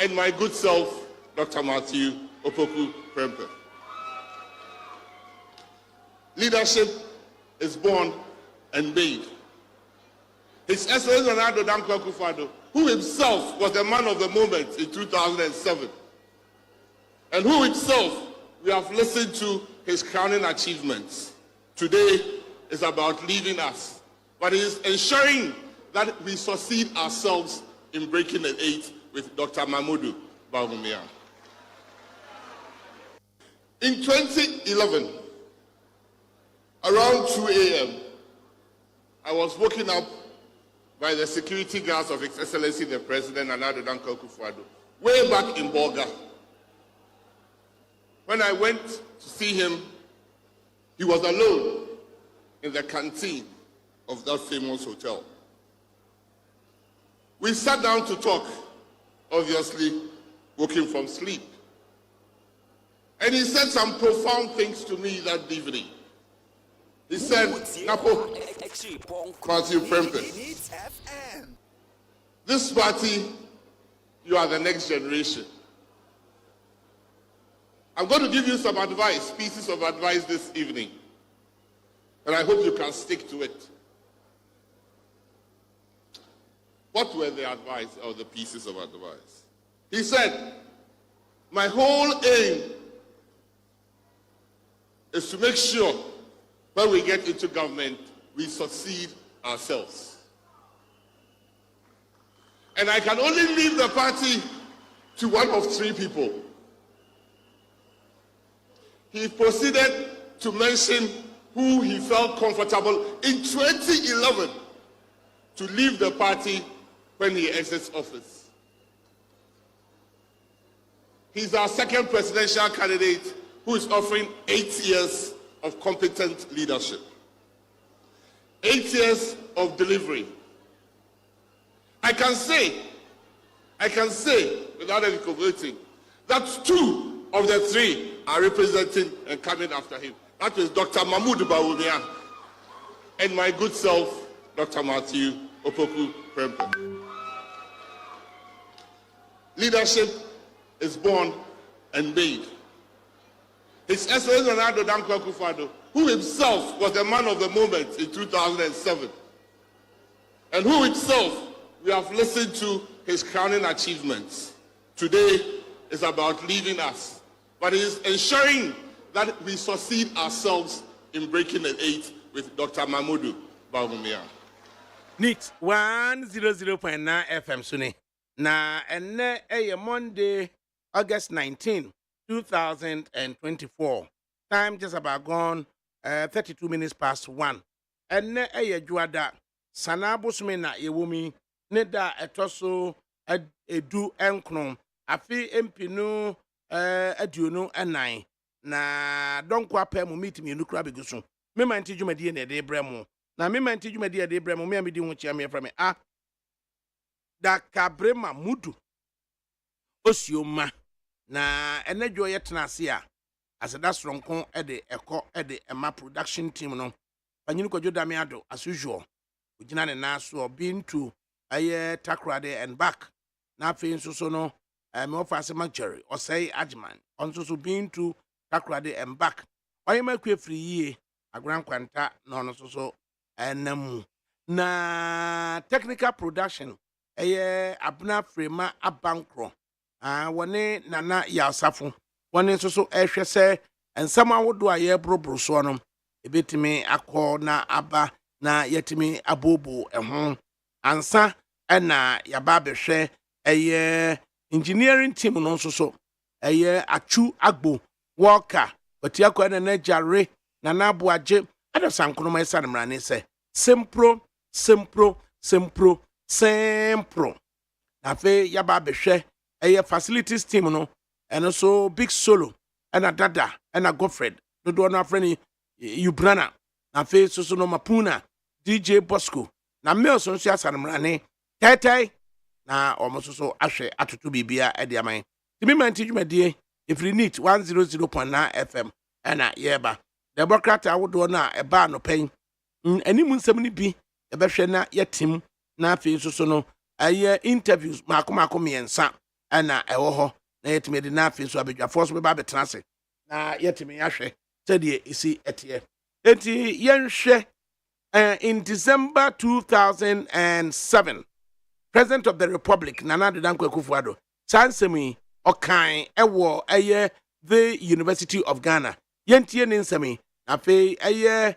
and my good self, Dr. Matthew Opoku Prempeh. Leadership is born and made. His Excellency Ronaldo Dankwa Akufo-Addo, who himself was the man of the moment in 2007, and who himself we have listened to his crowning achievements, today is about leaving us, but it is ensuring that we succeed ourselves in breaking the eight with Dr. Mahmoud Bawumia. In 2011, around 2 a.m., I was woken up by the security guards of His Excellency the President Ronaldo Dankwa Akufo-Addo, way back in Bolga. When I went to see him, he was alone in the canteen of that famous hotel. We sat down to talk, obviously waking from sleep. And he said some profound things to me that evening. He said, Napo, Matthew Prempeh, this party, you are the next generation. I'm going to give you some advice, pieces of advice this evening. And I hope you can stick to it. What were the advice or the pieces of advice? He said, my whole aim is to make sure when we get into government, we succeed ourselves. And I can only leave the party to one of three people. He proceeded to mention who he felt comfortable in 2011 to leave the party when he exits office. He's our second presidential candidate who is offering 8 years of competent leadership, 8 years of delivery. I can say, without any converting, that 2 of the 3 are representing and coming after him. That is Dr. Mahmoud Bawumia and my good self, Dr. Matthew Opoku Prempeh. Leadership is born and made. His Excellency Ronaldo Dankwa Akufo-Addo, who himself was the man of the moment in 2007, and who himself we have listened to his crowning achievements, today is about leaving us, but it is ensuring that we succeed ourselves in breaking the eight with Dr. Mahmoud Bawumia. Neat 100.9 FM Suni. Na enne Monday, August 19, 2024. Time just about gone 32 minutes past 1. Enne juada sanabo sumena yewumi neda etoso edu enkron afi empinu aduonu enan na donkwa pa mu meet me nukura begusu me manti dwumadi na de bremu na me manti dwumadi de bremu me amedi ho chia me fra me ADAKABRI mudu osioma na enadwo yetena ase a aseda sronko ede eko ede ema production team no panyinu kwadwo dame ado as usual ugina ne na so been to aye takrade and back na afi nso no me offer Jerry or say Ajman on so been to takrade and back oye makwe free ye agran kwanta no no so enamu na technical production aye abna frema abankro wone nana yasafo wone so ehwe se ensam awodo aye brobro so no ebetimi akọ na aba na yetimi abobo eho ansa na yaba behwe aye engineering team no so aye achu agbo worker otiakọ na jare na naboaje adasankono mai sanmrane se sempro na fe yaba behwe aye facilities team no and so big solo and a dada and a Godfred no do no friend Ubrana na fe so no mapuna DJ Bosco na me so nso asanmrane tai na almost so ahwe atoto bibia e de aman timi manti dwumadie ifri neat 100.9 FM na yeba democrat awodo na eba no pen animu nsem ni bi e behwe na yetim na fe so no aye interviews mako miensa ɛna ɛwɔ hɔ na yɛtumi de na afei so abadwafoɔ so bɛba abɛtena ase na yɛtumi ahwɛ sɛdeɛ ɛsi ɛteɛ enti yɛnhwɛ in December 2007 President of the Republic Nana Addo Dankwa Akufo-Addo sansemi okan ewo eye the University of Ghana yentie ne nsemi afei eye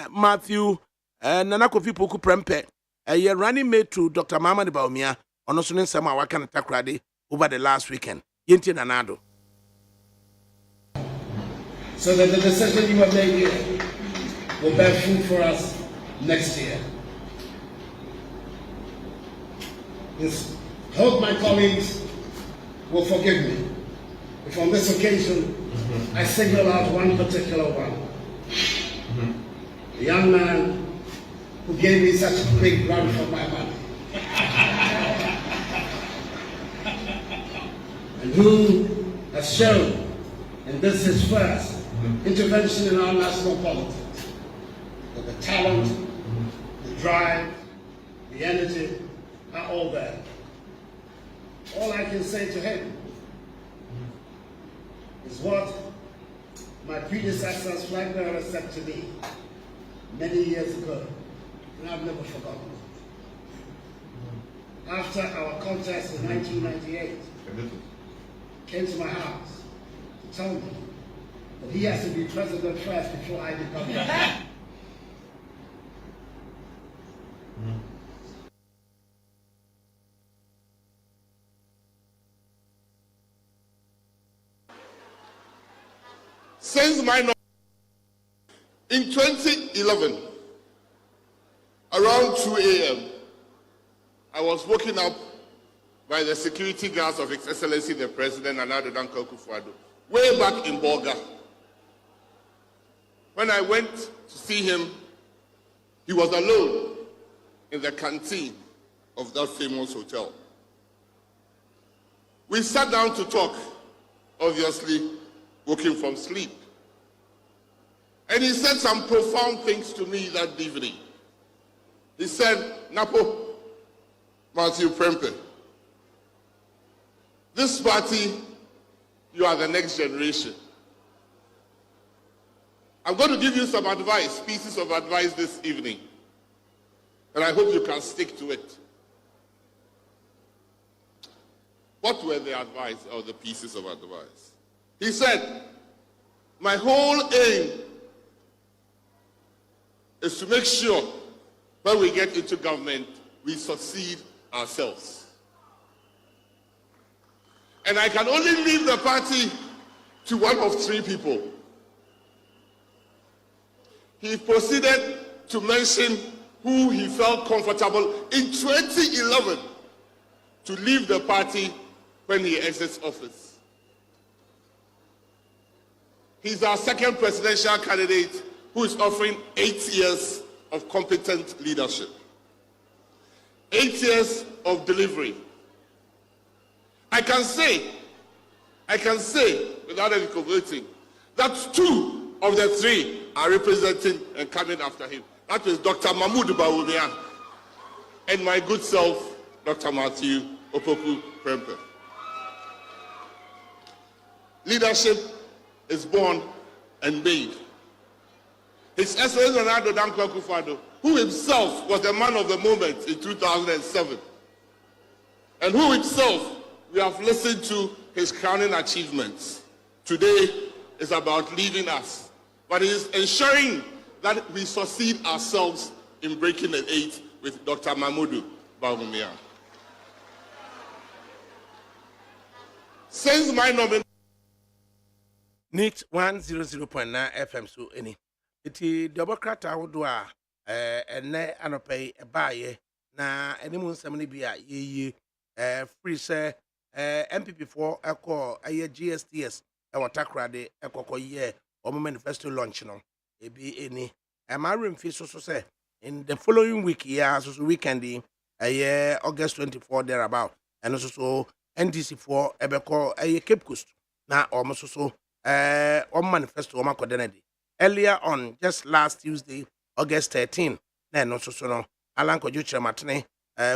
Matthew Nana Kofi Poku Prempeh eye running mate to Dr. Muhammad Bawumia ono so ne nsema waka na takrade over the last weekend yentie Nana Addo. So that the decision you have made here will bear fruit for us next year. Yes. I hope my colleagues will forgive me if on this occasion I single out one particular one. The young man who gave me such a big run for my money and who has shown, and this is his first intervention in our national politics, that the talent, the drive, the energy are all there. All I can say to him is what my predecessor's flag bearer said to me many years ago, and I've never forgotten it. After our contest in 1998, came to my house to tell me that he has to be president first before I become president. Since my knowledge, in 2011, around 2 a.m., I was woken up by the security guards of His Excellency the President Nana Addo Dankwa Akufo-Addo, way back in Bolga. When I went to see him, he was alone in the canteen of that famous hotel. We sat down to talk, obviously woken from sleep. And he said some profound things to me that evening. He said, Napo, Matthew Prempeh, this party, you are the next generation. I'm going to give you some advice, pieces of advice this evening. And I hope you can stick to it. What were the advice or the pieces of advice? He said, my whole aim is to make sure when we get into government, we succeed ourselves. And I can only leave the party to one of three people. He proceeded to mention who he felt comfortable in 2011 to leave the party when he exits office. He's our second presidential candidate who is offering 8 years of competent leadership, 8 years of delivery. I can say, without any converting, that 2 of the 3 are representing and coming after him. That is Dr. Mahmoud Bawumia and my good self, Dr. Matthew Opoku Prempeh. Leadership is born and made. His Excellency Nana Addo Dankwa Akufo-Addo, who himself was the man of the moment in 2007, and who himself we have listened to his crowning achievements, today is about leading us, but he is ensuring that we succeed ourselves in breaking the 8 with Dr. Mahmoud Bawumia. Since my nomination, NIT 100.9 FM so any. Iti Democrat awodwa ene anopai ebaye na enimu nsɛm ne bia ye free say MPP for ekɔ GSTS ɛwɔ takrade ekɔkɔ ye omo manifesto launch no ebi eni amarim fi so say in the following week so weekend August 24 thereabout and so NDC for ebekɔ Cape Coast na omo so manifesto omo akɔdenedi. Earlier on, just last Tuesday, August 13, no Alan Kojo Matne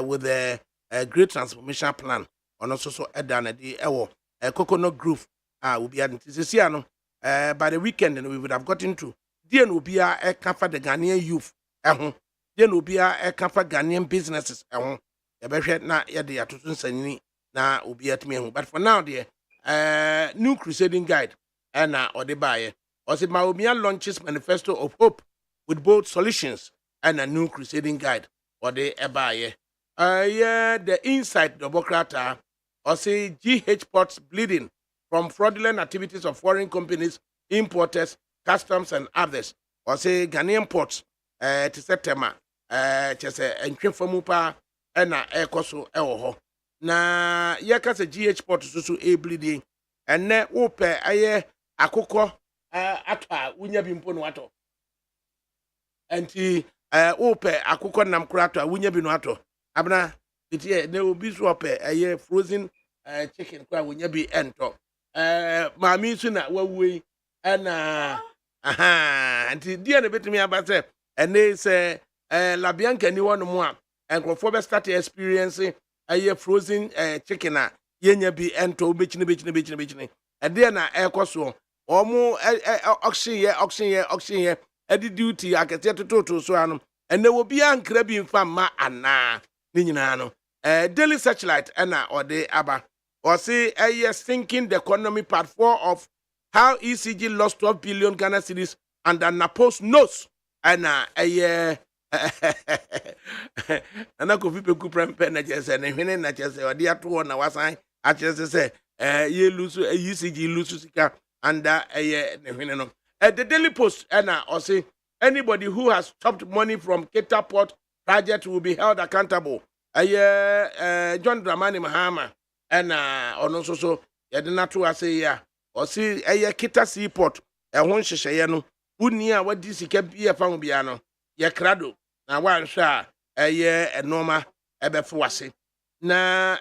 with the Great Transformation Plan ono so eda na di ewo coconut grove obi antisi no by the weekend and we would have gotten to dear no be a for the Ghanaian youth dear no be a for Ghanaian businesses na ya de atoto nsani na obi atime hu but for now dear new crusading guide na ode baye Ose Maumia launches manifesto of hope with bold solutions and a new crusading guide ode ebaye the inside Democrat Ose GH ports bleeding from fraudulent activities of foreign companies, importers, customs, and others. Ose Ghanaian ports to September chese entwefamu pa na ekoso ewo ho na yeka se GH port so bleeding enne ope aye akokɔ atwa wunya bi mpo no ato enti ope akokɔ nam kura atwa wunya bi no ato abna bitie na obi so ope aye frozen chicken kwa wunya bi ento maami so na wawuyi na enti dia na betumi abase ene se la bianca ni wonu mu a enkrofo be start experiencing aye frozen chicken a yenya bi ento bechine ede na ekoso omu auction ye edi duty akete tototo so anu ene wo bia nkra bi mfa ma ana ni nyina no daily searchlight na ode aba or say sinking the economy part 4 of how ECG lost 12 billion Ghana cedis under Napo's nose and ana ko fi peku prempe na chese na hwene na chese ode ato na wasan a chese se ye lusu ECG lusu sika under na hwene no the Daily Post na or say anybody who has chopped money from Keta Port project will be held accountable John Dramani Mahama ono so ye de nato ase ya o si Keta Seaport ho nhyehyeye no uni a wadi sika bia fa ho bia no ye krado na wan hwa enoma ebefo ase na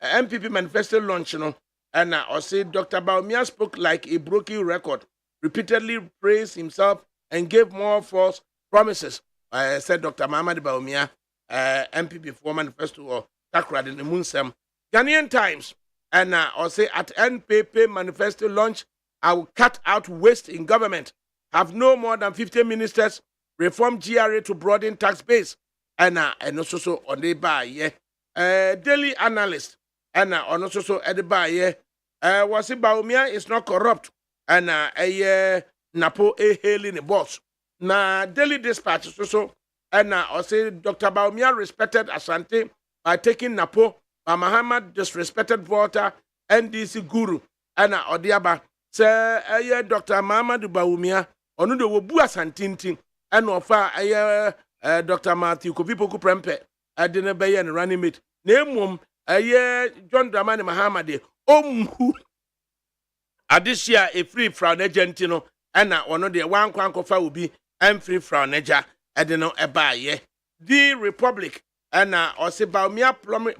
MPP manifesto launch no na o si Dr. Baumia spoke like a broken record, repeatedly praised himself and gave more false promises. Said Dr. Muhammad Baumia, MPP for manifesto or Takrad in the Munsem. Ghanaian Times, and or say at NPP manifesto launch, I will cut out waste in government, have no more than 50 ministers, reform GRA to broaden tax base, and also so on the buy, daily analyst, and also so at the buy, was it Baumia is not corrupt, and Napo hailing the boss. Na Daily Dispatch so and or say Dr. Baumia respected Asante by taking Napo. Muhammad disrespected Volta NDC guru ana odiaba say Dr. Muhammad Baumia onu de wo bu asantintin ana ofa Dr. Matthew Kopipoku Prempe ade ne beye ne running mate na emom John Dramani Muhammad omhu adisia e free from agent no ana ono de wan kwankofa obi em free from naja ade no ebaaye the Republic and Baumia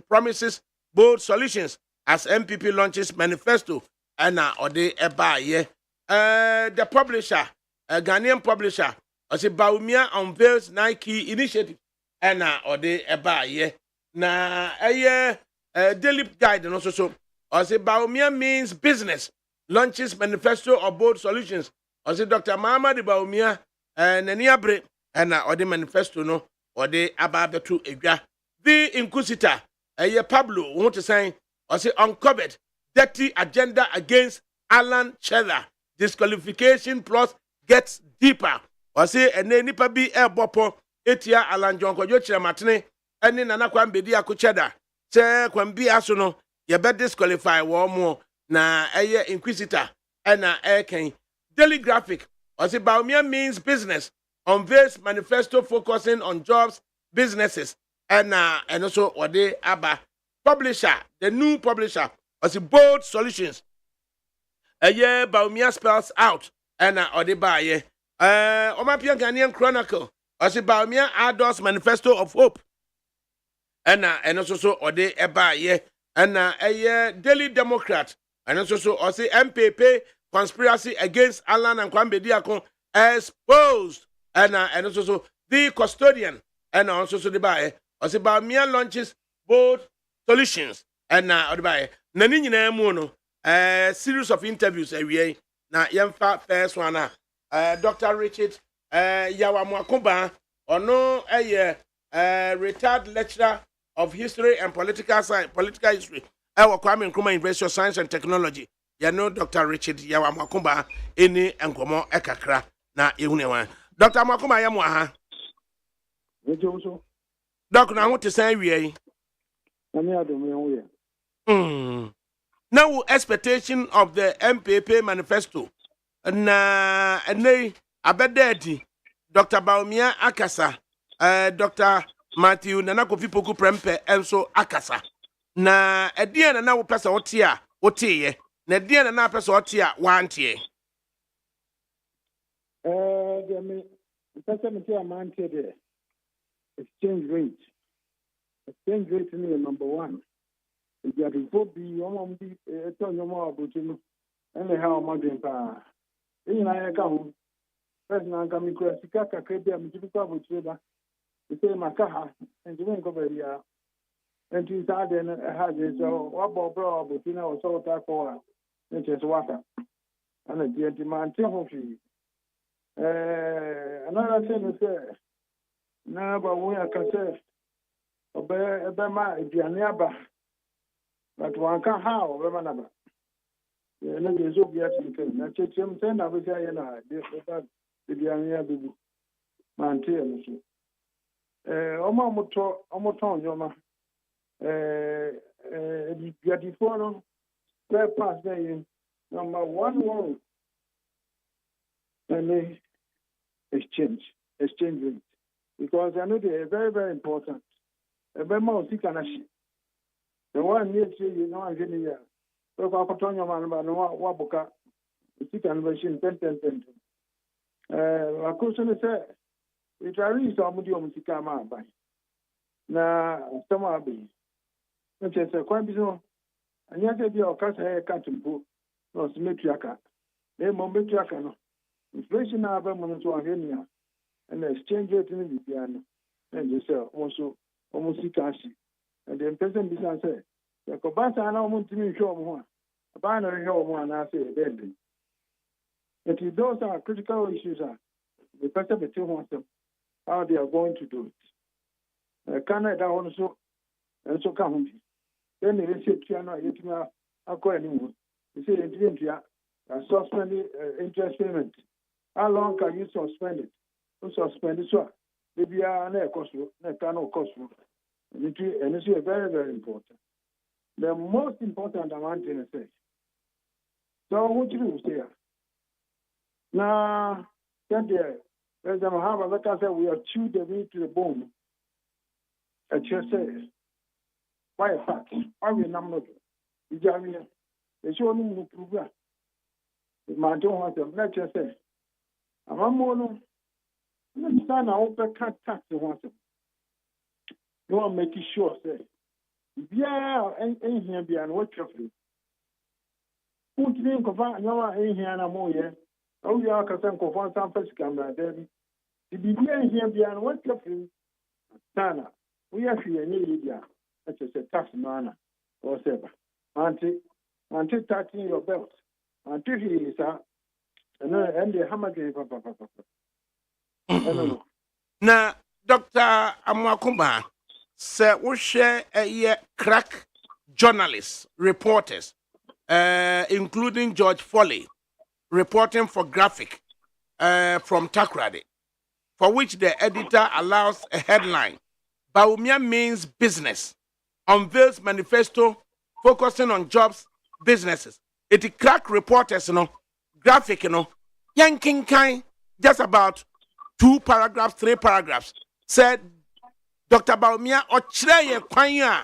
promises bold solutions as MPP launches manifesto and Ode Ebaye. The publisher, a Ghanaian publisher, Baumia unveils 9 key initiatives and Ode Ebaye. Na daily guide and also so. Baumia means business launches manifesto of bold solutions. Dr. Muhammad Baumia and Niabre and Ode manifesto no. Or they about to edwa the inquisitor Pablo want to say or say uncovered dirty agenda against Alan Cheddar disqualification plus gets deeper or say nipa bi bopo etia Alan John Kojo Chiamatene ene nana kwa mbedi akocheda se kwa mbi aso no ye be disqualify wo mo na inquisitor na ken Daily Graphic or say Baumia means business unveils manifesto focusing on jobs, businesses, and also Ode Aba publisher, the new publisher, as bold solutions. Baumia spells out and Ode Baye. Omapia Ghanaian Chronicle, as Baumia adults manifesto of hope, and also Ode Ebaye, and Daily Democrat, and also MPP conspiracy against Alan and Kwame Diakon exposed. And also the custodian and also the buy Baumia launches both solutions and odbai na ni nyina mu no series of interviews awie na yemfa first one Dr. Richard Yawamuakumba ono retired lecturer of history and political science political history Kwame Nkrumah University of Science and Technology know Dr. Richard Yawamuakumba eni enkomo ekakra na yehunewa Dr. Makumba yamu aha Doc na ho te san wie Now expectation of the MPP manifesto na abededi Dr. Baumia akasa Dr. Matthew Nana Kofi Poku Prempe enso akasa na edie na wo pesa wote a woteye na edie na pesa wote a wantie me pesa me tia mantie de exchange rate is number 1 if you are to be on the turn your more about you and how much pa in I account first na come ko sika ka kredi am jibu kwa butreba ite makaha and you go very and you start then has so what bro about you know so ta ko it is waka and the demand ho fi another thing is na ba we akase obe ma aduane aba but one can how obe ma na ba na je zo bia tin na chechem ten na be ya na de aduane abubu man tie no so omo nyoma beautiful no play pass there number 1 world and exchange rate because I know they are very, very important. A very much the one near you know, I'm getting here. So, I put on your man about Waboka, the second version 10. A question is, it are really some medium to come out by. Now, some are being. Which is a quite bizarre. And yet, they are cast a cat and book, no symmetriaca. They momentriaca no. Inflation now, I'm to and the exchange rate in the piano, and you say also almost cash. And the present business said, the Cobasa and almost to me show one. A binary show one, I say, deadly. But if those are critical issues, the person between wants them, how they are going to do it. Canada also, and so come. Then they say, Tiana, I'll call anyone. They say, suspended interest payment. How long can you suspend it? Suspend it, so maybe I cost and it's very, very important. The most important I want to say. So what you say? Now, then there's a Mahama, like I said, we have chewed the meat to the bone. And just say, why a fact? Why we number? The Jamia, they show me no program. The man don't want them, let's just say, I'm a mono. Understand how to cut tax once. You want to make sure, say, yeah, ain't here beyond what you're free. Who think of that? No, ain't here no more, yeah. Oh, yeah, because I'm going some first camera, Debbie. To be here beyond what you're free. Sana, we have here in India, such as a tax manner or sever. Until taxing your belt. Until he is and the hammer gave papa. Na Dr. Amwakumba say we share a crack journalists, reporters, including George Foley, reporting for Graphic from Takrady, for which the editor allows a headline. Baumia means business, unveils manifesto focusing on jobs, businesses. It crack reporters, Graphic, yanking kind, just about 2 paragraphs, 3 paragraphs, said Dr. Baumia or Chreye Kwanya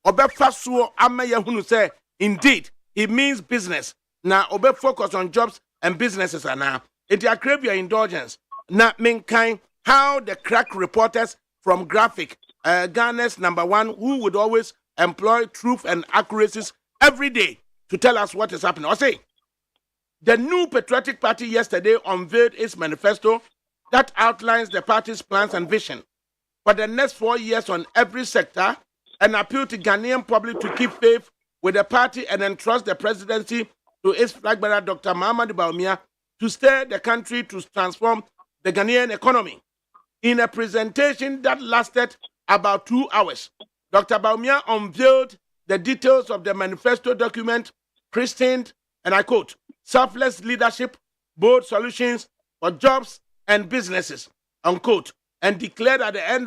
Obefasu Amaya Hunu say, indeed, it means business. Now, Obe focus on jobs and businesses are now. It is your indulgence. Now, mankind, how the crack reporters from Graphic, Ghana's #1, who would always employ truth and accuracies every day to tell us what is happening. I say, the new Patriotic Party yesterday unveiled its manifesto that outlines the party's plans and vision for the next 4 years on every sector and appealed to Ghanaian public to keep faith with the party and entrust the presidency to its flag bearer, Dr. Mahamudu Bawumia, to steer the country to transform the Ghanaian economy. In a presentation that lasted about 2 hours, Dr. Bawumia unveiled the details of the manifesto document, christened, and I quote, "Selfless Leadership, Bold Solutions for Jobs and Businesses," unquote, and declared at the end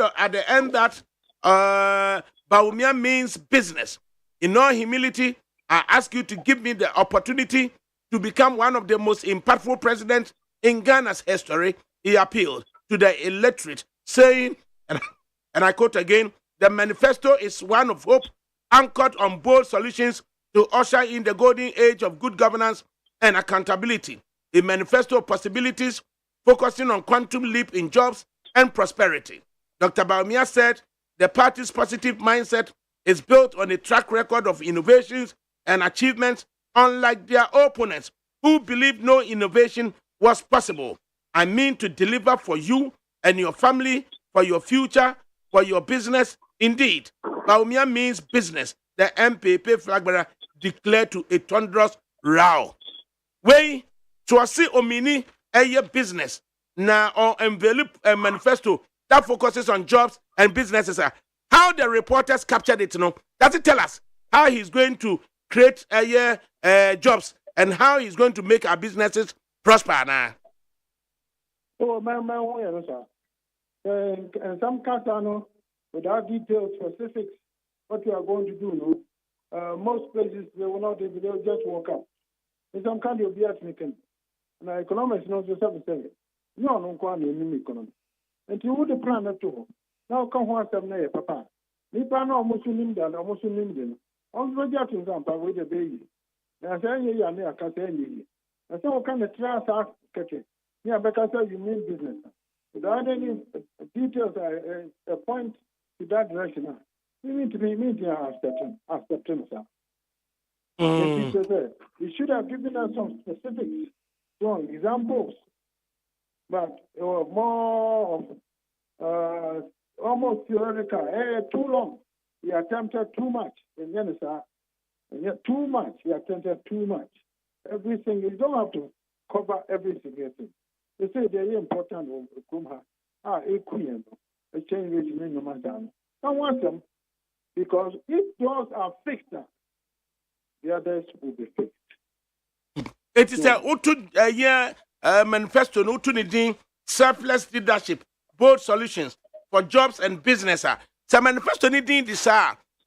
that Bawumia means business. In all humility, I ask you to give me the opportunity to become one of the most impactful presidents in Ghana's history. He appealed to the electorate, saying, and I quote again, "The manifesto is one of hope, anchored on bold solutions to usher in the golden age of good governance and accountability. A manifesto of possibilities focusing on quantum leap in jobs and prosperity." Dr. Bawumia said the party's positive mindset is built on a track record of innovations and achievements, unlike their opponents who believed no innovation was possible. "I mean to deliver for you and your family, for your future, for your business." Indeed, Bawumia means business, the MPP flag bearer declared to a thunderous row. Wey, to see omini a business na or envelope a manifesto that focuses on jobs and businesses. How the reporters captured it, does it tell us how he's going to create jobs and how he's going to make our businesses prosper now? Oh, man, sir. And some cats without details, specifics, what you are going to do, most places they will not, they will just walk up. In some country, you'll be at making. And economics knows the 7 No, no, no, economy. And you would plan that too. Now come once I'm there, papa. Nipa no almost that, almost them. On the jet is on with the baby. Now say you are near Catania. I saw kind of class ask catching. Yeah, because you mean business. Without any details, a point to that direction. We need to be meeting after September. You should have given us some specifics, some examples, but it was more of almost theoretical. Too long. He attempted too much. And yet too much. He attempted too much. Everything, you don't have to cover every single thing. They say they're important. A change which means no matter. I want them because if those are fixed, the others will be fixed. It is a manifesto no to needing selfless leadership, bold solutions for jobs and business. So manifesto needing this.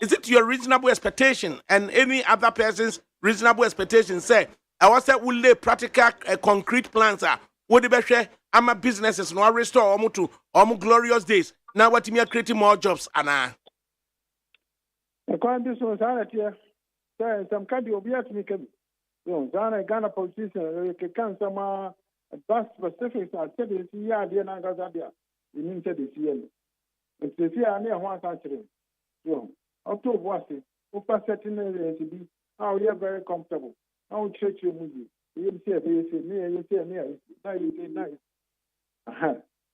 Is it your reasonable expectation and any other person's reasonable expectation? Say, I was say will lay practical concrete plans. What the best ama businesses no restore to glorious days. Now what me creating more jobs and according to society, some country will be at me. Ghana politician can some bus specifics are said this year, dear Nagazadia. You mean said this year. It's the year near one country. October was it? Upper setting to be how we are very comfortable. How church you movie. You say, you say, nice.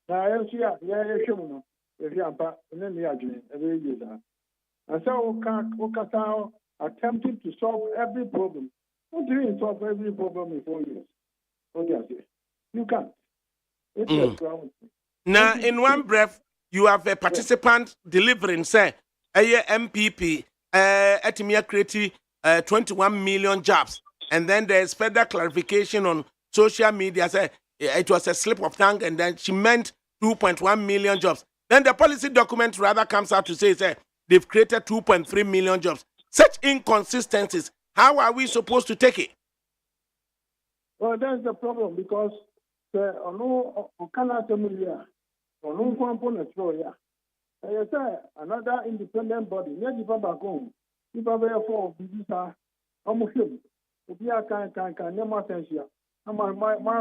Now, I see, yeah, if you are back, and then we are doing every year. And so, Okasao attempting to solve every problem. What do you solve every problem in 4 years? What do you say? You can't. It's now, in one breath, you have a participant delivering, say, a MPP, Etimia creating 21 million jobs. And then there's further clarification on social media. Say it was a slip of tongue, and then she meant 2.1 million jobs. Then the policy document rather comes out to say they've created 2.3 million jobs. Such inconsistencies, how are we supposed to take it? Well, that's the problem because another independent body, my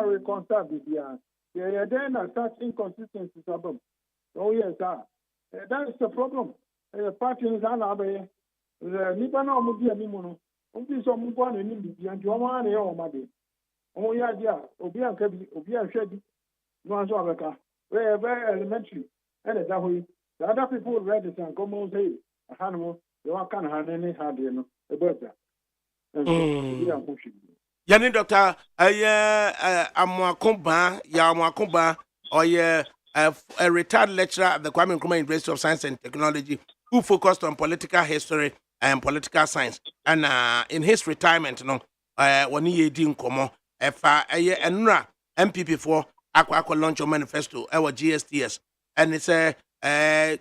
reconcile with the then such inconsistencies about. Oh yes, sir. That is the problem. Party is an Nipana Mudia Nimono. Only some one in India and Joan or Madi. Oh yeah, Obia Kabi, Obia Shady, Noazaka. Very elementary. And that way, the other people read it and come on say, Hanmo, the one can have any hard, about that. And so, Yani Dr. Amwakumba, ya Amwakumba, or a retired lecturer at the Kwame Nkrumah University of Science and Technology who focused on political history and political science. And in his retirement, when he did nkomo, enra MPP for aqua launch your manifesto, our GSTS, and it's a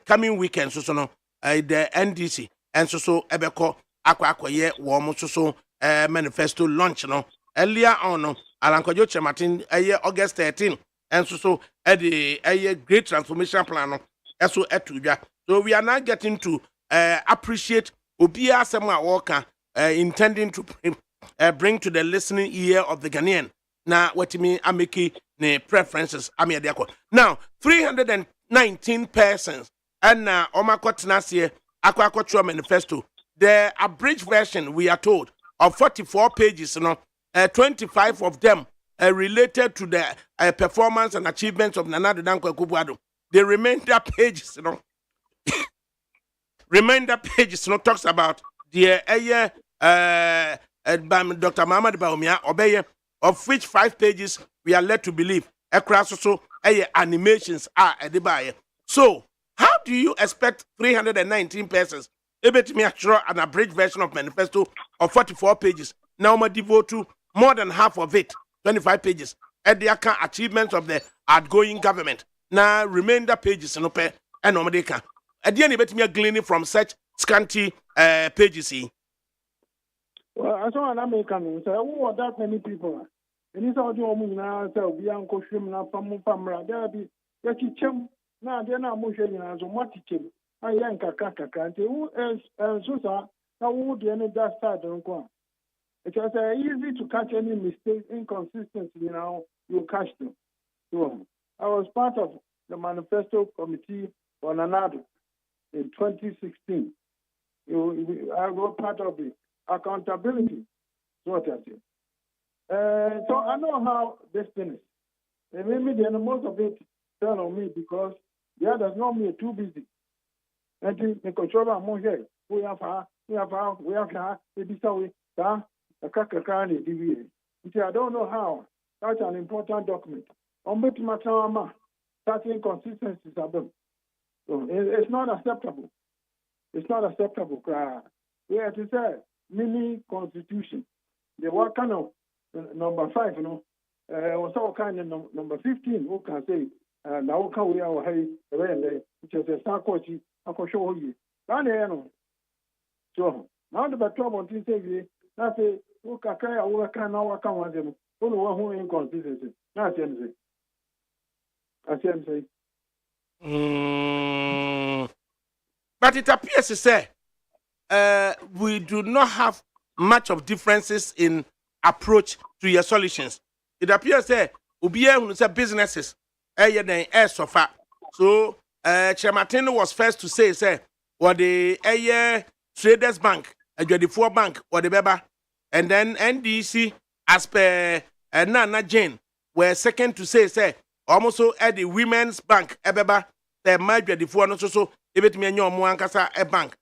coming weekend, so no, the NDC, and so ebeko aqua ye warm so manifesto launch no earlier on no Alankwajo Chematin August 13 and so a great transformation plan no eso etuja. So we are now getting to appreciate obia asema worker intending to bring to the listening ear of the Ghanaian na wetimi ameki ne preferences amiadiako. Now 319 persons and omakotnase akwa manifesto. The abridged version, we are told, of 44 pages, 25 of them related to the performance and achievements of Nana Addo Dankwa Akufo-Addo. The remainder pages, talks about the Dr. Muhammad Bawumia Obeye, of which 5 pages we are led to believe across also animations are edited. So, how do you expect 319 persons able to make sure an abridged version of manifesto of 44 pages now ma devote to more than half of it, 25 pages, at the achievements of the outgoing government? Now remainder pages no pay and no can. At the end, you me gleaning from such scanty pages. Well, I saw an American say, "Oh, that many people." And it's all the woman now. So we are going to now from Pamra. There be the kitchen. Now they're not motion as a matching. I yank a can't who is Susa. How would the end that side don't go? It was easy to catch any mistakes, inconsistency. You catch them. So I was part of the manifesto committee on another in 2016. I was part of the accountability. What I say. So I know how this thing is. And maybe the most of it fell on me because the others know me too busy. And the controller more here. We have maybe so we a kakakani DVA. I don't know how. That's an important document. On bet matama, certain inconsistencies are them. So it's not acceptable. It's not acceptable. We have to say mini constitution. The what kind of number 5, or so kind of number 15, who can say now can we are hey which is a sarcochi, I can show you. So now the trouble on this that's a who can now come on them. Who inconsistency. That's the say. But it appears to say we do not have much of differences in approach to your solutions. It appears that who say businesses so far. So Chairman was first to say what the Traders Bank, the 4 bank or the Beba, and then NDC as per Nana Jane were second to say almost so at the Women's Bank Ebeba, the Major the 4 no so ebet me anyo mo ankasa a bank.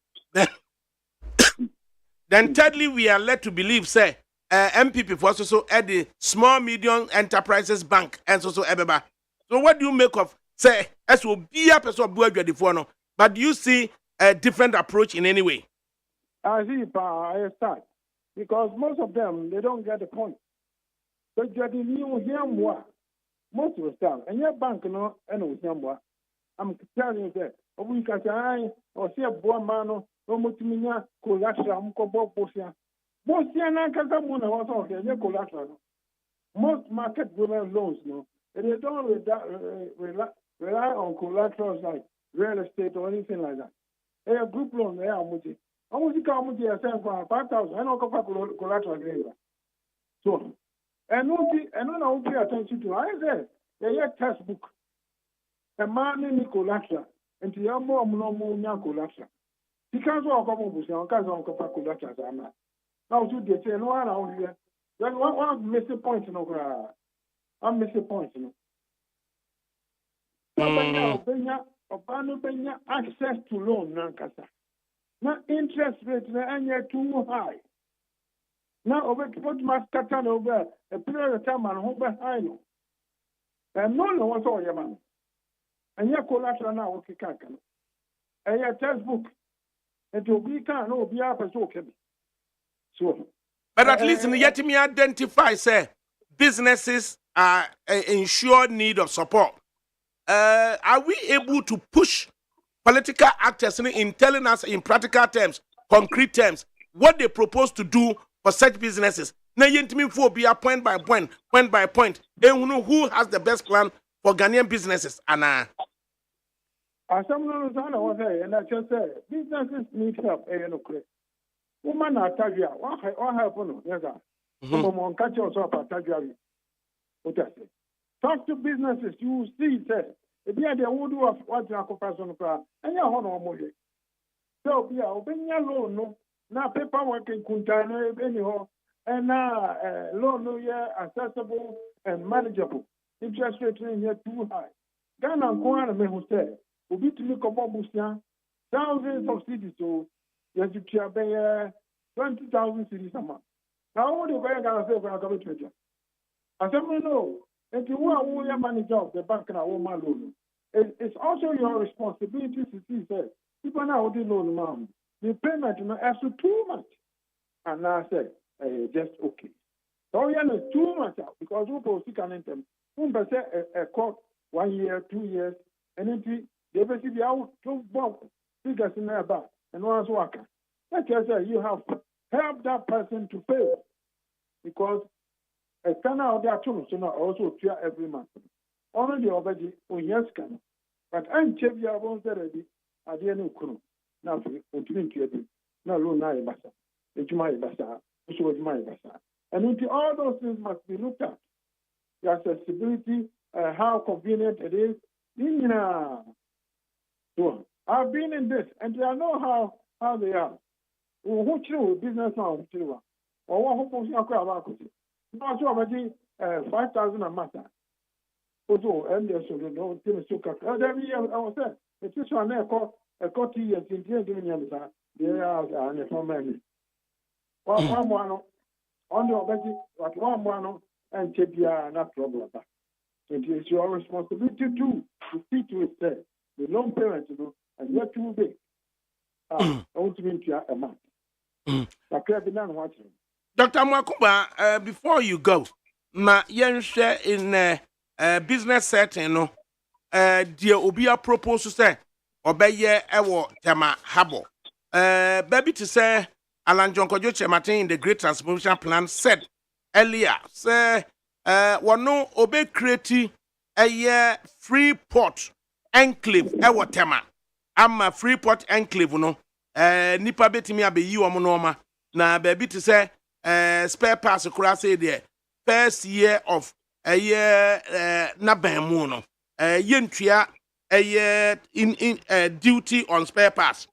Then thirdly, we are led to believe, say, MPP for also at the Small Medium Enterprises Bank and so Ebeba. So what do you make of, say, as will be a person of the but do you see a different approach in any way? I see, I start. Because most of them, they don't get the point. But you're the new here more. Most of the time. And your bank, no, and with I'm telling you that. We can say, or see a boy man, no much collateral, Bosia. Bosia, Nankasamuna was okay, no collateral. Most market women loans, no. And they don't rely on collaterals like real estate or anything like that. They have group loan, they are multi. How much you come with your 5,000? I don't go collateral. So, and when I will pay attention to, I say, they have textbook. A man in collateral. And the other more collateral. Because of collateral. Now, should they say, no one out here? Then one missing point, I'm missing point, access to loan, Nankasa. na interest rate na anya too high. Now over what must cut over a period of time and over high no. And no one was all your man. And your collateral now okay can. And your textbook. And to be can no be up as okay. So But at least yet me identify say businesses are in sure need of support. Are we able to push political actors in telling us in practical terms, concrete terms, what they propose to do for such businesses? Na yentimi for be a point by point, point by point. Who has the best plan for Ghanaian businesses? Anna. As someone was saying, and I just say businesses need help. Woman are Tajia, what happened? Yes, sir. Catch yourself at Tajia. What I say. Talk to businesses, you see, say, if you are the wood of what you are person, and your honor more. So, yeah, open your loan, no, now paperwork in Kuntana, anyhow, and now loan, yeah, accessible and manageable. Interest rate in here too high. Ghana and Kwana may who say, will be to look about Busia, thousands of cities, so yes, you can pay 20,000 cities a month. Now, what do you say for a government? I said, no. If you are a manager of the bank and a woman loan, it's also your responsibility to see that people now the loan, ma'am. The payment is too much. And I said, just okay. So you know too much because we go seek an item. Say a court 1 year, 2 years, and then they basically out to bomb figures in their back and one's worker. Like I said, you have helped that person to pay because a scanner of their tools also clear every month. Only already on yes scanner. But I'm check your own already at the end of crew. Now, continue to be no loan, bassa. It's my bassa, which was my bassa. And all those things must be looked at. The accessibility, how convenient it is. So I've been in this, and I know how they are. Who true business now? Or what who about it? No, so already 5,000 a month. Also, and there's no thing to cut. Every year, I was saying, it's just one there called a 40 years in the giving there are an information. One on the already, but one and take not trouble about. It is your responsibility to see to it that the long parents, and you're too big. I want to mean to a month. I can't be done watching. Dr. Mwakuba, before you go, ma yen share in business setting no dear obia propose to say obeye ewo tema habo. Baby to say Alan John Kojo Chematin in the Great Transformation Plan said earlier, say wano obe create a free port enclave ewo tema. Ama free port enclave no nipa betimi abeyi omo no ma na baby to say spare parts kura say there first year of a year na ban mu no yentua a year in duty on spare parts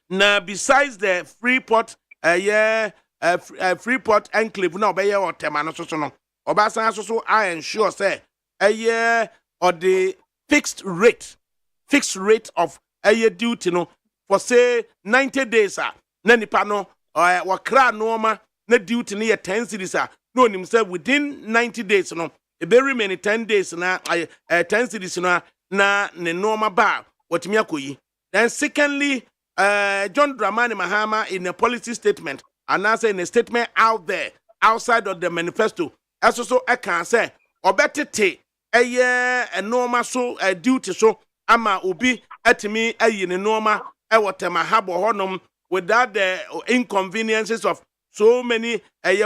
na besides the Freeport Freeport enclave na obeye o tema no so no obasan so I ensure say a year or the fixed rate of a year duty no for say 90 days na nipa no wakra norma na duty na 10 cities no nim say within 90 days no e be remain 10 days na 10 cities na ne norma ba watimi akoyi. Then secondly, John Dramani Mahama in a policy statement and also in a statement out there outside of the manifesto also I can say obetete a norma so duty so ama obi etimi ayi ne norma whatever habo honum without the inconveniences of so many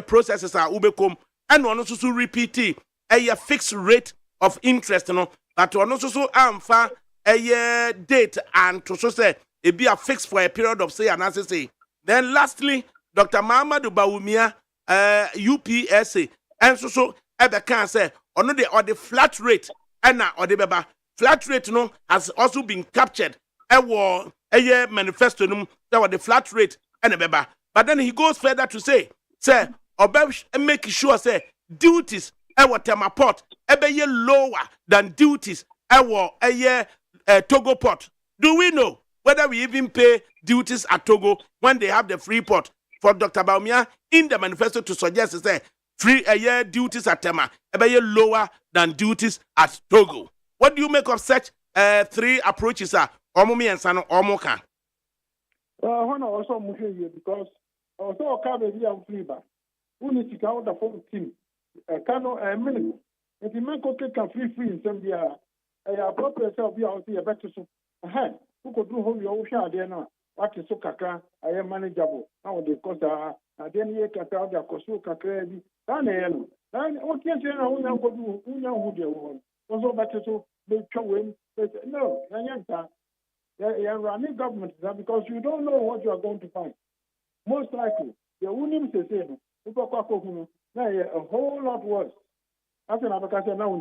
processes are ubekom and one also repeat a fixed rate of interest no but one also amfa a date and to so say it be a fixed for a period of say and as say. Then lastly, Dr. Mahamadou Bawumia UPSA and so ever can say or the flat rate and or the beba flat rate no has also been captured a year manifesto that was the flat rate and a beba. But then he goes further to say make sure say duties tema port ye lower than duties a year Togo port. Do we know whether we even pay duties at Togo when they have the free port. For Dr. Baumia in the manifesto to suggest is that free a year duties at Tema, a year lower than duties at Togo. What do you make of such three approaches? Omumi and Sano Omoka. When I also move here because also a car baby and free back. We need to count the phone team. A cano a minimum. If you make okay can free in some year, a appropriate self be out here better so. Who could do home your ocean there now? What is so kaka? I am manageable. Now the cost are then you can tell the Kosu Kaka. And what can you know? Who know who they want? Also, better so they win. No, you're running government because you don't know what you are going to find. Most likely, the women say, now a whole lot worse. After Nabaka now,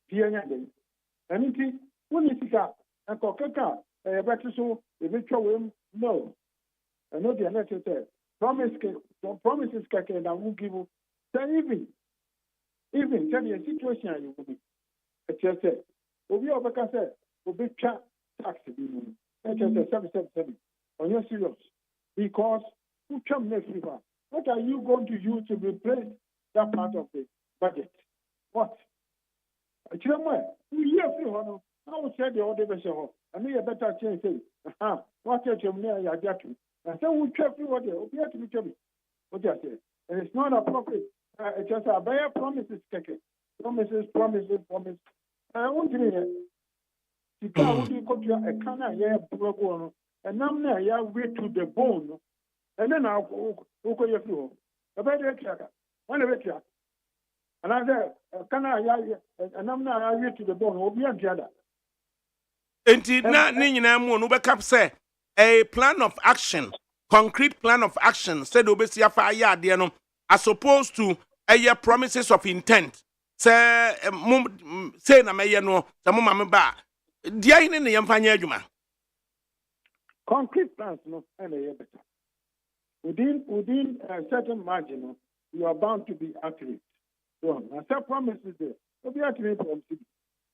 and anything, when you see that, and Coca, a better so, the virtual win, no. I know the next promises that will give you. Then even tell you a situation you will be. It's just said, we are because we be tax. It's just 777. On your serious. Because who come next week? What are you going to use to replace that part of the budget? What? I tell you, we hear from one. I would say the order was so. I mean, a better chance. What is your name? I got you. And so we check what they appear to be telling. What I say. And it's not appropriate. It's just a bare promises. Promises. I want to hear. You can't go to a canna, yeah, and now I wait to the bone. And then I'll go your floor. A better tracker. One of it. Another canna, and I'm now I wait to the bone. Will be a jada. Indeed, not Nina Moon, say a plan of action, concrete plan of action, said Obesia Fire, dear, as opposed to a year promises of intent. Say, na may no, some mamma ba. Dear in the Yampanya Juma. Concrete plans, no, and a year better. Within a certain margin, you are bound to be accurate. So, I said promises there. To be accurate from city.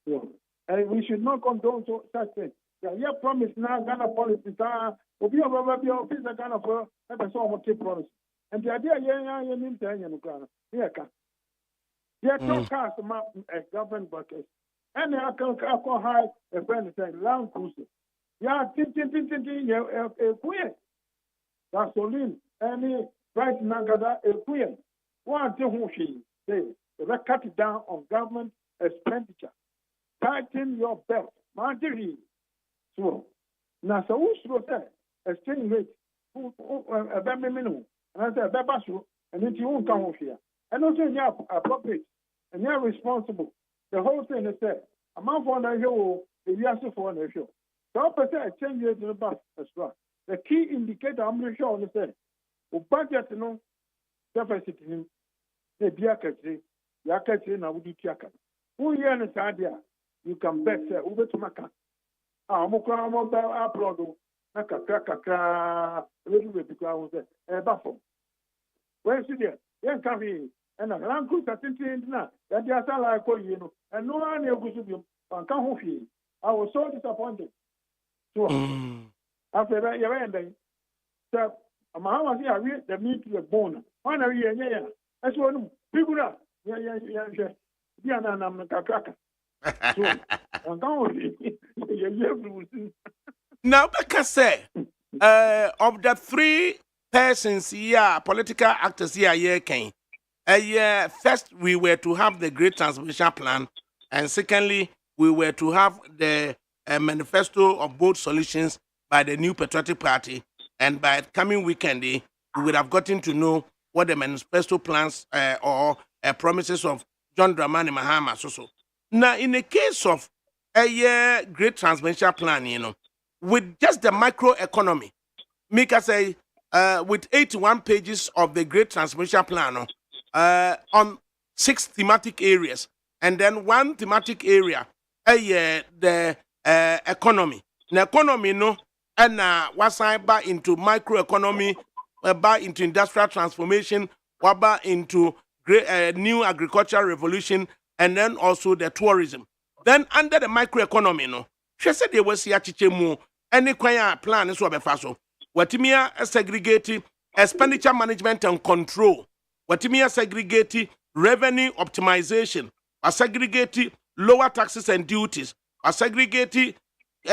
So, and we should not condone such things. Yeah, promise now, Ghana policies are, will be over the office of Ghana for a sort of promise. And the idea, you need to hang in the ground. Yeah, don't cast a government bucket. And I can high a friend saying, Land Cruiser. Yeah, a queen. Gasoline, any right Nagada, a queen. One thing who she say, they cut it down on government expenditure. Tighten your belt. Marjorie. So, now, so who's to say, exchange rate, a very minimum, and I said, a babasu, and if you won't come here. And also, you are appropriate, and you are responsible. The whole thing is said, a month on a hill, a year for a show. So, I say, exchange rate in the bus as well. The key indicator, I'm not sure, on the say, budget, deficit in him, the Biakatri, Yakatri, and I would do Tiaka. Who here in this idea? You can bet, say, Uber to Maka. Mokra, Aplodo, Naka, little bit because I was a buffalo. Where's it? Young Cavi, and a land cook at now, that they are like you, and no one goes to you, and come home. I was so disappointed. So, after that, you're ending. So, Mama, I read the meat to the bone. One of you, yeah, that's one. People are, yeah, I'm a cracker. Now, Becca say, of the three persons here, political actors here, came. First, we were to have the Great Transmission Plan, and secondly, we were to have the manifesto of both solutions by the new Patriotic Party, and by coming weekend, we would have gotten to know what the manifesto plans or promises of John Dramani Mahama. So. Now, in the case of a Great Transmission Plan, with just the microeconomy, Mika say, with 81 pages of the Great Transmission Plan on 6 thematic areas, and then 1 thematic area, the economy. The economy, and what's back into microeconomy, back into industrial transformation, back into new agricultural revolution, and then also the tourism. Then under the microeconomy, she said there was Yachichemu any kwaya plan is obefa so watimia segregate expenditure management and control watimia segregate revenue optimization segregate lower taxes and duties segregate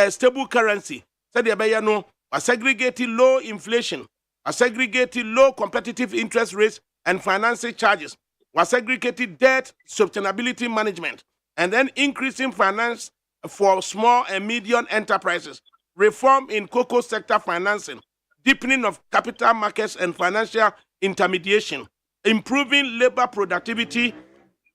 stable currency said the no segregate low inflation segregate low competitive interest rates and financing charges segregate debt sustainability management and then increasing finance for small and medium enterprises, reform in cocoa sector financing, deepening of capital markets and financial intermediation, improving labor productivity.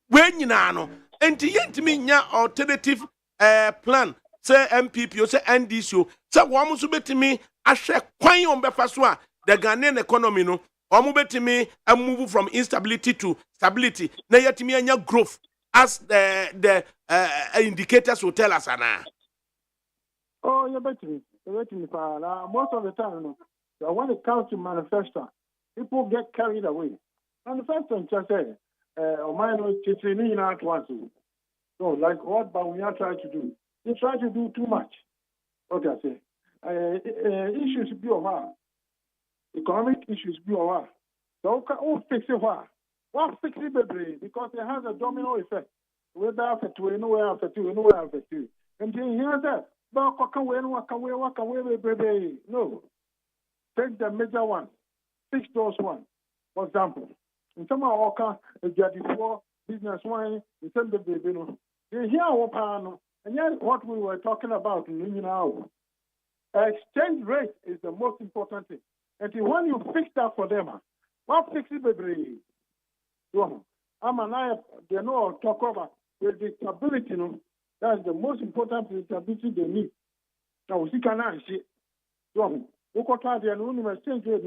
When you know, and nya alternative plan, say MPP or say NDC, say one to me, I share quite on befaswa, the Ghanaian economy no, or me and move from instability to stability. Na yet me anya growth as the indicators will tell us, Anna. Oh, you're betting me, most of the time, so when it comes to manifesto, people get carried away. Manifesto just say, or mine was teaching at once. So, like what Bawumia tried to do, he tried to do too much. What I say, issues be over, economic issues be over. So, fix it what? What fix it, baby? Because it has a domino effect. Whether after two, nowhere after two, nowhere after two. And then hear that. No. Take the major one. Fix those ones. For example, in some of our before business one, in some of the baby, you hear our panel, and yet what we were talking about in now. Exchange rate is the most important thing. And when you fix that for them, what fix it, baby? I'm an eye, they know talk about with the stability, that's the most important stability they need. Now, we can see. So, we got to the anonymous exchange rate,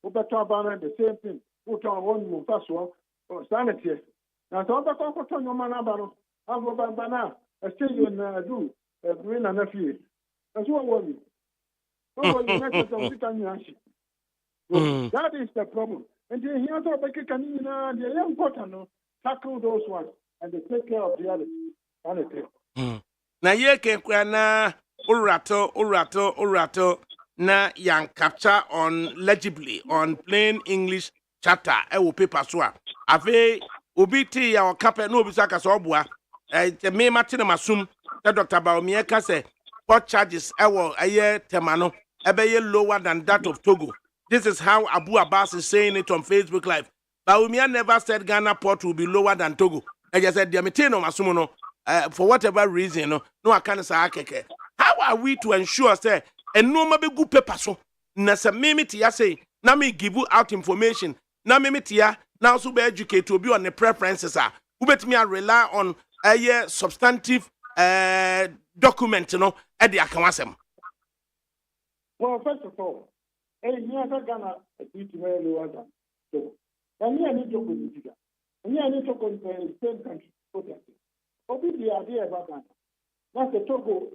we better about the same thing. We can one move first one, or sanity. Now, so the cocoa on your man about banana, exchange in do, green and a few. That's what was it. That is the problem. And then here's what they can, the important tackle those ones and they take care of the others. Na ye ke na urato na yang capture on legibly on plain English chatter e wo paper so a ave obi ti ya o kape no obi saka so obua me mate na masum Dr. Bawumia ka say port charges e wo eye temano ebe ye lower than that of Togo. This is how Abu Abbas is saying it on Facebook Live. Bawumia never said Ghana port will be lower than Togo. I just said the no masumo no for whatever reason, no I can't say keke. How are we to ensure say and no be good paper so na se mimiti ya say na me give you out information na mimiti ya now so be educate to be on the preferences are who bet me rely on a substantive document no at the akawasem. Well, first of all, Ghana is very lower than so. And here I need to go to Nigeria. And here I need to go to the same country. What is the idea about Ghana? That's the Togo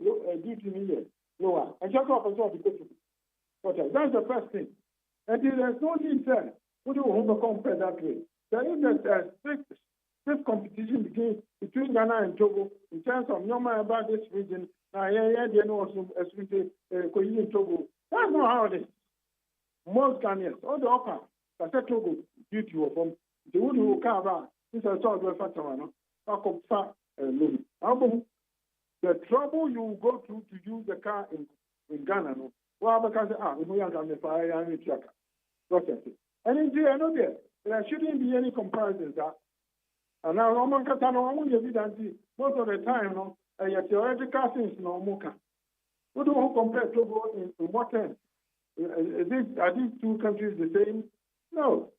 duty million lower. And check out also the country. That's the first thing. And there's no need there. We don't want to compare that way. There is a strict competition between Ghana and Togo in terms of normal about this region. They know also as we say, Togo. That's not how it is. Most Ghanaians, all the upper, that's a Togo duty of them. The one who come around, this is a sort of factor. The trouble you go through to use the car in Ghana, no? Well, because we are going to fire and check. And in there shouldn't be any comparisons. And now, most of the time, no, theoretical things, no more. We don't compare Togo in what terms? Are these two countries the same? No.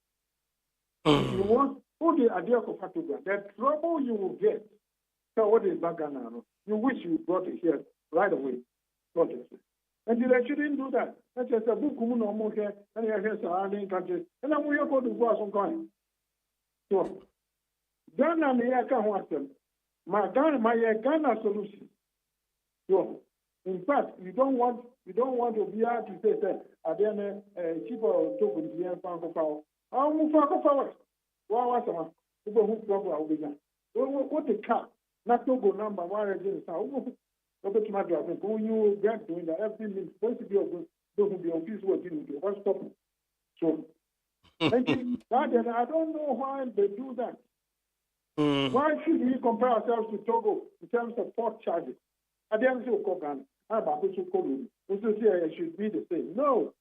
You want the idea of Togo. The trouble you will get. So what is Ghana? You wish you brought it here right away. And they shouldn't do that. That's just a book no more here, and you have surrounding countries. And then we are going to go some kind. So Ghana can want them. My Ghana solution. So in fact, you don't want to be able to say that at the end cheaper Togo to be in Franco. I'll move forward. What was people who probably will be done. What the car? Not Togo number one again. Open to my job. Go you get doing that every minute. Supposed to be of those be office work in the what's stop. So and I don't know why they do that. Why should we compare ourselves to Togo in terms of port charges? At the end of the it should be the same. No.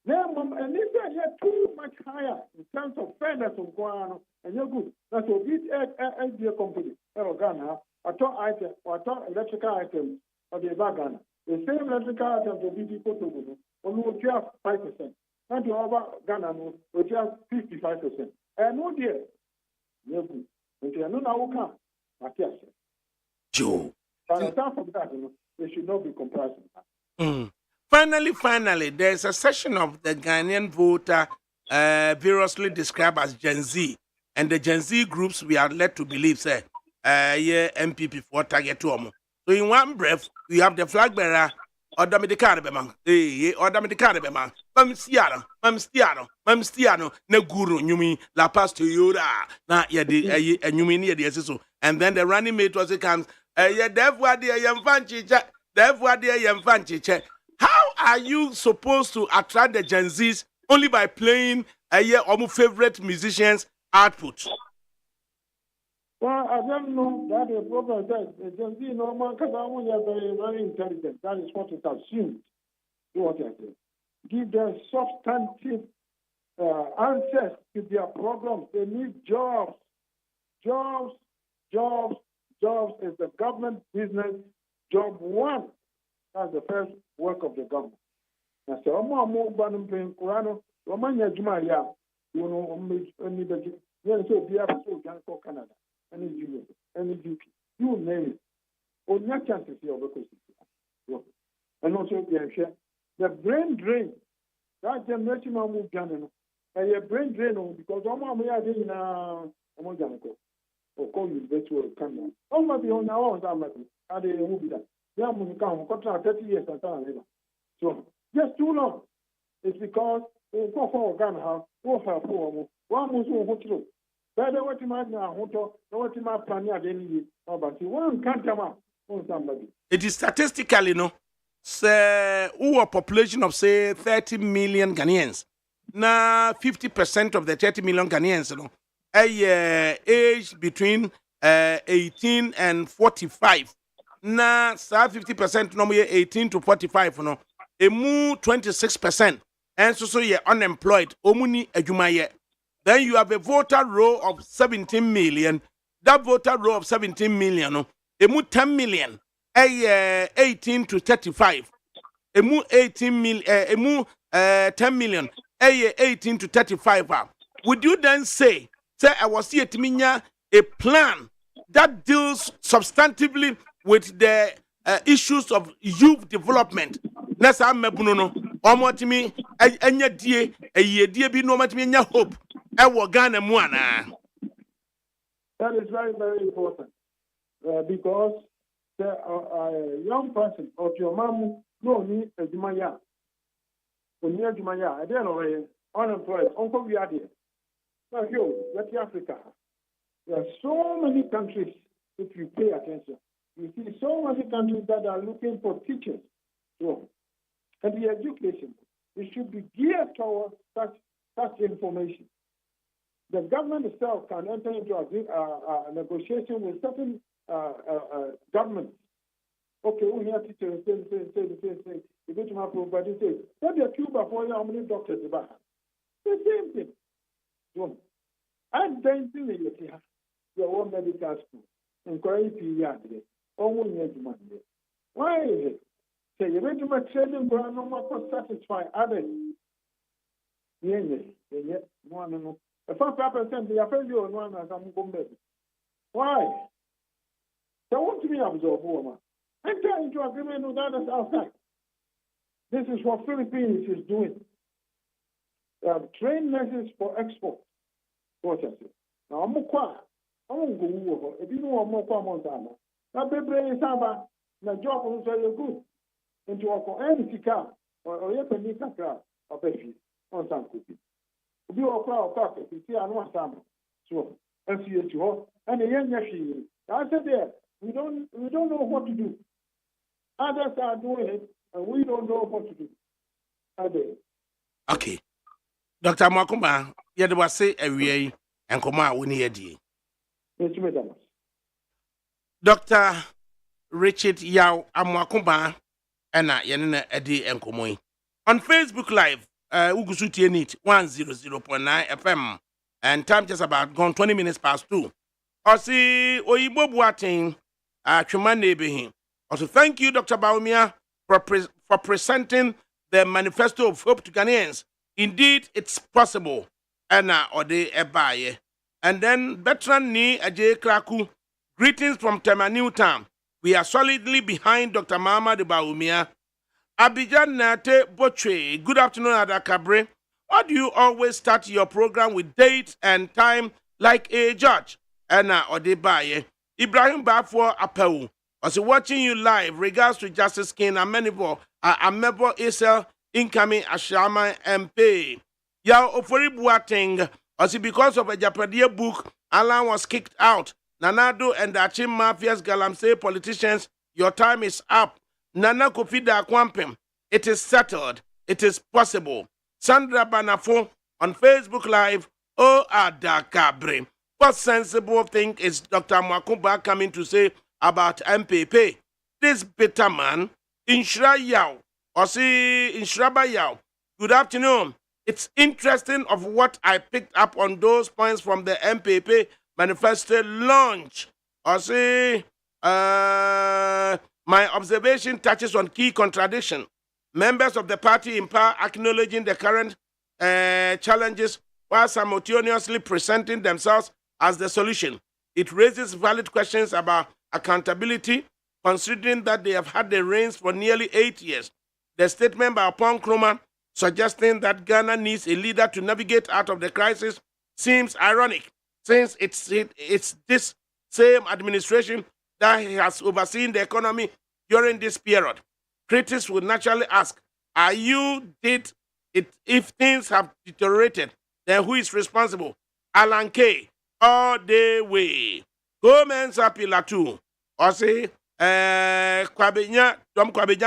And if they are too much higher in terms of fairness on Guano, and you're good. That's what each idea company, Ghana, I thought electrical items of the Ghana. The same electrical items will be equal to only we have 5%. And to over Ghana, we have 55%. And no dear, you're good. If you are not now, can, Joe. but aside from that, they should not be comparison. Finally, there's a section of the Ghanaian voter variously described as Gen Z. And the Gen Z groups we are led to believe, say, MPP for target to them. So in one breath, we have the flag bearer, or the Medicare, or the Medicare, Mam Stiano, ne guru, Numi, La Pasto Yoda, na yadi, and you mean the so. And then the running mate was it comes, therefore, dear young fanchicha, therefore, dear young fanchicha. How are you supposed to attract the Gen Zs only by playing almost favorite musicians' output? Well, I don't know that the problem says the Gen Z normal because they are very, very intelligent. That is what it assumes. Do what I say. Give them substantive answers to their problems. They need jobs. Jobs is the government business. Job one. That's the first work of the government. Now, so I'm more than paying Kurano. Romania Jumaya, you know, only the so be able to Canada, any junior, any GP, you name it. Or not chances here because and also the brain drain. That generation of move Ghana. And your brain drain because I'm in Amojanko or call you virtual Canada. Oh, maybe on our own, I didn't move that. They are moving 30 years and so just too long. It's because for Ghana, for one was through. But what you might now, what you might plan but you won't come out on somebody. It is statistically, no, say, a population of say 30 million Ghanaians. Now, 50% of the 30 million Ghanaians, you know, age between 18 and 45. Now, 50% no 18 to 45, no, emu 26%, and so you're unemployed. Omuni ejumaye. Then you have a voter row of 17 million. That voter row of 17 million, no, emu 10 million, 18 to 35. Emu 18 million, 10 million, 18 to 35. Would you then say I was here to a plan that deals substantively with the issues of youth development? Nessa mebuno omotimi enya die eyedie bi no omotimi enya hope e Ghana mu ana. That is very, very important because the young person of your mom no need a jumaya. When you're jumaya, I don't know, unemployed, uncle we are there. Now, that's Africa. There are so many countries, if you pay attention. You see so many countries that are looking for teachers. So, and the education, it should be geared towards such information. The government itself can enter into a negotiation with certain governments. Okay, we have teachers say, you go to my property, say, what do you Cuba for how many doctors about? The same thing. So, I'm saying your own medical school, inquiry period, almost money. Why is it? Say, you went to my training ground, no more to satisfy others. Yes, no. The 5% they are fairly on one as I'm going. Why? They want to be absorbed, woman. Enter into agreement with others outside. This is what Philippines is doing. They have trained nurses for export. What I say. Now, I'm going to go. If you know more Montana, now baby is about the job will say you're good. Into a any car or you can make a car or baby on some cookie. Be a crowd pocket, you see, I know some. So, and the young nephew. I said there, we don't know what to do. Others are doing it, and we don't know what to do. Are they? Okay. Dr. Mwakuma, yede wase awie enkomo a woni yedi. Dr. Richard Yao Amwakuma ena yene na edi enkomo yi. On Facebook Live, Ugusu Tienit 100.9 FM, and time just about gone 20 minutes past 2. Osi Oyibo Buating, Chumane Behin. Also, thank you, Dr. Baumia, for presenting the manifesto of hope to Ghanaians. Indeed, it's possible. Anna Ode Ebaye. And then veteran Ni Ajay Kraku, greetings from Tema Newtown. We are solidly behind Dr. Muhammad Baumia. Abidjan Nate Botre, good afternoon, ADAKABRI. Why do you always start your program with date and time like a judge? Anna Odebaye. Ibrahim Bafo Apeu. Also watching you live. Regards to Justice King Amenibo Isel incoming Ashama MP. Yao Ofori Buating. Also because of a Japadia book, Alan was kicked out. Nanado and the Achim Mafias Galamsey politicians, your time is up. Nana Kofida Kwampem. It is settled. It is possible. Sandra Banafo on Facebook Live. Oh, ADAKABRI. What sensible thing is Dr. Mwakumba coming to say about MPP? This bitter man, Inshra Yao, or see Inshraba Yao. Good afternoon. It's interesting of what I picked up on those points from the MPP manifesto launch. Or see, my observation touches on key contradiction. Members of the party in power acknowledging the current challenges while simultaneously presenting themselves as the solution. It raises valid questions about accountability, considering that they have had the reins for nearly 8 years. The statement by Upon Nkrumah suggesting that Ghana needs a leader to navigate out of the crisis seems ironic, since it's this same administration that has overseen the economy during this period. Critics would naturally ask, did it if things have deteriorated, then who is responsible? Alan K. All the way. Go Mensa Pilatu. Or say, Kwabenya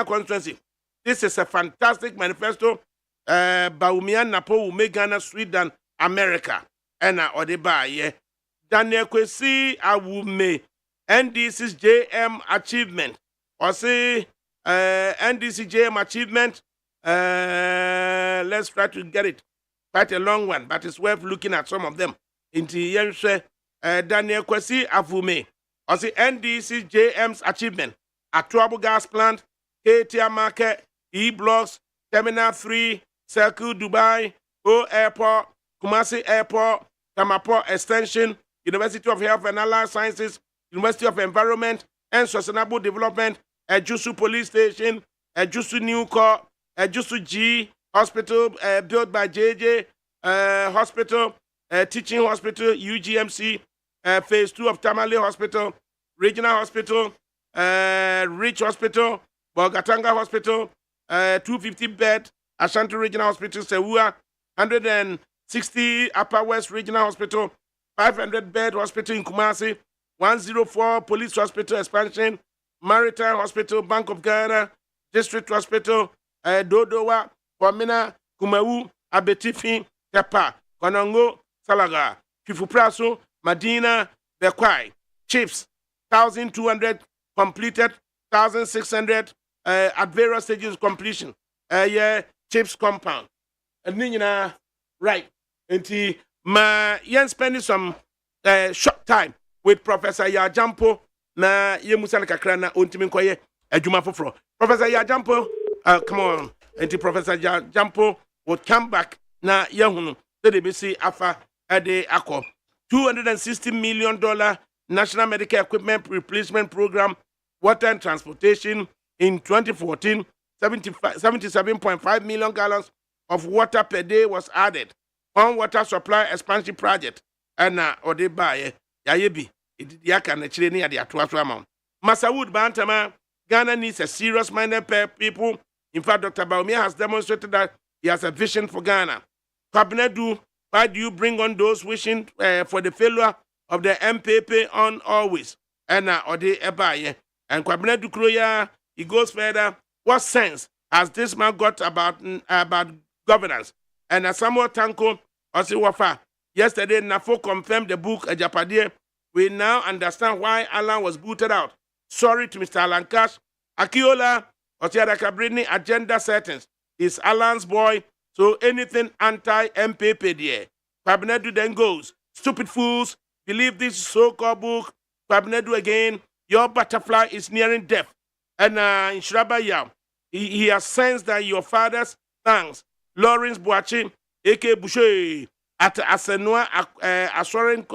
constituency. This is a fantastic manifesto. Baumian Napo will make Ghana sweet than America. Ena Odeba, yeah. Daniel Kwesi Awume. NDC's JM achievement. Or say, NDC JM achievement. Let's try to get it. Quite a long one, but it's worth looking at some of them. Into Yenshe, Daniel Kwesi Avume, or the NDC JM's achievement at Trouble Gas Plant, KTR Market, E-Blocks, Terminal 3, Circle Dubai, O Airport, Kumasi Airport, Tamapo Extension, University of Health and Allied Sciences, University of Environment and Sustainable Development, Ejusu Police Station, Ejusu New Corps, Ejusu G Hospital, built by JJ Hospital, Teaching Hospital, UGMC, Phase 2 of Tamale Hospital, Regional Hospital, Rich Hospital, Bogatanga Hospital, 250-bed Ashanti Regional Hospital, Sewua, 160 Upper West Regional Hospital, 500-bed hospital in Kumasi, 104 Police Hospital expansion, Maritime Hospital, Bank of Ghana, District Hospital, Dodowa, Pomina, Kumawu, Abetifi, Tepa, Konongo, Salaga, Kifupraso, Madina, Bekwai, Chiefs, 1,200 completed, 1,600 at various stages of completion. Chiefs compound. And then, right. And ma spending some short time with Professor Yajampo na Yemusana Kakrana Untiminkoye Ejuma Fofro. Professor Yajampo, come on. And Professor Yajampo would come back na Yahunu. The Afa Ade Ako. $260 million National Medical Equipment Replacement Program, Water and Transportation. In 2014, 77.5 million gallons of water per day was added on water supply expansion project. And Odebaye, Yayebi, Yaka Chileni at the Atuasu amount. Masawood Bantama, Ghana needs a serious-minded people. In fact, Dr. Baumia has demonstrated that he has a vision for Ghana. Cabinet, why do you bring on those wishing for the failure of the MPP on always? And Ode Ebaye and Cabinet Kroya He goes further. What sense has this man got about governance? And as Samuel Tanko Osiwafa yesterday, Nafo confirmed the book Ejapade. We now understand why Alan was booted out. Sorry to Mr. Alan Cash. Akiola ADAKABRI agenda settings is Alan's boy, so anything anti-MPP there. Kwabenedu then goes, stupid fools, believe this so-called book. Kwabenedu again, your butterfly is nearing death. And in Shrabaya, he has sensed that your father's thanks, Lawrence Boachi, A.K. Boucher, at Asenua, Assorin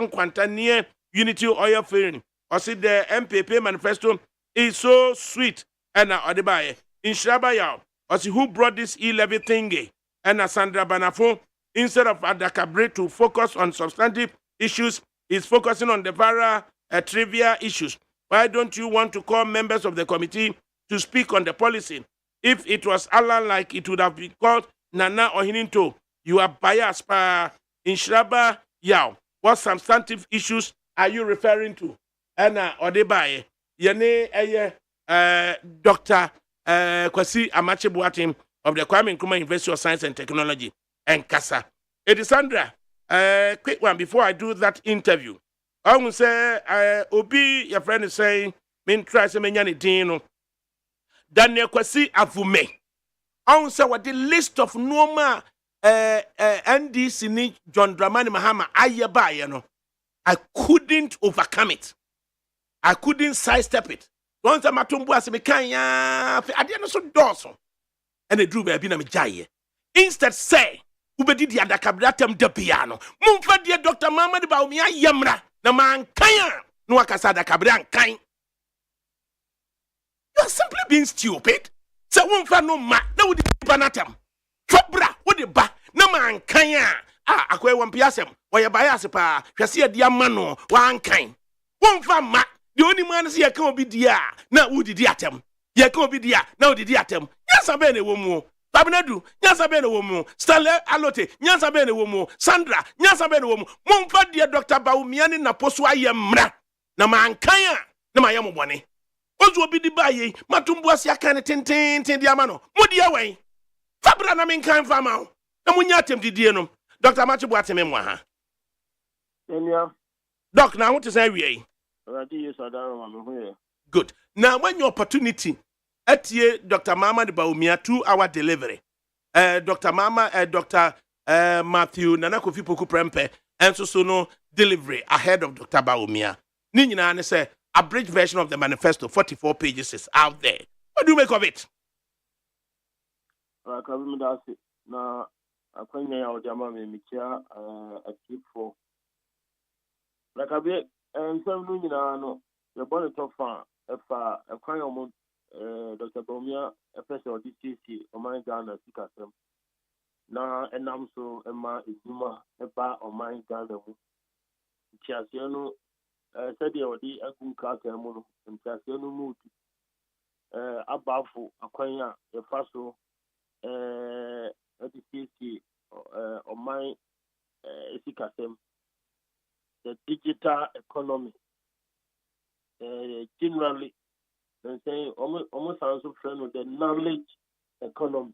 Quanta near Unity Oil Field. Or see the MPP manifesto is so sweet. And Odebaye, in Shrabaya, or see who brought this e-levy thingy. And Sandra Banafo, instead of ADAKABRI to focus on substantive issues, is focusing on the very trivial issues. Why don't you want to call members of the committee to speak on the policy? If it was Alan, like it would have been called Nana or Hininto. You are biased, in Shraba Yao. What substantive issues are you referring to? Anna Odebaye, Yene Dr. Kwasi Amache Boatim of the Kwame Nkrumah University of Science and Technology and Kasa. It is Sandra. Quick one before I do that interview. I will say, Obi, your friend is saying, "Min try to many dino." Daniel Kwasi Avume. I will say what the list of normal NDC ni John Dramani Mahama ayeba, you know. I couldn't overcome it. I couldn't sidestep it. Once I'm at Tumbu as a mechanic, I didn't so dorsal. And the drew baby na me jaye. Instead, say, Ubedi di ADAKABRI de piano. Mumfa dear Dr. Mama de Baumia Yamra. Na man kaya. No akasa ADAKABRI and kind. You are simply being stupid. Say, Mumfa no ma. No would be banatam. Chobra, what the ba. No man kaya. Akwe wampiasem. Waya bayasepa. Shasia diamano. Wan kind. Mumfa ma. The only man is here can't be dia. Now who did atem? Ye can't be dia. Now did atem. Yes, I been a woman. Babinedu, nyasa bene womu. Stanley Alote, nyasa bene womu. Sandra, nyasa bene womu. Mumfa dia Dr. Baumiani na poswa yemra. Na mankaya, na mayamu bwane. Ozu obi di baye, matumbu asia kane tin diamano. Mudi away. Fabra na minkan fama. Na munyatem di dienom. Dr. Machi Boatim emwa ha. Enya. Doc, now what is that we? Good. Now when your opportunity Etie Dr. Mama de Baumia 2-hour delivery. Dr. Matthew Nana Kofi Poku Prempe and so no delivery ahead of Dr. Baumia. Nina say abridged version of the manifesto, 44 pages is out there. What do you make of it? Na akwanya ya ojama memikia akifo. Lakabe nsem nyina no ye bone tofa efa akwanya mo Dr. Baumia FSL DCC Oman Ghana Sikasem na enam so ema eduma eba Oman Ghana mu ntiase no said ye odi akunka kan mu no ntiase no mu abafo akwanya efa so DCC Oman Sikasem the digital economy generally and saying almost also friend with the knowledge economy.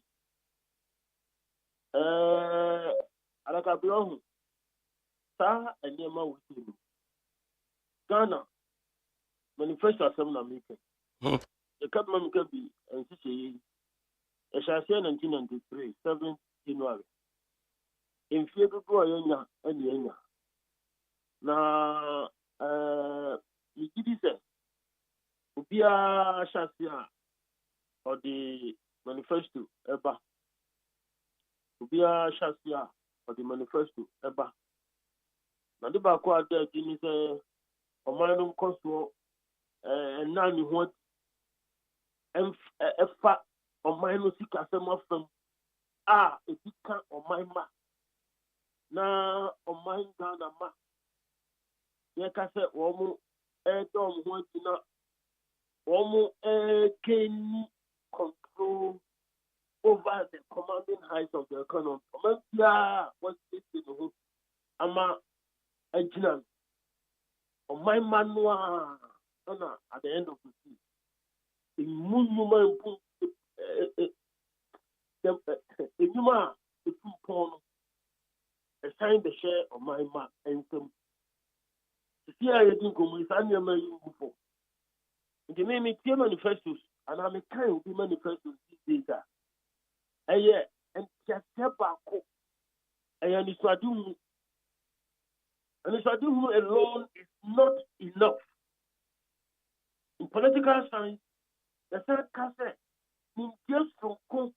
ADAKABRI sa enema wuti Ghana manifesto assembly making. The government can be and see a shall 1993 7 January. In favor go yenya and yenya. Na Ubia Shasia or the manifesto eba. Ubia Shasia or the manifesto eba. Na the bakwa there Jimmy say Omanum Consul and nani what efa Omanu Sikasema from if you can't on my ma na Oman Ghana ma. Yakase Omu Edom Wantina Omu can control over the commanding heights of the economy. Omantia was this in the hood. Ama Ejinan. On my manua at the end of the sea. Munuma Enuma the two porn assign the share of my map and some. See, I didn't go with any of my before. The name is manifestos, and I'm a kind of manifestos these days. And just step back. And it's what do. And it's what do alone is not enough. In political science, the third cassette means just from cook.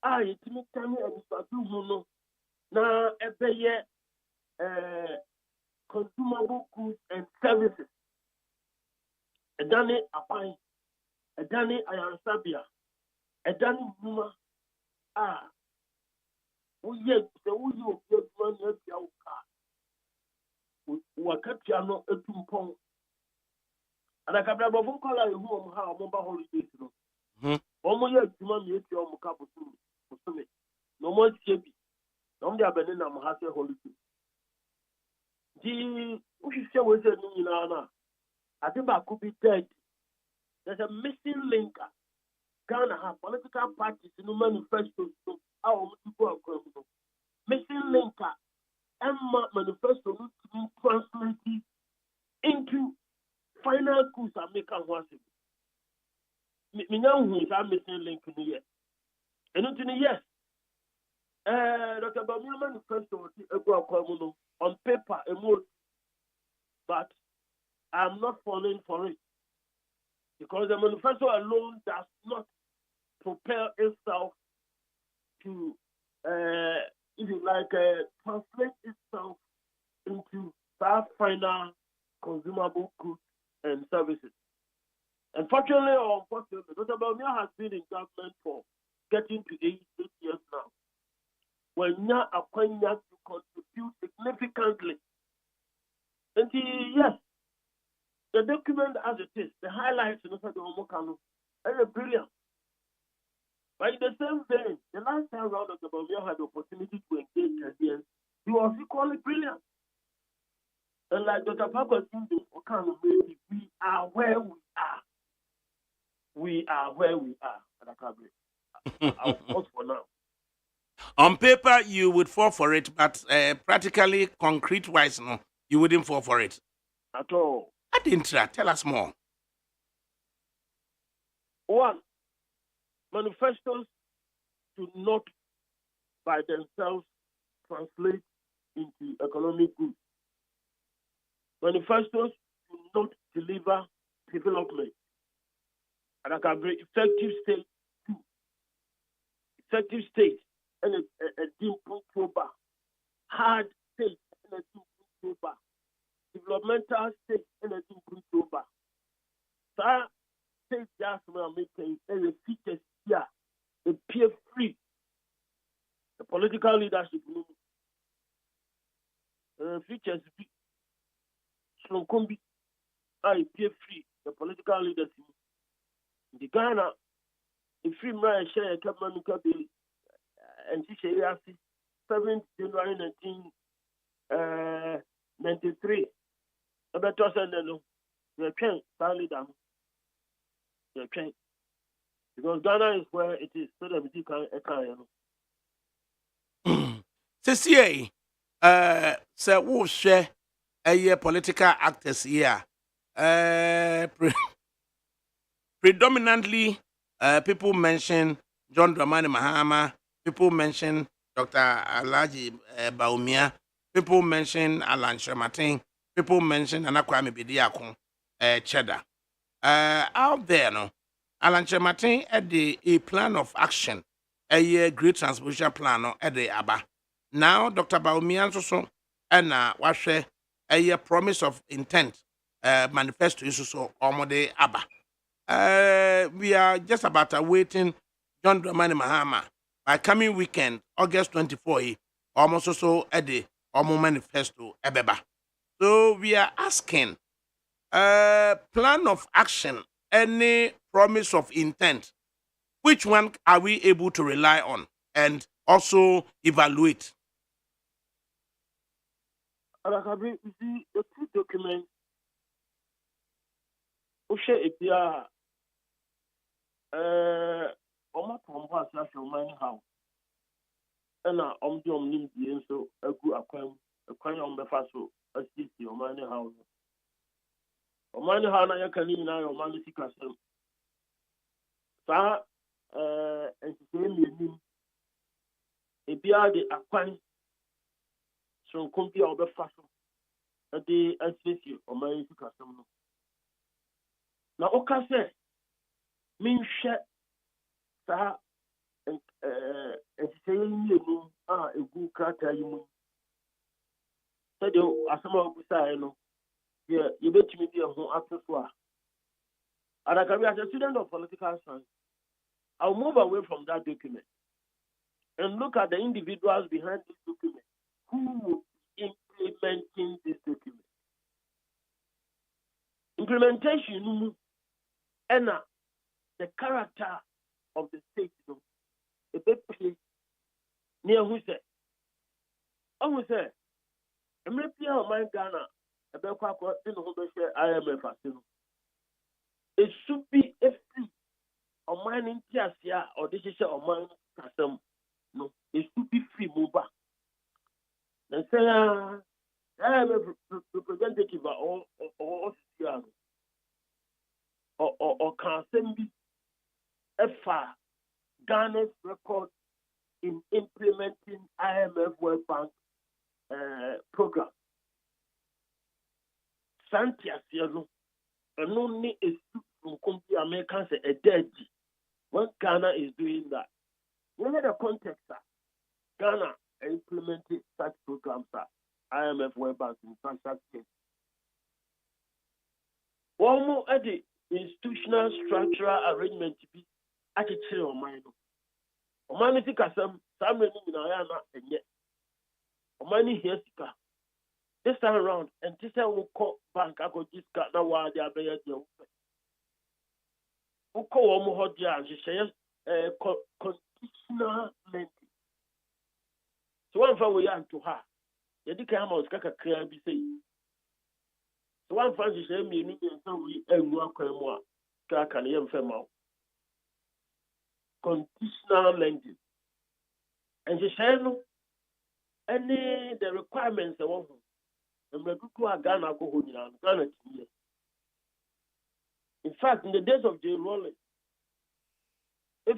It's me telling you, and it's what do. Now, every year, consumable goods and services. A dane apan, a dane ayansabia, a dane numa. We yet the Uyu one yet yauka. Wakatiano etumpong. And I can have a phone call at home how mobile holidays. Almost yet, you want me to your Mukabu. No more chebi. No more Benina Mahasa holiday. The Ushisha was a Nina. I think I could be dead. There's a missing link. Ghana have political parties in the manifesto. Our people are criminal. Missing link. Emma manifesto to be translated into final goods and make a once. Me now who is a missing link in the year. And not in the yes. Dr. Bamia manifesto on paper, but I'm not falling for it. Because the manifesto alone does not propel itself to, if you like, translate itself into that final consumable goods and services. Unfortunately or unfortunately, Dr. Bamia has been in government for getting to 8 years now. When you're appointed to contribute significantly. And yes, the document as it is, the highlights in the Omokano, are brilliant. But in the same vein, the last time round of the Bamia had the opportunity to engage Canadians, he was equally brilliant. And like Dr. Papa said, we are where we are. We are where we are. ADAKABRI. I'll pause for now. On paper, you would fall for it, but practically, concrete-wise, no, you wouldn't fall for it. At all. I didn't try. Tell us more. One, manifestos do not by themselves translate into economic goods. Manifestos do not deliver development. And I can bring effective state too. Effective state and a deep proba. Hard state and a deep proba. Developmental state and a deep proba. That state just making a features here. A peer free. The political leadership features Slonkombi are peer free. The political leadership. The Ghana, if we may share a economic bill, and she shares 7th January 1993. I bet us and no, they're trained, badly done. They're trained. Because Ghana is where it is, so that we can. CCA, so we'll share a political actors here. Predominantly, people mention John Dramani Mahama, people mention Dr. Alhaji Bawumia, people mention Alan Shermatin, people mention Anakwame Bediako, Cheddar. Out there, no, Alan Shermatin had a plan of action, a great transmission plan at the ABA. Now, Dr. Bawumia also, and washe a promise of intent manifesto is so almost ABA. We are just about awaiting John Dramani Mahama by coming weekend, August 24, almost also at the manifesto ebeba. So we are asking, plan of action, any promise of intent, which one are we able to rely on and also evaluate? ADAKABRI, you see, the two documents, Oma tombo asase oman how na omde omnim die nso agu akwan ombefa so asisi oman how oman how na yakani na oman sikasem sa entisemi ebia de akwan so kompi obefa so de asisi oman sikasem no na okase minhwe sa entisemi enu egu krata yimu said asama obusa no you bet me be a home after so ADAKABRI as a student of political science, I'll move away from that document and look at the individuals behind this document who will be implementing this document. Implementation and the character of the state, a big place near who said, I'm not here my Ghana, a big IMF. It should be a free or mining tiasia or this is a mining custom. No, it should be free move back. Then say, I am a representative or can send me a far Ghana's record in implementing IMF World Bank program. Santiago, and only a from Americans a dead when Ghana is doing that. Look at the context, Ghana implemented such programs, IMF World Bank in such case. One more at the institutional structural arrangement to be at a chill on mine. Omanity Kasam, some in Ayana, and yet Omani here. This time around, and this time we call bank, I could just cut now while they are there. We call Omohodia and she says conditional lending. So one for we are to her. The Dicam was Kaka Krabi say. So one for she said, me, and so we and work more. Kaka and young female. Conditional lending. And she said, no, any the requirements of and we go Ghana go home Ghana. In fact, in the days of J. Rowling, I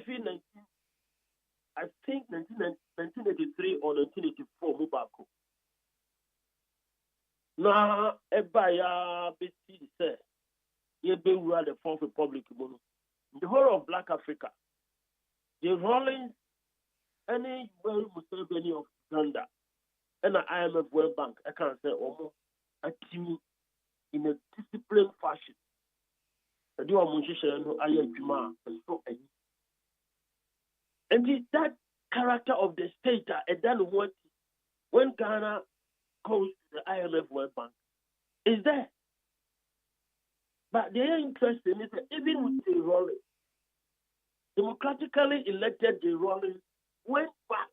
think 1983 or 1984, Mubako. Now, Ebaya BC said, you be the Fourth Republic. In the whole of Black Africa, J. Rowling, any well Museveni of Uganda, and the IMF World Bank, I can say almost a team in a disciplined fashion. I do a musician who I am and that character of the state, and then when Ghana goes to the IMF World Bank, is there. But they are interested is that even with J. Rowling, democratically elected J. Rowling went back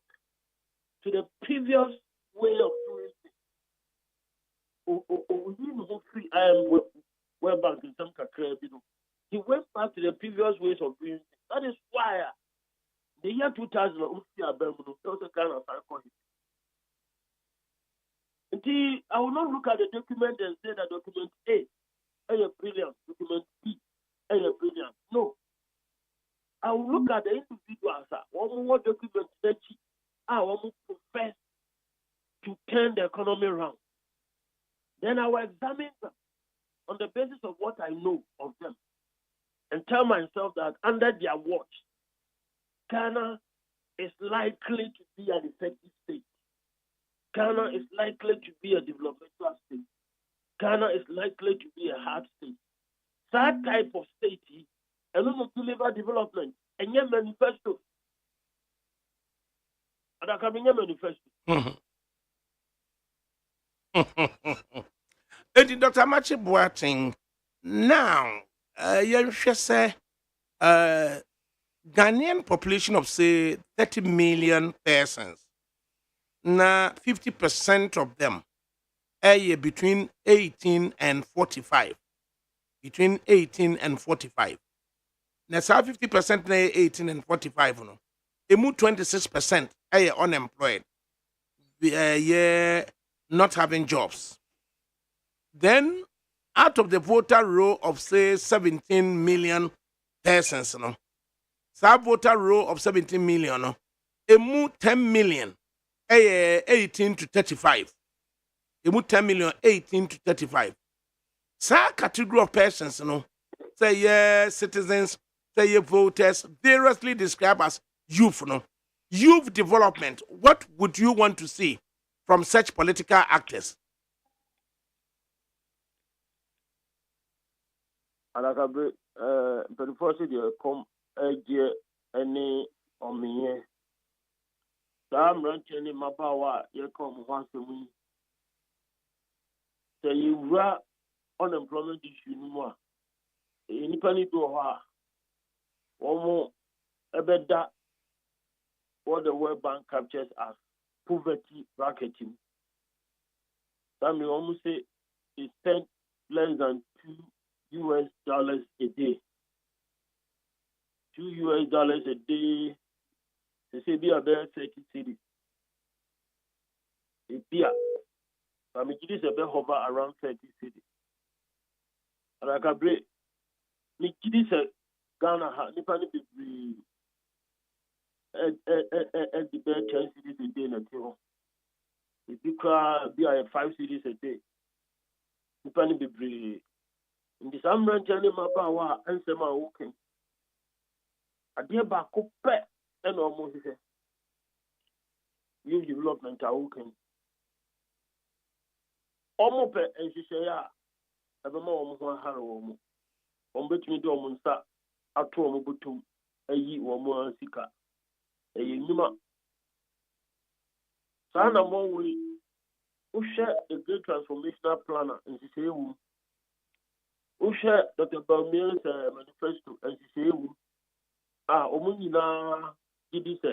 to the previous way of doing things. Free IMF World Bank in some country, he went back to the previous ways of doing things. That is why the year 2000, there was a kind of alcohol. I will not look at the document and say that document A is brilliant, document B is brilliant. No. I will look at the individuals. One more document that I will profess to turn the economy around. Then I will examine them on the basis of what I know of them and tell myself that under their watch, Ghana is likely to be an effective state. Ghana is likely to be a developmental state. Ghana is likely to be a hard state. That type of state, and we will deliver development. And your manifesto. ADAKABRI manifesto. Dr. Machi Boateng, now, you should say, Ghanaian population of say 30 million persons. Now 50% of them are between 18 and 45. Between 18 and 45. na saa 50% na 18 and 45 no emu 26% unemployed, not having jobs. Then out of the voter roll of say 17 million persons no, that voter roll of 17 million no, emu 10 million 18 to 35. Emu 10 million 18 to 35. That category of persons no, say citizens, say voters, variously described as youth no. Youth development, what would you want to see from such political actors? ADAKABRI, before the come any on me. Sam Ranchini Mabawa, you come once a week. Say you were unemployment issue no more. Independent to her. One more, a better what the World Bank captures as poverty bracketing. Some you almost say it spent less than $2 a day. $2 a day. They say be about 30 cities. A beer. But me give this a hover around 30 cities. And I can break. Me give this a Ghana ha nipa ni be the bed 10 cities a day na tiho. If you be 5 cities a day. Nipa ni be in the same range any mabawa and sema okay. Adeɛ baako pɛ ɛna ɔmo hwehwɛ youth development a okay. Ɔmo pɛ nhyehyɛeɛ a ɛbɛma ɔmo ho ahare wɔn. Ɔmo betumi de ɔmo nsa ato ɔmo bɔtɔm ayi wɔn sika. Ɛyɛ nnwuma. Saa na mo wɔ wohwɛ a great transformational planner nhyehyɛeɛ wɔ mu. Wohwɛ Dr. Baumien's manifesto nhyehyɛeɛ wɔ mu. Omu nyinaa gidi sɛ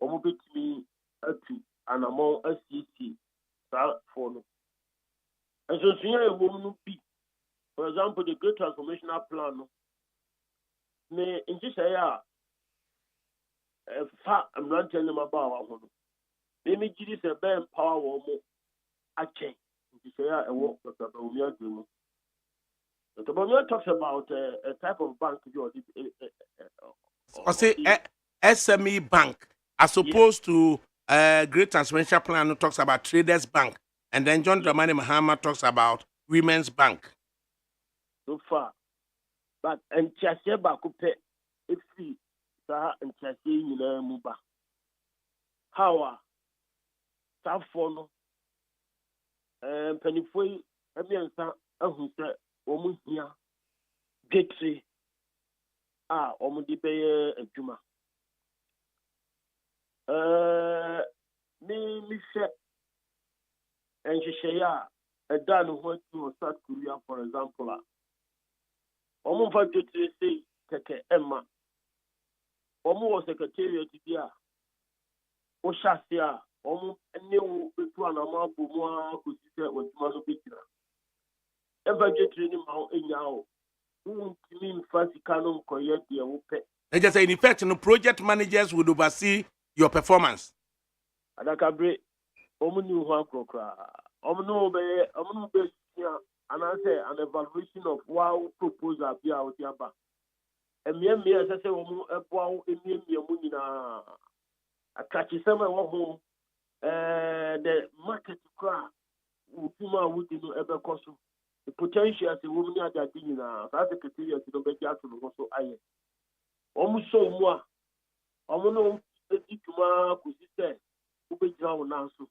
omu betumi atu anamɔ asiesie saa fo no. Nsonsonya ɛwɔ no bi, for example, the great transformational plan no, ne nhyehyɛeɛ a ɛfa mmeranteɛ ne mmabaawa ho no, ɛmi gidi sɛ bɛn empower wɔn mo akyɛn nhyehyɛeɛ a ɛwɔ Dr. Bawumia mu. Dr. Bawumia talks about a type of bank or say SME bank as opposed to Great Transformation Plan, who talks about Traders Bank, and then John Dramani Mahama talks about Women's Bank. So far, but and Chasia Bakupe, if we saw and Chasia Muba. How Safono and Pennyfoy, Emiansa, who said, Omusia, Getri. Omudipe Juma. Me share and she share a done went to South Korea, for example. Omu Fajit say, Keke Emma. Omu was secretariat to be a Oshasia, Omu new to an amount of more could see what Mazo Picture. Ever get training Mount Enyao. They just say, in effect, project managers would oversee your performance. ADAKABRI, Omunu Hankokra, Omunu Be, and I say an evaluation of wow proposal be out yaba. And me, as I say, Omu, a wow, in Munina, a catchy summer home, the market cry, Utuma would do ever cost. The potential as a woman at that dinner, that's a criteria to be able to also aye. Almost so more. Omono Etikuma Kusiste, Ubeja Nansu,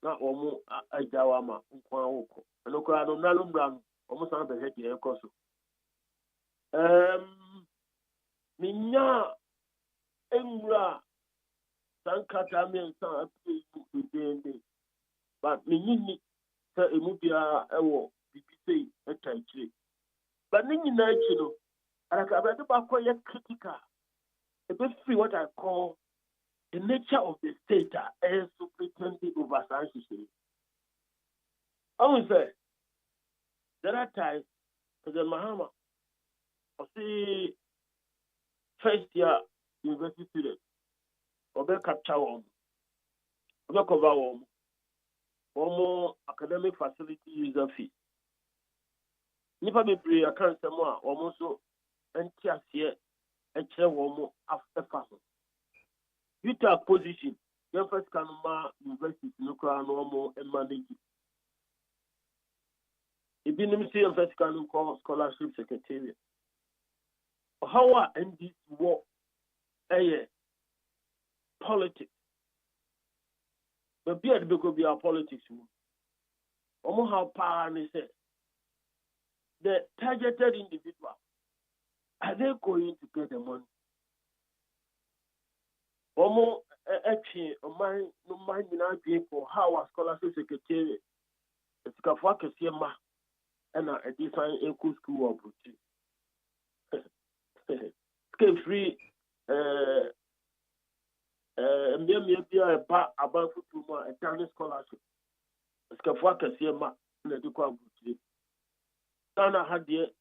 not Omo Ajawama, Unquanoko, and Okano Nalum Brown, almost on the head here, Cosso. Minya Emra Sankatami and San, but Minini, Sir Emubia Ewo. Say a country. But then you know, I can about quite critical. A bit free what I call the nature of the state as to pretend over science. I would say there are times, the Mahama, or see first year university students obe capture one obe cover one academic facility user fee nipa bebree aka nsɛm a wɔn nso nte aseɛ kyerɛ wɔn afa ho UTAC position yɛn first kan ma university no koraa no wɔn manage ebinom si yɛn first kan kɔ scholarship secretariat ɔhaw a NDC wɔ ɛyɛ politics baabi a de bɛkɔ bi a politics mu wɔn haw paa ne sɛ the targeted individual, are they going to get the money? Omo actually, my for how a scholarship secretary, it's Kafwa Kasiema, and a different eco school of Scale free, maybe about a Chinese scholarship. It's Kafwa Kasiema, and a different Ghana had the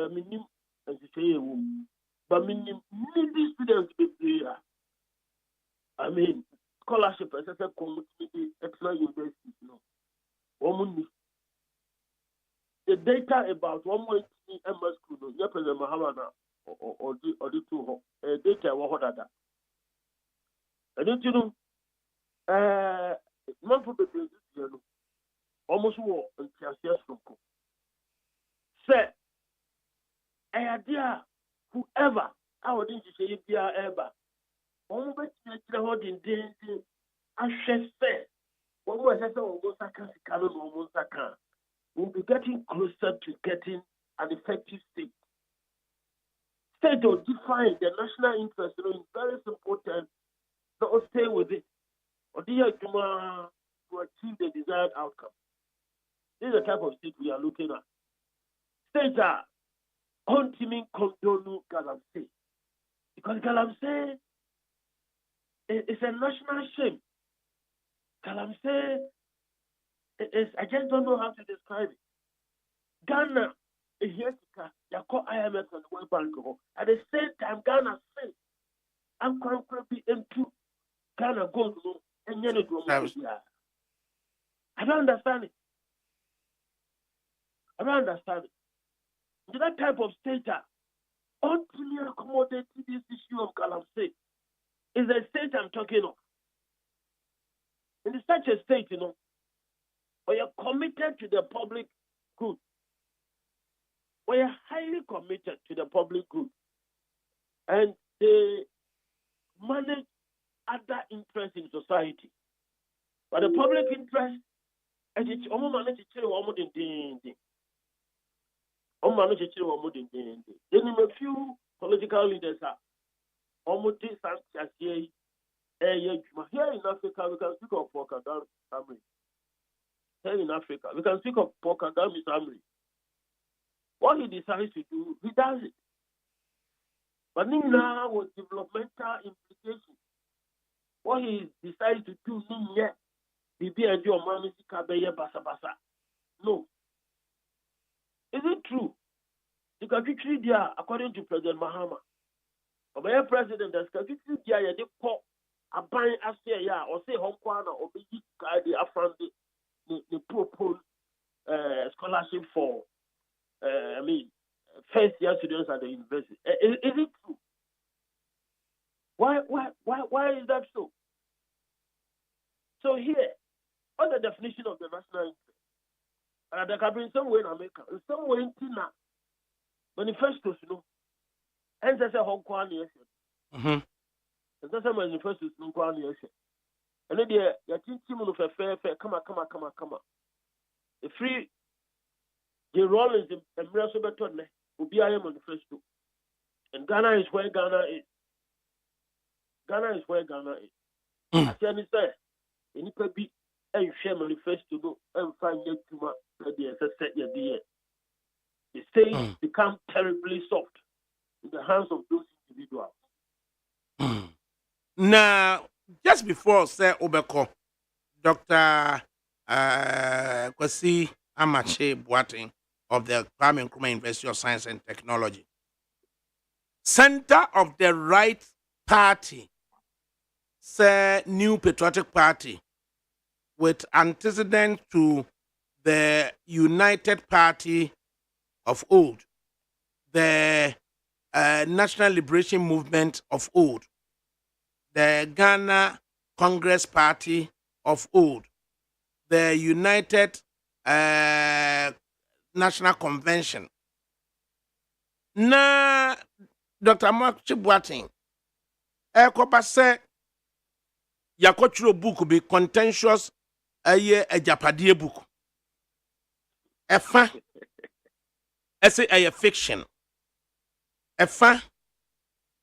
minimum as you say, but minimum needy students be there. I mean, scholarship as a community, extra universities, no. Woman, the data about 1.3 MS school, no, President Mahamana or the two data were that. I don't you know, man for the business, almost war and Tiasias from say, I idea whoever I would say be ever. One bet the holding dancing. I shall say, one was I almost we'll be getting closer to getting an effective state. State will define the national interest in very important. So stay with it. Or do you to achieve the desired outcome? This is the type of state we are looking at. States are ultimate condonu Galamsey. Because Galamsey is a national shame. Galamsey is, I just don't know how to describe it. Ghana is here to call IMF and World Bank. At the same time, Ghana says, I'm going to be into Ghana goes to and I don't understand it. I don't understand it. That type of state ultimately accommodating this issue of Galamsey is the state I'm talking of. In such a state, where you're committed to the public good, where you're highly committed to the public good, and they manage other interests in society. But the public interest, and it's almost managed to tell almost in the then a few political leaders are almost here in Africa. We can speak of Paul Kagame family. Here in Africa, we can speak of Paul Kagame's family. What he decides to do, he does it. But now with developmental implications, what he decides to do, no. Is it true? Because according to President Mahama, Obey President, the Scottish a buying as or say Hong Kong or be the Afran the proposed scholarship for first year students at the university. Is it true? Why is that so? So here, what's the definition of the national interest? ADAKABRI in some way in America, in some way in Tina, manifestos, and that's a Hong Kong, and that's a manifestos, no Kwan, and then you're teaching of a fair, come on. The free, the role is a miracle beton, will be I am manifesto. And Ghana is where Ghana is. Ghana is where Ghana is. I can say, and it could be a share manifesto and find yet too much. The state become terribly soft in the hands of those individuals. Now, just before say Obeko, Dr. Kwasi Amache Boateng of the Kwame Nkrumah University of Science and Technology, Center of the Right Party, say New Patriotic Party, with antecedent to the United Party of old, the National Liberation Movement of old, the Ghana Congress Party of old, the United National Convention. Na Dr. Mark Chibwatin, ekoba se yakotro book be contentious aye ejapade book. Efa ese aye fiction. Efa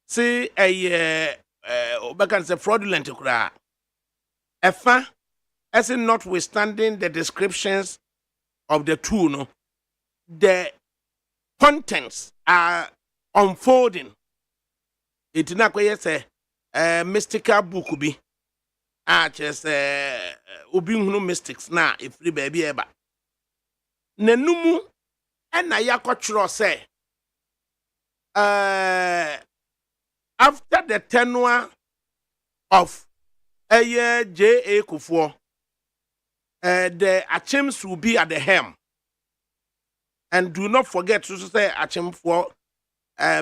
se aye obakan se fraudulent kura. Efa ese notwithstanding the descriptions of the two, no, the contents are unfolding. It na kwa say mystical book bi just obi hunu mystics na ifri baby eba nanumu na yakotro say after the tenure of J.A. Kufuor, the Achims will be at the helm. And do not forget to say Achim for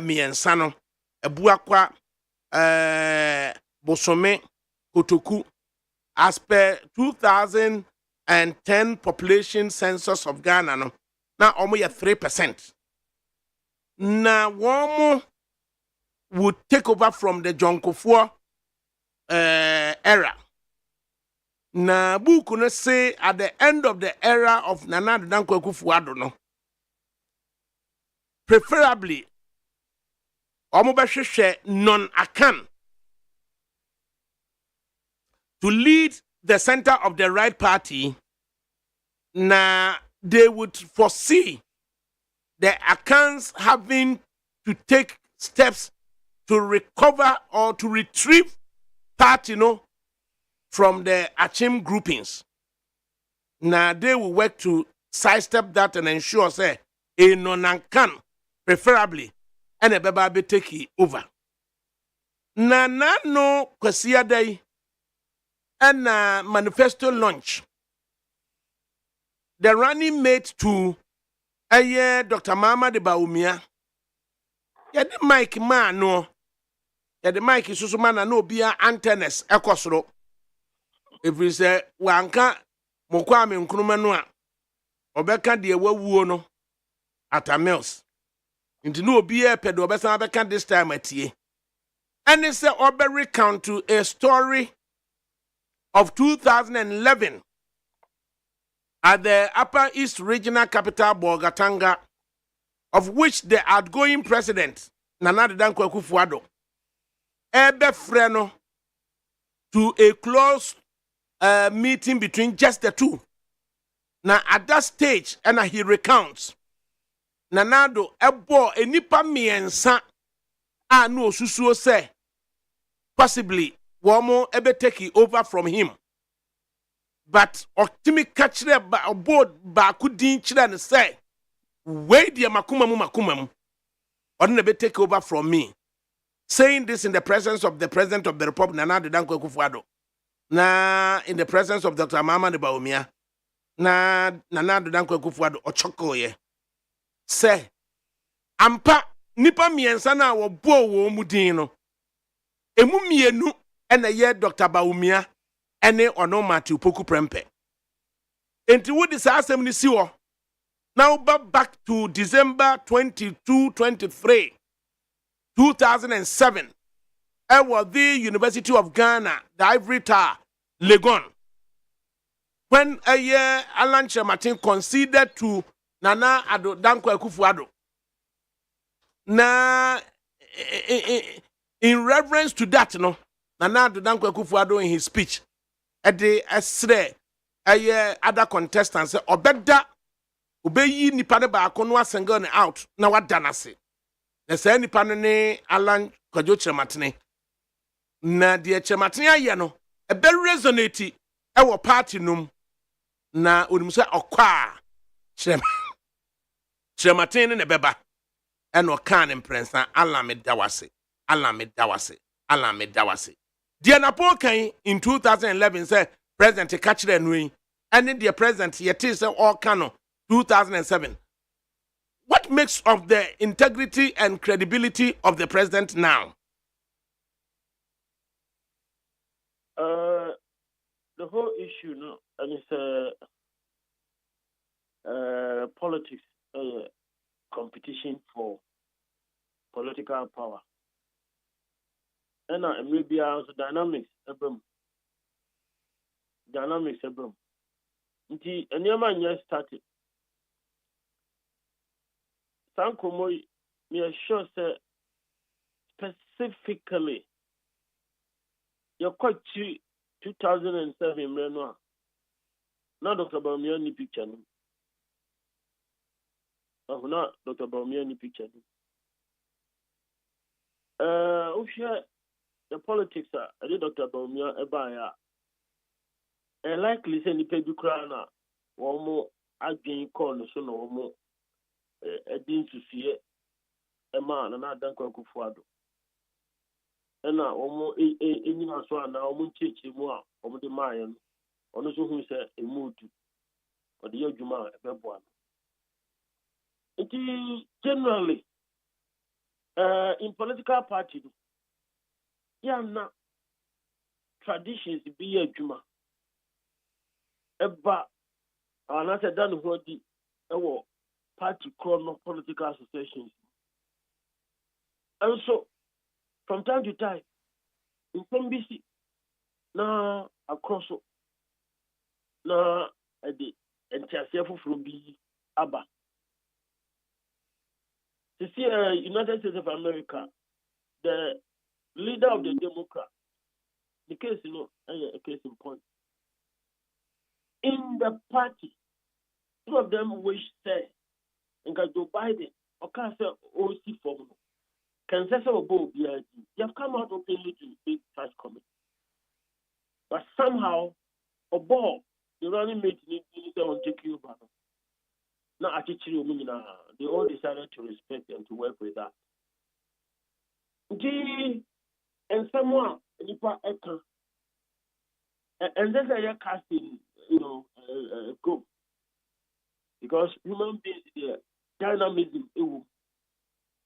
me and Sano, Buakwa, Bosome, Kotoku, as per 2010 population census of Ghana, no, now almost 3%. Now, one would take over from the John Kufuor era. Na Buku say at the end of the era of Nana Dankwa Kufuor, no. Preferably, Omobashe non-akan to lead the center of the right party. Now they would foresee the Akans having to take steps to recover or to retrieve party, from the Achim groupings. Now they will work to sidestep that and ensure, say, a non-akan preferably, and a baby take over. Na no kwasia day and manifesto launch. The running mate to a year Dr. Mama de Baumia. Ya the mic man no. Ya the mic is so man no bia antennas ekosoro. If we say wanka mokwame nkruma no a obeka de wawuo no at a mills. Into no be a pedo besan beka this time atie. And it's a recount to a story of 2011 at the Upper East Regional Capital Bolgatanga, of which the outgoing president Nana Dankwa Kufuor ebe freno to a close meeting between just the two. Now at that stage, and he recounts Nanado ebo enipa miensa a no susuo say possibly womo ebe take over from him. But Optimi catch there board bakudin chira and say, wait dear makumamu or never take over from me. Saying this in the presence of the President of the Republic, Nana Dankwa Kufuor. Na in the presence of Dr. Mama de Baumia. Na Nana Dankwa Kufuor ochoko ye. Say, ampa nipa miensa na wo bo wo mudin no. Emu mienu ena ye Dr. Baumia ene ono Matthew Poku Prempe. Enti wo dis asem ni si wo. Now back to December 22, 23, 2007. Was the University of Ghana, the Ivory Tower, Legon. When a year Alan Martin conceded to Nana Dankwa Kufuor. Na in reference to that, Nana Dankwa Kufuor in his speech at the Esre, a year other contestants obeda obeyi nipa ne ba akono asengane out na wadanase. Na say nipa ne Alan Martin. Na de Chematine aye no e be resonate e wo party num na onim se okwa Chematine ne beba and or can imprensa Alan Medawase, Alan Medawase, Alan Medawase. Diana Polkan in 2011 said President Catcher and Wing, and the president yet is all canon 2007. What makes of the integrity and credibility of the president now? The whole issue, no, and it's politics, competition for political power, and maybe also dynamics, dynamics, nti enema nye started. Sankomo, me sure say specifically you're quite 2007 Mrenwa. Now Dr. Baumia ni picture ni. Now Dr. Baumia ni picture ni. The politics I did Dr. Baumia ebaya. Likely say ni pedukra na womo adwen call no so no womo edin susie ema na Dankwa Kufuado. And now, almost any so now, almost teach more of the Mayan, or no who said a mood or the Yojuma, a one. It is generally in political parties, yeah, now traditions be a Juma. Eba, and I said, done what the party chrono political associations. And so, from time to time, in some BC, now across now at the entire from be Abba. You see, United States of America, the leader of the Democrats, the case, a case in point. In the party, two of them wish say, and Joe Biden, or can't say OC for can say so about BID. They have come out openly to make such comments. But somehow, above the running mate needs to take you back. Now, they all decided to respect and to work with that. And someone, and then they are casting, go. Because human beings, dynamism,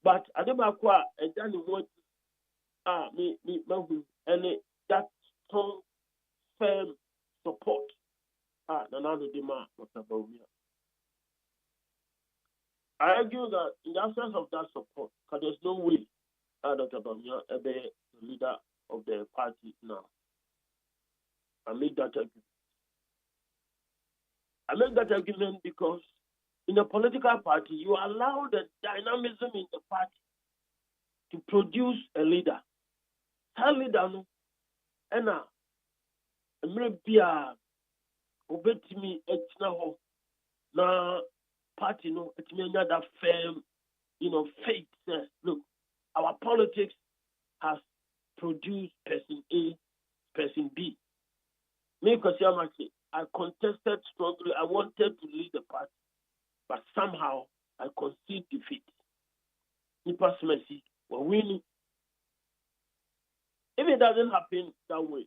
but I don't know what me and that strong, firm support. Another demand, Dr. Baumia. I argue that in the absence of that support, because there's no way Dr. Baumia be the leader of the party now. I make that argument. I make that argument because in a political party, you allow the dynamism in the party to produce a leader. That leader, and maybe obey me na party no it means that firm, faith says, look, our politics has produced person A, person B. Me, I contested strongly. I wanted to lead the party. But somehow I concede defeat. Nipas Messi were winning. If it doesn't happen that way,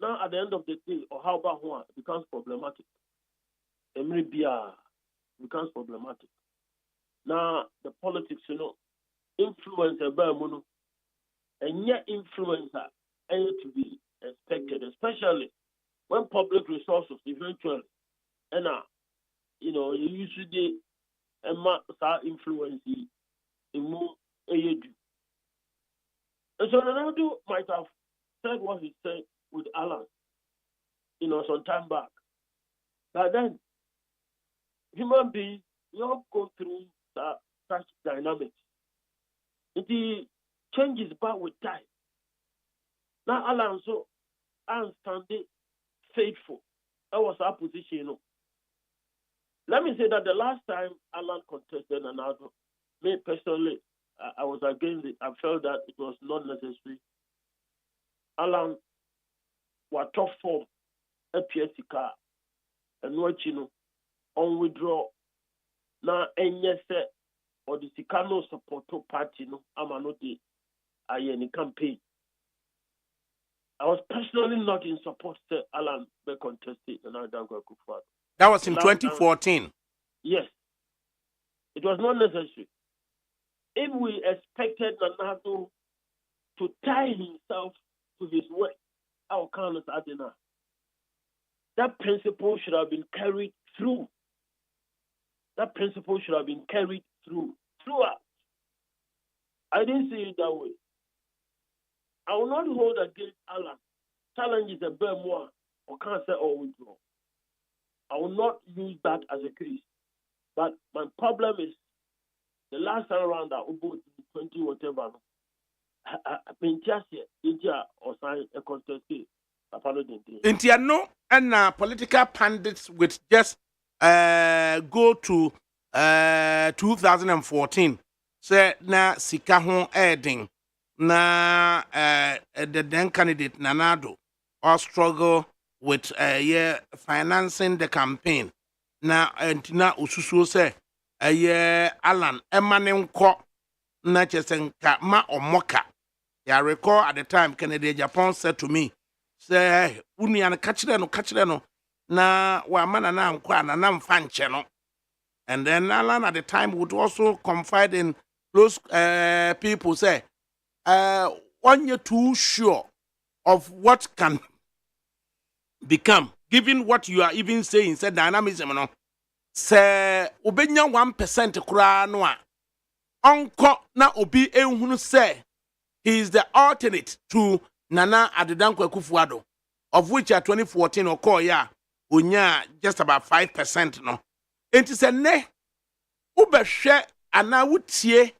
now at the end of the day, or how about one, it becomes problematic. Emre Bia becomes problematic. Now the politics, influencer by mono, and yet influencer to be expected, especially when public resources eventually and you usually influence in more AED. And so Ronaldo might have said what he said with Alan, some time back. But then, human beings, we all go through such dynamics. It changes back with time. Now, Alan, so I'm standing faithful. That was our position, Let me say that the last time Alan contested Ronaldo, me personally, I was against it. I felt that it was not necessary. Alan was tough form, a PSC and watching on withdraw. Now, and yes, or the Sikano support party no amano de any campaign. I was personally not in support to Alan be contested and I don't go. That was in 2014. Yes. It was not necessary. If we expected Nanado to tie himself to his work, our kindness Adena, that principle should have been carried through. That principle should have been carried throughout. I didn't see it that way. I will not hold against Alan. Challenge is a bear more or cancer or withdraw. I will not use that as a case. But my problem is the last time around that about 20 whatever. I mean just here, India or sign a contest. India no and political pundits would just go to 2014. Say na sika ho adding na the then candidate Nanado or struggle with financing the campaign. Na entina ususu say Alan Emanem na chesenka ma omoka. Ya recall at the time Kennedy Japan said to me, say uni an kachire no na wa mana na nkwa na na mfanche no. And then Alan at the time would also confide in close people say when you're too sure of what can become, given what you are even saying, said dynamism no. Say obenya 1% kura no a onko na obi ehunu say he is the alternate to Nana Adedankwa Akufo-Addo, of which at 2014 occur ya onya just about 5% no. Enti say ne ubehwe ana wutie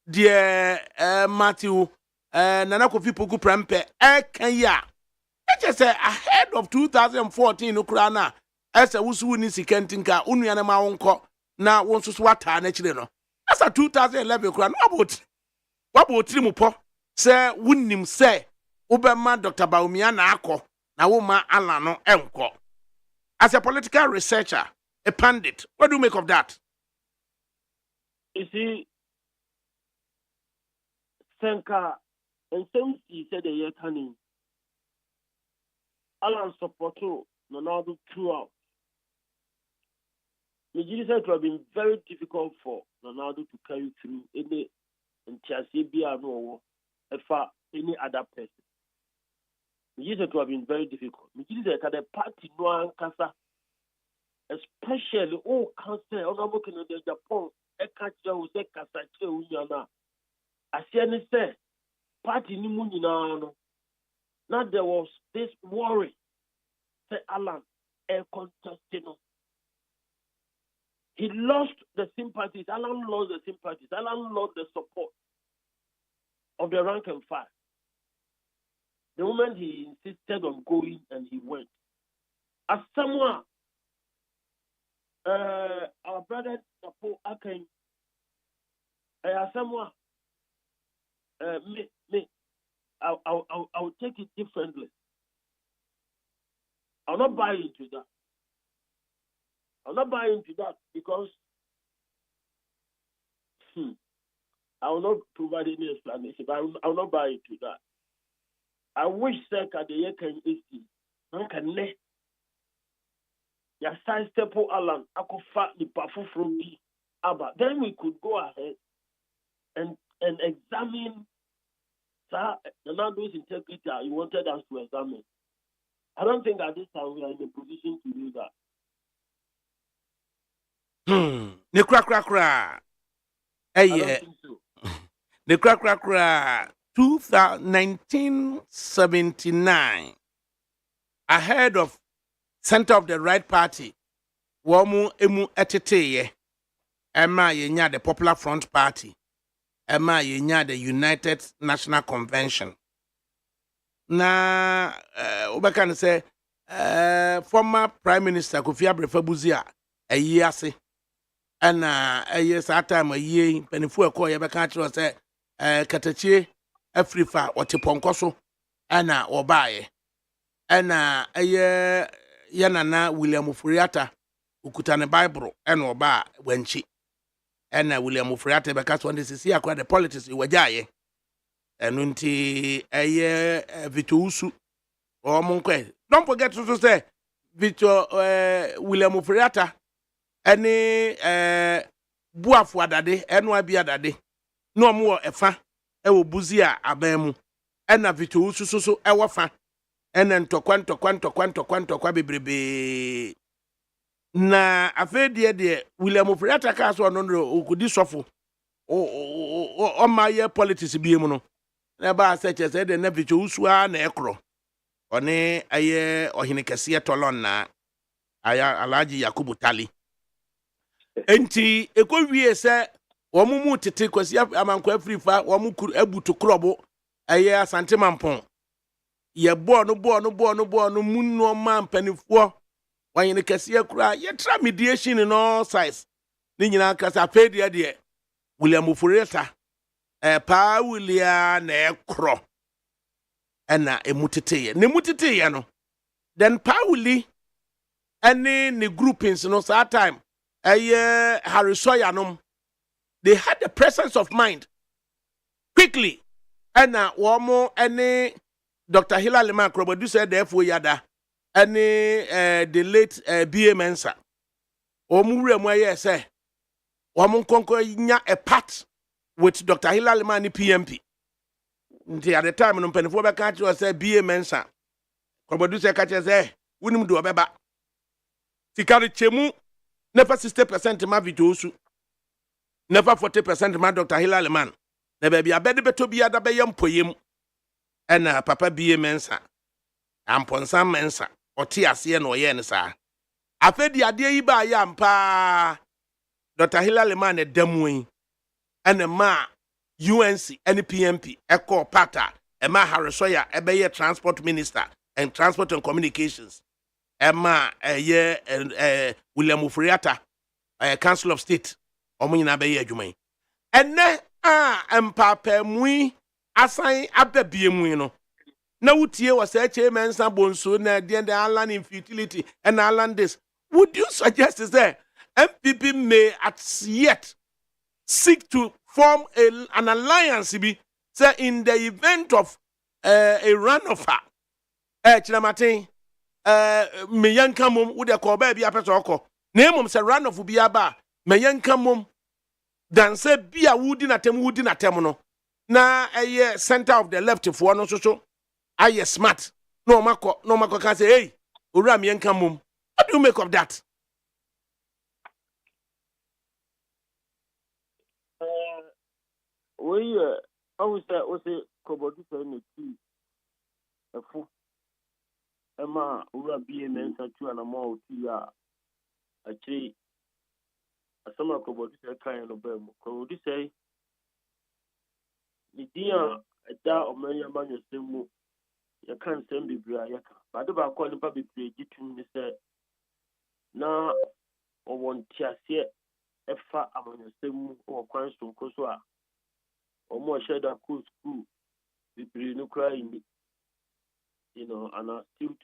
de Matthew Nana Kofi Poku Prempeh kan ya. It just say ahead of 2014 okura na ese wusu ni sikentinka unuana ma wonko na wonso wata na chire no. Asa 2011 okura no about trimupo say wunnim say ubema Dr. Baumia na akọ na wo ma Alan no enko. As a political researcher, a pundit, what do you make of that? You see, Senka and Sensi said a year turning. Alan supporto Ronaldo throughout. Nigeria said it would have been very difficult for Ronaldo to carry through any Ntiasibia no or any other person. Nigeria said it would have been very difficult. Nigeria said the party no ankasa, especially cancer honorable Canada Japan, Ekacha who say Kasache Unyana. Asiani said party ni munina. Now there was this worry. Say Alan, contestino. He lost the sympathies. Alan lost the sympathies. Alan lost the support of the rank and file. The moment he insisted on going and he went. As someone, our brother Napo Aken, as someone, I'll take it differently. I'll not buy into that. I'll not buy into that because I will not provide any explanation. But I will not buy into that. I wish that the year can easy. I can ne. Ya side step Alan. I could fat the pafu from me. But then we could go ahead and examine. Sir, Ronaldo's integrity. You wanted us to examine. I don't think at this time we are in a position to do that. Ne kra. I don't think so. Ne kra. 1979, ahead of Center of the Right Party, Womu emu eteteye, Emma yenya the Popular Front Party, Emma yenya the United National Convention. Na Obakan say former Prime Minister Kofi Abrefa a year ase, and a year that time a year penifo ko ye beka kire say Katachie Afrifa Otiponkoso ana obaye ana yanana William Furiata ukutane Bible ena oba wanchi ɛna William Oforiatta bɛka so ɔde sisi akora the politics wɔgyaeɛ ɛno nti ɛyɛ Victor Usu ɔmo nkɔ don't forget to say Victor William Oforiatta ɛne Buafo Adade ɛno abi Adade no ɔmo wɔ ɛfa ɛwɔ buzi a aban mu ɛna Victor Usu so ɛwɔ fa ɛna ntɔkwa bebrebe na afei deɛ William Oforiatta ka so ɔno no okudi sɔfo ɔma yɛ politics bi mu no na ba sɛ kyɛ sɛ de na Victor Usu a na ɛkorɔ ɔne ɛyɛ ɔhene kɛseɛ tɔlɔn na aya Alhaji Yakubu Tali enti ekowie sɛ wɔn mu tete kwasi amankwa Afrifa wɔn mu abutu krobo ɛyɛ Asante Mampɔn yɛ bɔɔ no mu nneɛma mpanifoɔ wɔn kɛseɛ kura yɛtra mediation no size ne nyinaa kasa afei deɛ William Oforiatta paa William na ɛkorɔ ɛna emu teteyɛ no then Pauli ɛne ne groupings no saa time ɛyɛ Harry Soya nom they had the presence of mind quickly ɛna wɔn ɛne Dr. Hilary Makrobadu said therefore yada ɛne the late B.A. Mensah wɔn wura mu ɛyɛ sɛ wɔn nkɔnkɔ nya a part with Dr. Hilary Mani PMP nti at the time no mpanifo bɛka kyerɛ sɛ B.A. Mensah Krobadu sɛ ka kyerɛ sɛ wonim do ɔbɛba sikari chemu never 60% ma Victor Usu never 40% ma Dr. Hilary Man na baabi abɛde bɛtɔ bi ada bɛyɛ mpoyem ɛna papa B.A. Mensah amponsan Mensah ɔte aseɛ na ɔyɛ ne saa afɛdi adeɛ yi ba yɛ ampa Dr. Hilary Man ɛdamu yi ɛna ma UNC and PMP ɛkɔ pata ɛma Harry Soya ɛbɛyɛ transport minister and transport and communications ɛma William Oforiatta Council of State ɔmo nyina bɛyɛ adwuma yi ɛnɛ mpapamui asan abɛbie mu no na wutie wɔ sɛ kyɛ Mensah bonso na the island infertility and island this would you suggest that MPP may at yet seek to form an alliance be say in the event of a runoff Chinamatin me yanka mum would call baby a person name say runoff be aba me yanka mum dan say be a woodin atem no na a center of the left for no so aye smart no mako can say hey ura me yanka mum what do you make of that? We always say Kobodu say tea a fool. Emma ura B.A. Mensah to an amount a tree. A summer Kobodu say kind of bem. Kobodu say the dear a da of many man you still you can't send me Briaka. But about calling public to say now or one tear a far among the same or quite from Kosua. Or more shadow school, we bring no crying, an astute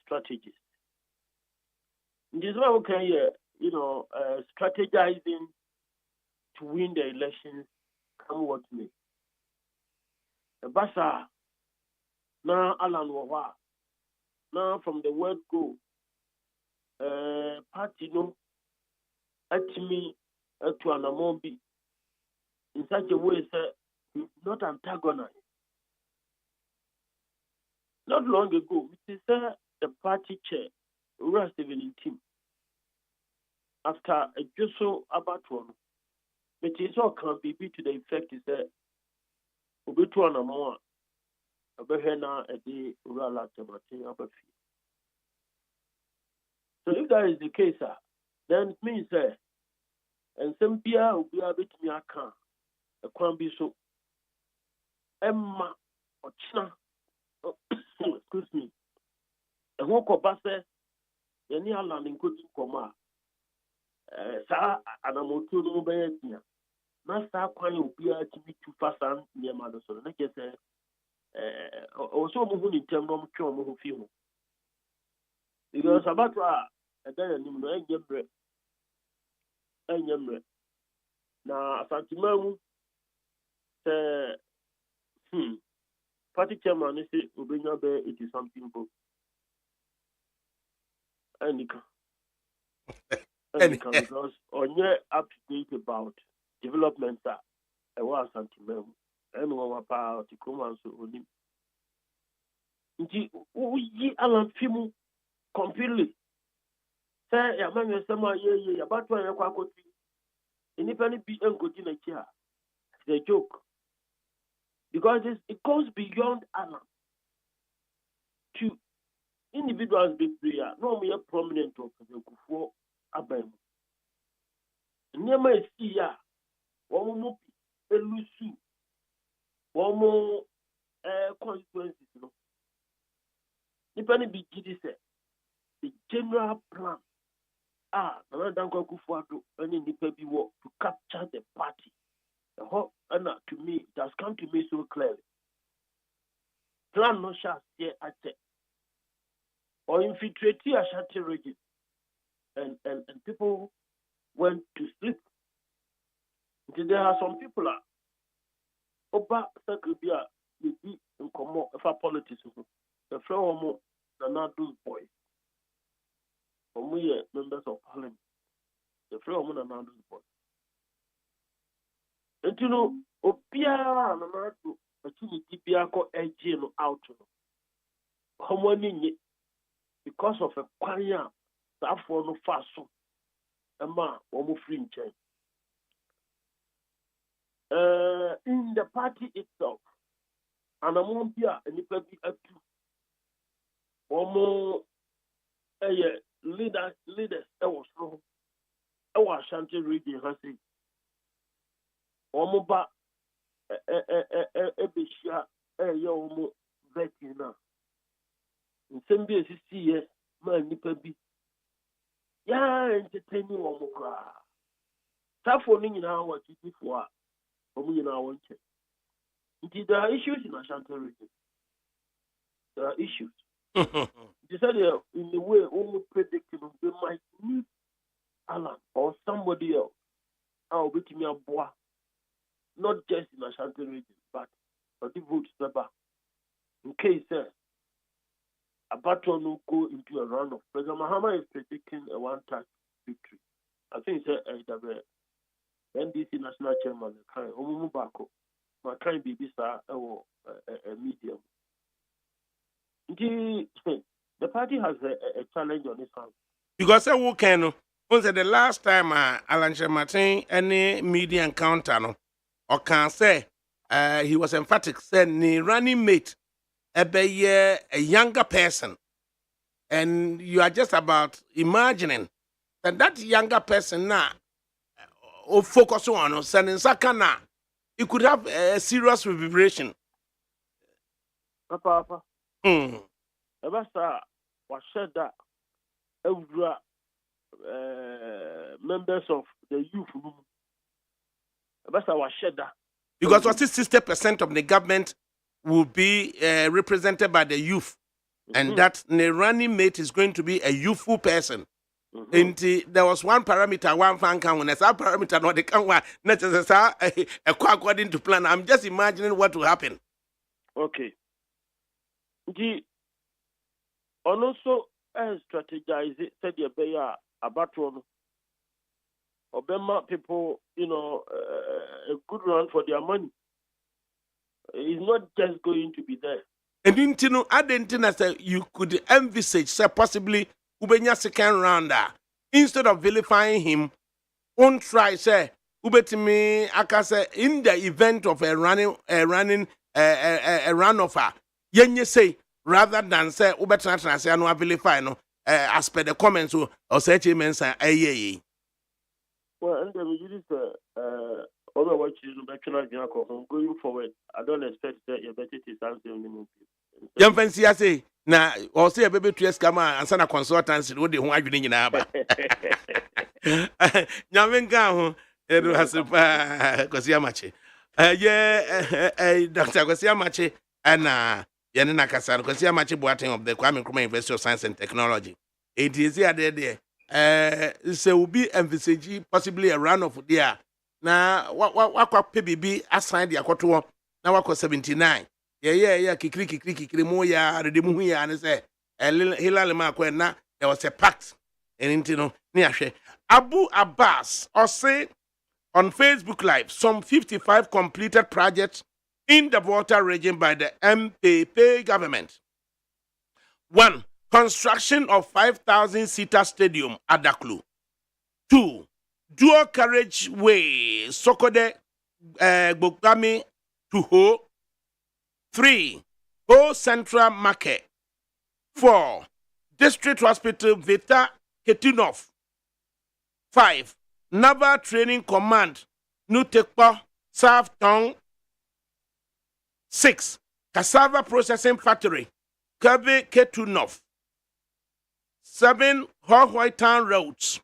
strategist. This is why we can, strategizing to win the elections, come what may. Basa, now Alan Wawa, now from the word go, party no, at me, to an amombi. In such a way, sir, it's not antagonized. Not long ago, it is the party chair, Ura Stephen team. After a Joso Abatron, but it all can be to the effect is that Ubituana Moa, a Behena, a day, Ura Latamati, Abafi. So if that is the case, sir, then it means, sir, and some Pia will be a bit me a can. A crumby so Emma or China, excuse me, a walk of Basse, any land in good coma. Sa and a motor no bear. Master Quine will be a to be too fast and near mother. So I guess also moving in terms of who feel. Because about a day and you bread and yambre. na asantimamu party chairman say obenya be 80 something vote. Anika because on your up to date about development that I was anti-mem and one about the command so only we alan film completely say ya man you sama ye about one kwakoti independent be enkoti na kia it's a joke because it goes beyond alan to individuals be prayer no me prominent of the kufo abem nema esi ya wo mo elusu wo mo consequences no depending be gidi say the general plan na dan kufo ado any nipa bi wo to capture the party the whole to me it has come to me so clearly plan no shall stay at or infiltrate Ashanti region and people went to sleep. There are some people Oba Sakubia will be in common for politics. The flow of Nanadu's boys. For me, members of parliament. The flow of Nanadu's boys. And you know, Opia Nanadu, a chini Tibiako Ejin out. Homoni because of a choir that for no fast or free change. In the party itself, and among Pia and the party up to almost leaders, I was wrong. I was Ashanti reading her say, Omoba Ebishia, Yomo Vetina. In some days, you see, man, nipa bi. Ya entertaining one more. Tafoning in our city for in our one check. Indeed, there are issues in Ashanti region. There are issues. They said in the way almost predicting they might need Alan or somebody else. I'll be to me a boy. Not just in Ashanti region, but for the votes number. In case Abato will go into a round of President Mahama is predicting a one-touch victory. I think it's a NDC national chairman, Omumu Bako, my kind baby star, a medium. The party has a challenge on its hands. Because who can the last time Alan Martin any media encounter no or can say he was emphatic said ni running mate a younger person, and you are just about imagining that younger person now focus on sending sakana, it could have a serious reverberation. Papa, ever was said that members of the youth was said that because 60% of the government will be represented by the youth, and that the running mate is going to be a youthful person. And there was one parameter, one fan can when that parameter not the can one necessarily according to plan. I'm just imagining what will happen. Okay. And also strategize it, said you be a battle. Obama people, a good run for their money. Is not just going to be there. And I didn't say you could envisage, say possibly Ubenya second rounder. Instead of vilifying him, won't try say Ubetimi Akase in the event of a runoff. Yenye say rather than say Ubetan say no vilify no as per the comments or say mensa aye. Well, and then we use other watches going forward. I don't expect that your better is answering. Young fancy, I say, now, or say a baby to Escama and send a consultancy with the one in Abba. Yamenga, it was a Cosiamachi. Dr. Cosiamachi, and Yanina Casan, Cosiamachi Boating of the Kwame Nkrumah University of Science and Technology. It is here, there. So will be envisaging possibly a run of there na wakwa pe bibi assign de akoto na wakwa 79 yeah kikiri mu ya rede mu hu ya ne say Hilal Makwe na there was a pact and no ni ahwe Abu Abbas or say on Facebook Live some 55 completed projects in the Volta region by the MPP government. 1. Construction of 5,000-seater stadium at Daklu. 2. Dual carriageway Sokode Gbogami to Ho. 3. Ho Central Market. 4. District Hospital Vita Ketunov. 5. Naval Training Command Nutekpa South Town. 6. Cassava Processing Factory Kabe Ketunov. 7. Hohoi Town Roads.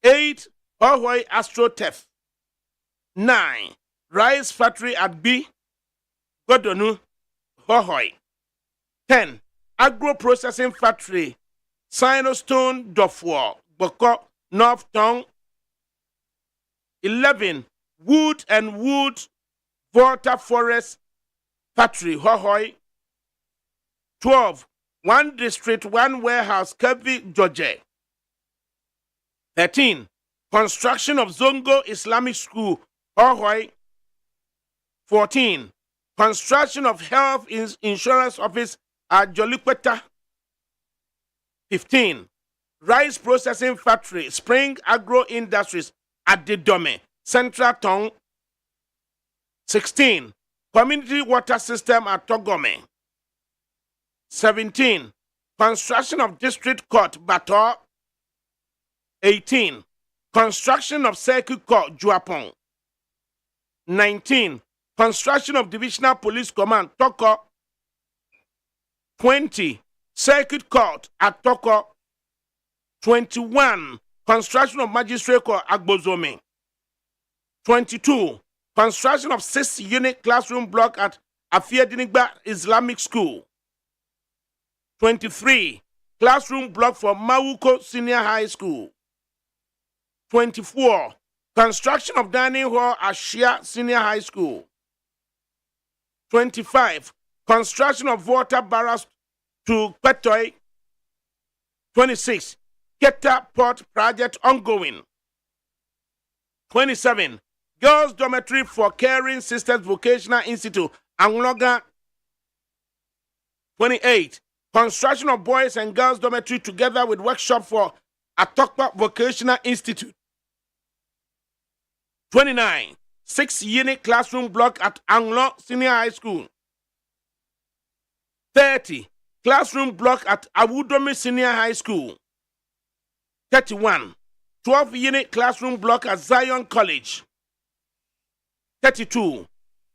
8. Hohoi Astrotef. 9. Rice Factory at B. Godonu Hohoi. 10. Agro Processing Factory Sinostone Dofwar Boko North Town. 11. Wood and Wood Water Forest Factory Hohoi. 12. One district, one warehouse, Kirby, Georgia. 13. Construction of Zongo Islamic School, Hohoi. 14. Construction of Health Insurance Office at Jolikweta. 15. Rice Processing Factory, Spring Agro Industries at Didome, Central Town. 16. Community Water System at Togome. 17. Construction of District Court, Bator. 18. Construction of Circuit Court, Juapong. 19. Construction of Divisional Police Command, Toko. 20. Circuit Court at Toko. 21. Construction of Magistrate Court, Agbozome. 22. Construction of 6-unit classroom block at Afiadinigba Islamic School. 23. Classroom block for Mawuko Senior High School. 24. Construction of dining hall at Shia Senior High School. 25. Construction of water barracks to Petoi. 26. Keta Port project ongoing. 27. Girls Dormitory for Caring Sisters Vocational Institute, Angloga. 28. Construction of Boys and Girls Dormitory together with workshop for Atokpa Vocational Institute. 29. 6-unit classroom block at Anglo Senior High School. 30. Classroom block at Awudomi Senior High School. 31. 12-unit classroom block at Zion College. 32.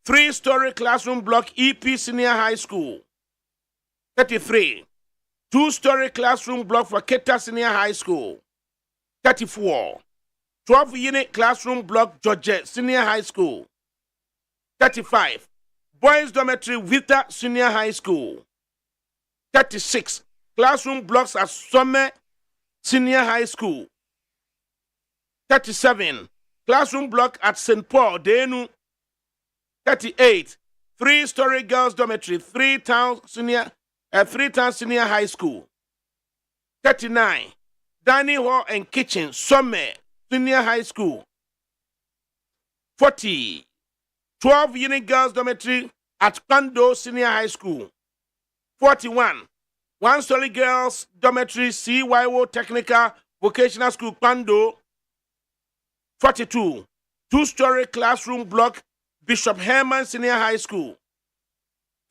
3-story classroom block EP Senior High School. 33. 2-story classroom block for Keta Senior High School. 34. 12-unit classroom block Georgia Senior High School. 35. Boys Dormitory Vita Senior High School. 36. Classroom blocks at Some Senior High School. 37. Classroom block at St. Paul Denu. 38. 3-story girls dormitory, 3-town Senior High School. 39. Dining hall and kitchen, Some Senior High School. 40. 12-unit girls dormitory at Kwando Senior High School. 41. 1-story girls dormitory, CYO Technical Vocational School, Kwando. 42. 2-story classroom block, Bishop Herman Senior High School.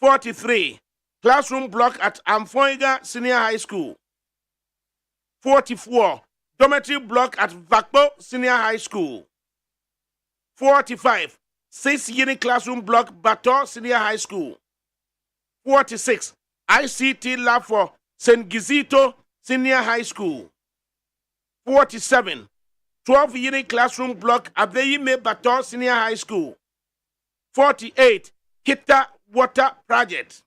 43. Classroom block at Amfoiga Senior High School. 44. Dormitory block at Vakpo Senior High School. 45. 6-unit classroom block, Bator Senior High School. 46. ICT lab for St. Gizito Senior High School. 47. 12-unit classroom block, Abeyime Bator Senior High School. 48. Kita Water Project.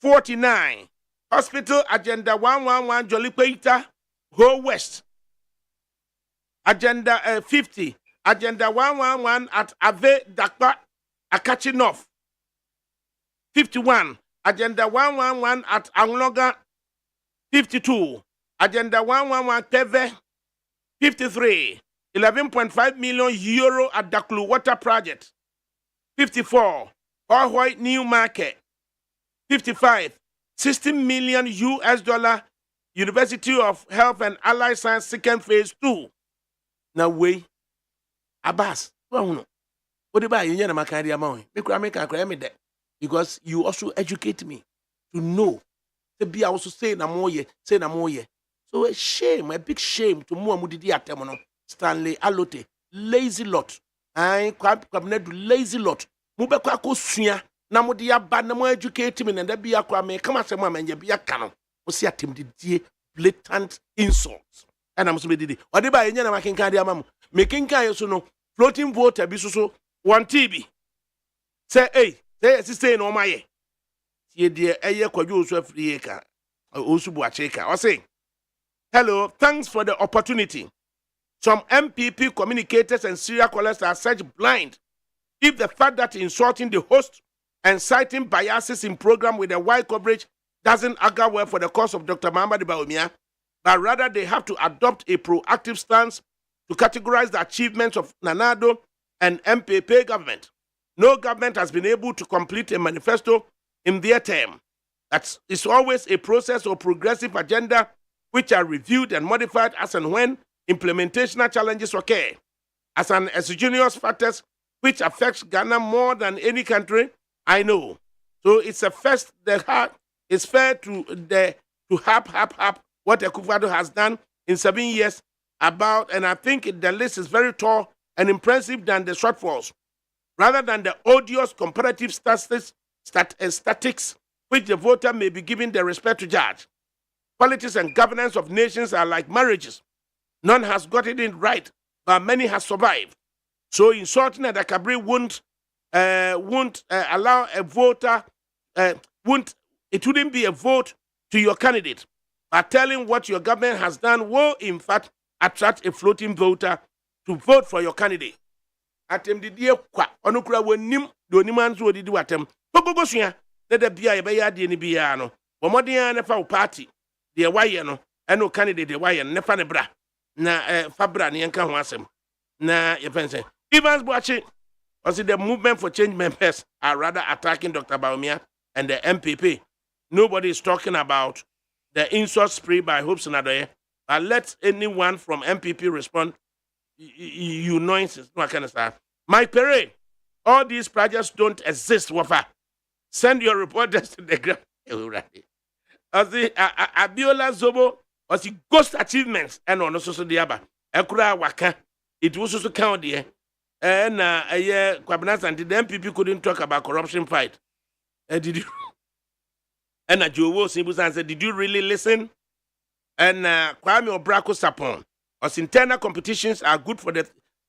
49. Hospital Agenda 111 Jolipeita, Ho West. Agenda 50. Agenda 111 at Ave Dakpa Akachi North. 51. Agenda 111 at Angloga. 52. Agenda 111 Teve. 53. 11.5 million euro at Daklu Water Project. 54. Ahoy New Market. 55. 60 million US dollar University of Health and Allied Science second phase 2. Now we Abbas. What about you? Because you also educate me to know. To be also say na more. So a shame, a big shame to Muamudi Atemono, Stanley Alote, lazy lot. I quite lazy lot. Mubeko Suya, Namudia bad no more educate me and there be a crame, come as a woman and be a canon. Was see him the blatant insults. And I'm so did it. What about any making cardia mam? Making Kayosuno, floating water, Bisuso, 1 TB. Say, hey, say, no, my. Ye dear, a year could use a free acre. Also, Buacheka, or saying. Hello, thanks for the opportunity. Some MPP communicators and serial callers are such blind. If the fact that insulting the host and citing biases in program with a wide coverage doesn't augur well for the cause of Dr. Muhammad Bawumia, but rather they have to adopt a proactive stance to categorize the achievements of Nanado and MPP government. No government has been able to complete a manifesto in their term. That is always a process or progressive agenda which are reviewed and modified as and when implementational challenges occur. As an exogenous factors which affects Ghana more than any country I know. So it's a first. It's fair to hap what Akufo-Addo has done in 7 years about, and I think the list is very tall and impressive than the shortfalls, rather than the odious comparative statistics which the voter may be given the respect to judge. Politics and governance of nations are like marriages. None has got it in right, but many has survived. So insulting ADAKABRI won't allow a voter, it wouldn't be a vote to your candidate. But telling what your government has done will, in fact, attract a floating voter to vote for your candidate. Atem di die kwa onukura wonim do nimanzo odidi watem. Pogogo sua na da bia ye be ya de ni bia no. Bomodin na fa wo party de waye no eno candidate de waye no fa ne bra. Na fabra ne yanka ho asem. Na ye pense. Evans Boachi was the movement for change members are rather attacking Dr. Bawumia and the MPP. Nobody is talking about the insult spree by Hopes and Adoye. But let anyone from MPP respond. You nonsense, no kind of stuff. My parade, all these projects don't exist, Wafa. Send your reporters to the ground. Abiola Zobo was the ghost achievements and on also the Aba. Ekura Waka, it was also count there. And Kwabinas and the MPP couldn't talk about corruption fight. Did you? And Jowo Simbusan said, did you really listen? And Kwame Obrako Sapon. As internal competitions are good for the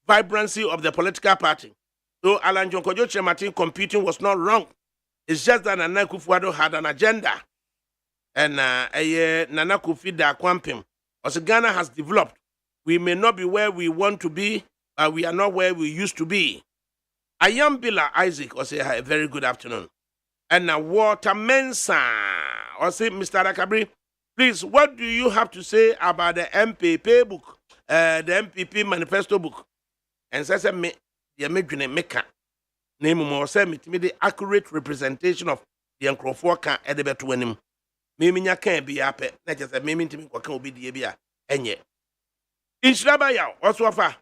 vibrancy of the political party. So Alan John Kojo Chematin competing was not wrong. It's just that Nana Akufo-Addo had an agenda. And Nana Akufo-Addo Akwampim. As Ghana has developed, we may not be where we want to be, but we are not where we used to be. Ayambila Isaac was a very good afternoon. And now Walter Mensa, or say Mr. ADAKABRI, please, what do you have to say about the MPP book? The MPP manifesto book, and says me the American maker name more say me the accurate representation of the Nkrofo can edebe to anim. Me nya kan bi ape na je say me ntimi kwa kan obi die bia enye. In Shirabaya also offer,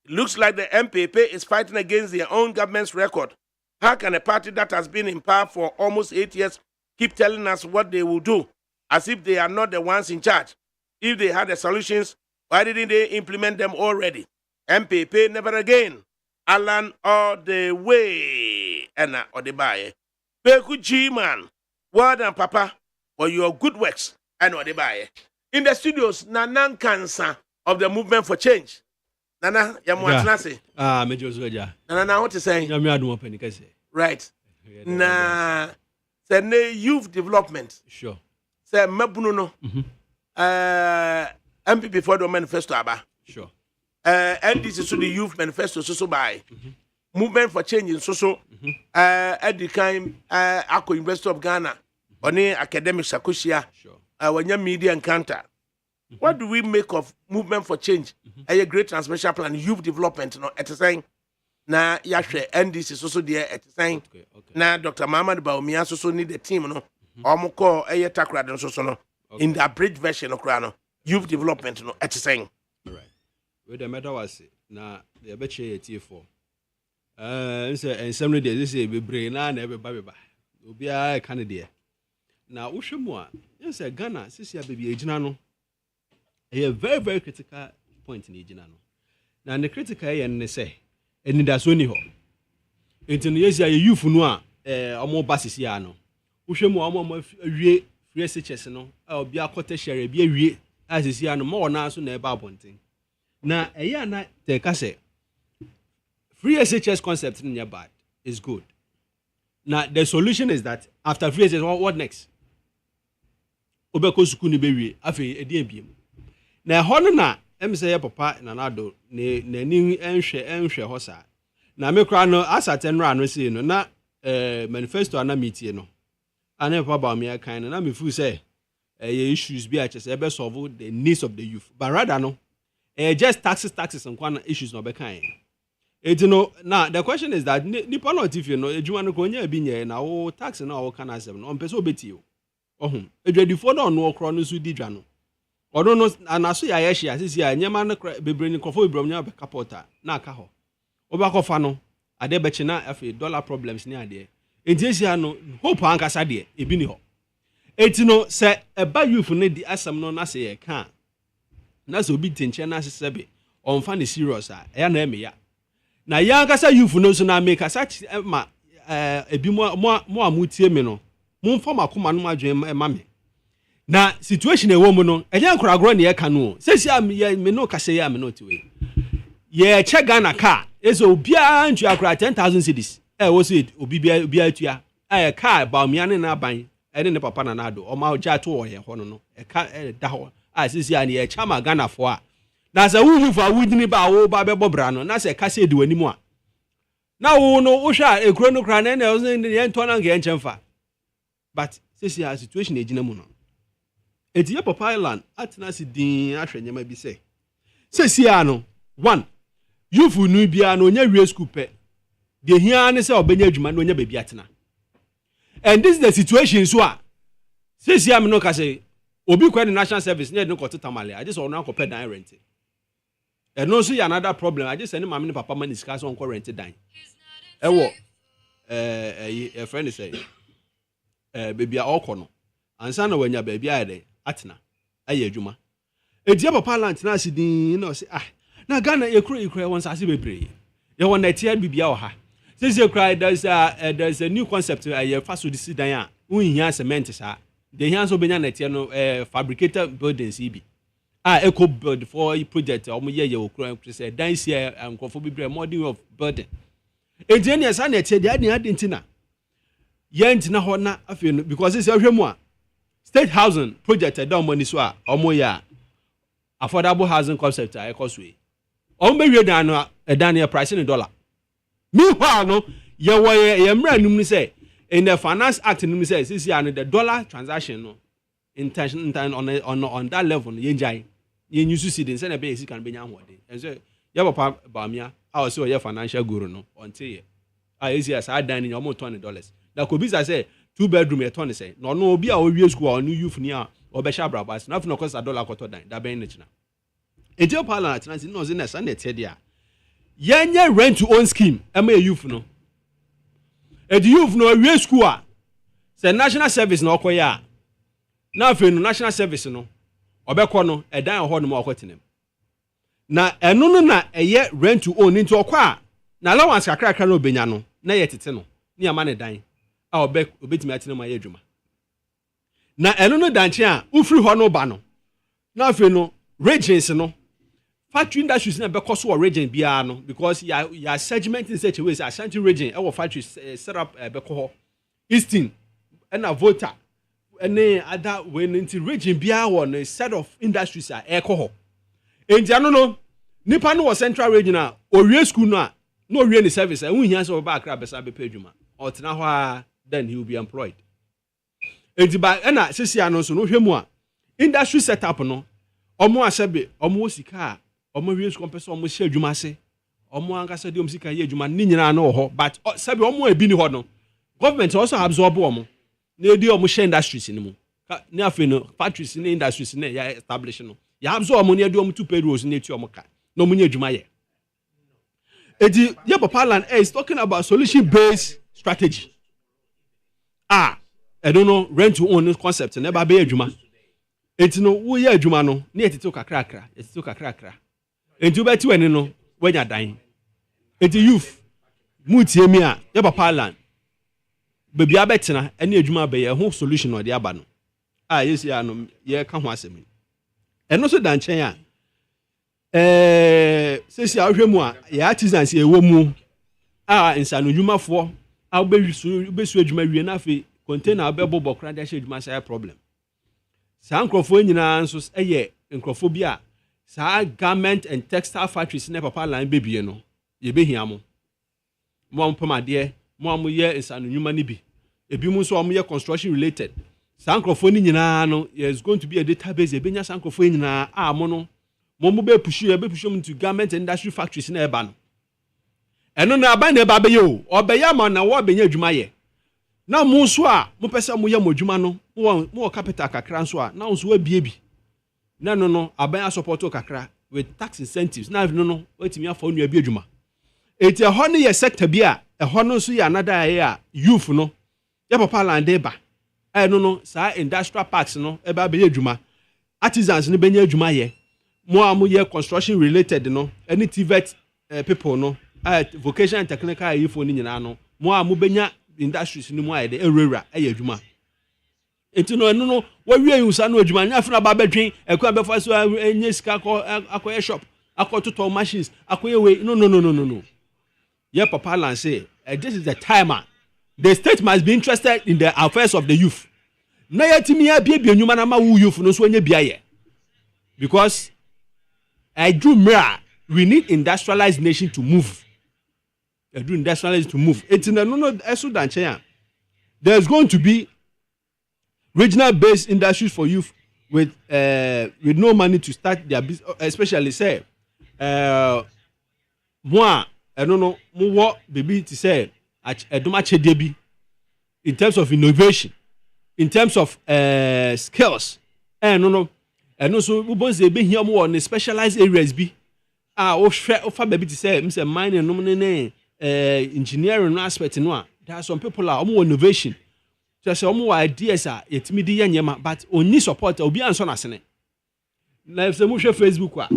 it looks like the MPP is fighting against their own government's record. How can a party that has been in power for almost 8 years keep telling us what they will do, as if they are not the ones in charge? If they had the solutions, why didn't they implement them already? MPP never again. Alan all the way. Anna Odebaye. Beku G man. Well done, Papa, for your good works. And Odebaye. In the studios, Nanan Cancer of the Movement for Change. Nana, Yamuatanase. Major Zoja. Nana, what to say? Right. Na, say youth development. Sure. Say Mabuno. MPP for the manifesto aba. Sure. NDC so the youth manifesto so by movement for change in so at the time Ako University of Ghana on academic sakosia when your media encounter. What do we make of movement for change? A great transmission plan, youth development, no, at the same. Na yahwe NDC so there at the same. Na Dr. Muhammad Baumia so need the team, no. Omoko eye takra den so no. In the abridged version of Krano, youth development, no, at the same. Right. With the matter was na the beche T4. And some of this is be brain and everybody. Obi a Canada. Na Ushemwa, yes, Ghana, Sisia baby ejinano. A very, very critical point in ejinano. Now the critical and say, and that's only ho. Into yes, ya youth no omo basis ya no. Ushemwa omo free SHS no. Obi akote share be wie as ya no more na so na eba abonten. Na eya na te ka say free SHS concept in your bad is good. Now the solution is that after free SHS, what next? Obeko suku ni bewie afi edi ebiem. Na hono na say papa na nado ne nani enhwe ho sa. Na me kra no asaten ra no say no na manifesto ana meetie no. Ana papa ba me kan no na me fu say issues bi a chese ebe solve the needs of the youth. But rather no just taxes and kwana issues no be kan. You know, now the question is that nipa no if you know ejuma no ko nya bi nye na wo tax na wo kana asem no mpese obeti o ohun edwadifo no no okro no su di dwa no odo no anaso ya yeshi asisi ya nyema no bebre ni kofo ibrom nya be kapota na aka ho obakofa no ade bechi na afi dollar problems ni ade enti no hope ankasa de ebi ni ho enti no se eba youth ne di asem no na se ye ka na so obi tenche na sesebe onfa ne serious a ya na eme ya na yankasa youth no so na make asa ma ebi mo amutie me no mo mfa makoma no adwen ma me na situation e wo mu no enya nkoragoro ne ye ka no sesi am ye me no kase ya me no tiwe ye che Ghana car ezo obia ntu akora 10,000 cedis wo so obi atua car ba omia ne na ban ne papa na nado o ma oja to wo ye ho no ka da ho sesi an ye chama Ghana fo a na se wu fa wudini ba wo ba be bobra no na se kase di wanimu a na wo no wo hwa ekuro no kra na ye nto na nge enchemfa but sesi a situation ejina mu no etiye papa island atena si din ahwenyema bi se sesi a no one youth nu bia no nya wie school pe de hia ne se obenya adwuma no nya ba bi atena and this is the situation so a sesi a me no ka say obi kwa the national service ne no koto tamale I just want to pay dan rent. And no see another problem. I just send my papa man discuss on rent dan. Ewo a friend say baby akono. Ansa na wanya baby ade atena aye adwuma. Edia papa land na sidin na say na Ghana ekura won sase bebre. Ye won na tie bibia o ha. Since you cry there's a new concept aye faso disi dan a unhia cement sa. The hands of Benya Netia no fabricated buildings ibi. Eco build for project or ye say dance here and conformity modern of building. Engineers are net said the Argentina. Yentina Hona afin because it's every more state housing project a down moniswa or moya affordable housing concept a causeway. Ombe dano a Daniel price in $1. Meanwhile, no, ye say. In the Finance Act, says this year the dollar transaction no intention on that level yenjai yen use see den say be can be nyamode and so ya papa bamia I say your financial guru no until ye easy as I dan in almost $20 that could be say 2-bedroom e ton say no obi a we school or new youth ni a obesha brabas na no cost $1 koto dan that be nchina ejo pala na no say na say dia yenye rent to own scheme am youth no the youth no we school a say national service no okoya na afi no national service no obekọ no edan ho no ma okotenem na eno no na eye rent to own into okọ a na allowance kakra no obenya no na ye tete no ni ama ne dan a obetimi atene ma ye adwuma na eno no danche a ufiri ho no ba no na afi no regions no factory industries na bekọ so region bia no because ya segment in such a way as Ashanti region our factory set up bekọ Eastern and a Volta and other when into region bia one set of industries are ekọ ho enti ano no nipa no was central regional owie school no no owie ni service e hu hia so ba akra besa be pay adwuma or tena ho then he will be employed enti ba na sisi ano so no hwemu a industry setup no omo asebe omo sika omo wie school person omo hye adwuma ase omo ankasa de omo sika ye adwuma ni nyina no ho but sebe omo ebi ni ho no government also absorb omo na edi omo hye industries ni mu ni afi no factories ni industries ni ya establish no ya absorb omo na edi omo two payrolls na eti omo ka no munye adwuma ye edi ye papa land is talking about solution based strategy I don't know rent to own concept na ba be adwuma enti no wo ye adwuma no na etete kakra enti wo beti wani no wanya dan enti youth mutie mi a ye papa land baby abetena ene adwuma be ye ho solution no de aba no yes ya no ye ka ho asemi eno so dan chen a sesi ahwemu a ya artisans e wo mu insano dwumafo a obesu adwuma wie na afi container abebo bokra de hye adwuma say problem sa nkrofo nyina nso eye nkrofo bi a sa garment and textile factories na papa line bebie no ye behia mo pamade mo ye insano dwuma ni bi ebi mu so ye construction related sa nkrofo ni nyina no is going to be a database e benya sa nkrofo nyina mo no mo be push them to garment and industry factories na eba no eno na aba na eba be yo obeya ma na wo benya adwuma ye na mo so a mo pese mo ye mo adwuma no mo capital kakra nso a na nso abie bi na no aban support kakra with tax incentives na no wetimi afọ nua bi adwuma eti ho ne ye sector bi a ho no so ye another ye a youth no ye papa land eba no sa industrial parks no eba be ye adwuma artisans no benya adwuma ye mo amuye construction related no any TVET people no vocational and technical ifo ni nyina no mo amubenya industries ni mo ayede erera adwuma enti no wawie yusa no adwuma nya funa ba bedwen ekwa befa so enye sika akoye shop akototo machines akoye we no ye papa land say this is the time the state must be interested in the affairs of the youth na yatimi abie nyuma na ma wu youth no so anya biaye because I do mirror. We need industrialized nation to move. It's in no. There's going to be regional-based industries for youth with no money to start their business. Especially say, moi, I don't know what baby to say. I don't much debi in terms of innovation, in terms of skills. No. And also we both be here more on specialized areas be offer baby to say mining no engineering aspect no there are some people are more innovation just more ideas are yetimi di yanyema but oni support obi anso na sene na se mo hwe Facebook a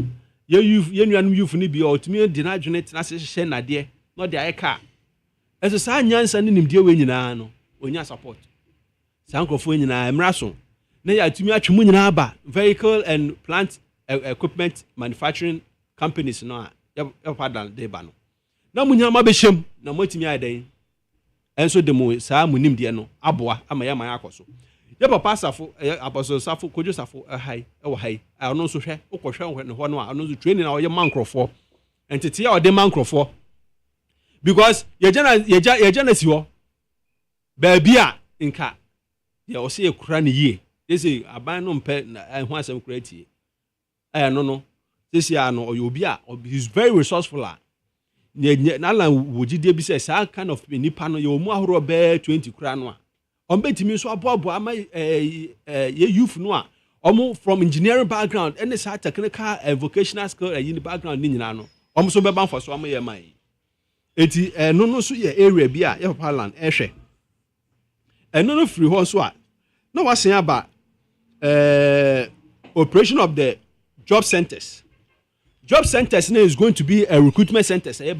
ye nuanu youth ni bi otimi di na adwene tena se hye na de no de ayeka eso sa nyansa ni nimdie we nyina no onya support sa nkrofo nyina emraso na ya tumi atwemu nyina aba vehicle and plant equipment manufacturing companies no ya padan de ba no na munya ma be hyem na motimi adan enso de mo saa munim de no aboa ama ya man akoso ya papa safo apostle safo kojo safo hai e wo hai ono so hwe ukohwe ne ho no ono so training na oye mankrofo entity ya ode mankrofo because ye jana si ho ba bia nka ya o se ekura ne yie ese aban no mpe na ho asem kura tie no sisi ano oyobi a is very resourceful na la wogide bi say sa kind of nipa no ye omu ahoro be 20 kura no a ombetimi so aboabo ama ye youth no a omo from engineering background and sa technical and vocational skill yin background ni nyina no omo so be ban for so am ye mai eti no so ye area bi a ye papa land ehwe no free ho so a no wasen aba operation of the job centers now is going to be a recruitment centers in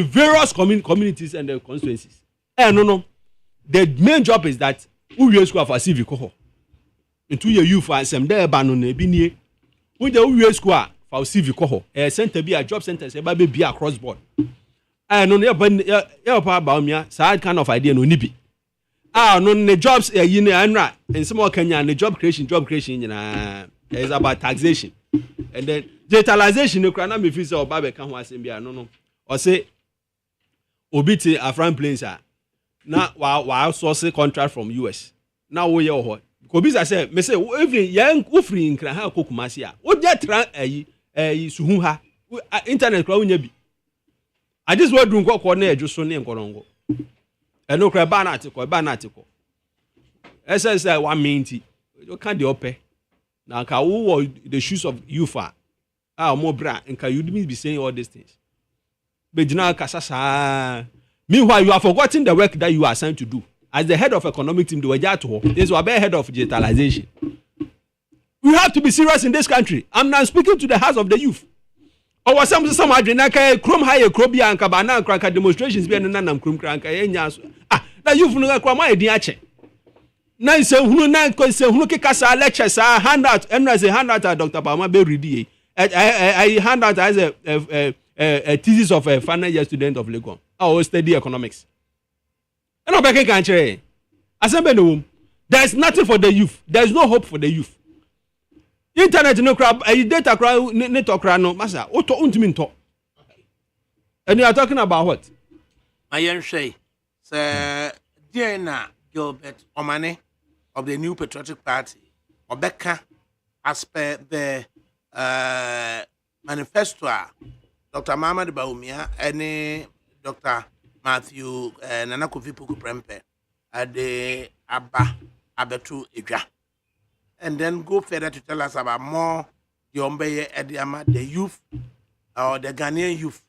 various communities and constituencies no the main job is that we school for CV ko into your youth and some there ba no na bi nie we the school for CV ko center be a job centers be across board no ya ba mia side kind of idea no ni bi no the jobs you know and some more Kenya the job creation is about taxation and then digitalization no kra na me fi say oba be ka ho asem bia no o say obi ti afran planes na wa source contract from US na wo ye ho obi say me say even yan ofri nkra ha kokumasi wo je tra suhu ha internet kra wonya bi adis wo dun kokko na edwo so ne nkorongo eno kra ba na atiko SS 1 minute you can the ope na ka wo the shoes of youth mo bra nka you be saying all these things but now kasasa meanwhile you have forgotten the work that you are assigned to do as the head of economic team. They were just this was head of digitalization. We have to be serious in this country. I'm now speaking to the house of the youth. Or some adrenaka chrome high crobia and cabana cranka demonstrations be an crum cranka that youth no crama ediache. Now who na who kasa lectures handout and as a handout Dr. Bama be ready. I hand out as a thesis of a final year student of Legon. I study economics. And I can't say, there's nothing for the youth. There's no hope for the youth. Internet no crap, data crowd, network crowd no massa. Auto untiminto. And you are talking about what? I am say, Sir Diana Gilbert Omane of the New Patriotic Party, Obeka, as per the manifesto, Dr. Mama de Baumia, and Dr. Matthew Nana Kofi Puku Prempe, the Abetu Ija. And then go further to tell us about more the Ombeye Ediama, the youth or the Ghanaian youth.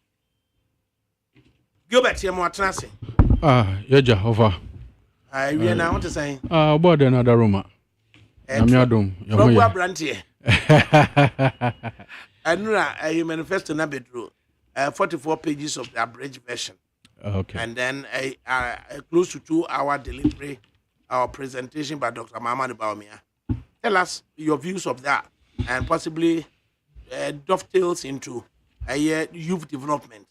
Gilbert, you're more transit. Yeah, Jehovah. I want to say, about another room. I'm your dome. You're Brandy. I know a manifesto na bedroom, 44 pages of the abridged version. Okay. And then a close to 2-hour delivery or presentation by Dr. Mama Baumia. Tell us your views of that and possibly dovetails into a youth development.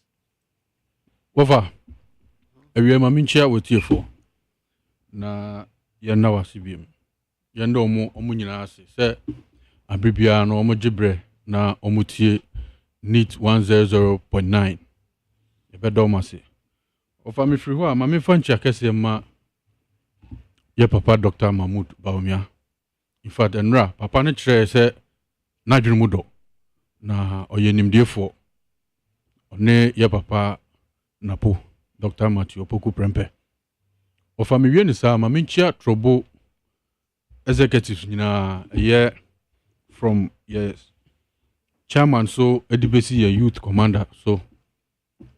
Wafa, we are mamincha with you for na yana wasibim. Yanda omu nyina ase se abibia no omu gibre na omutie NEET 100.9 ebedo mase ofa me free ho a ma me fanchi akese ma ye papa Dr. Mahmoud Baumia. In fact enra papa ne kire se na dwene mu do na oyenimdefo one ye papa napo Dr. Matthew Opoku Prempe ofa me wie ni sa ma me nchia trobo executives from yes chairman so edibesi youth commander so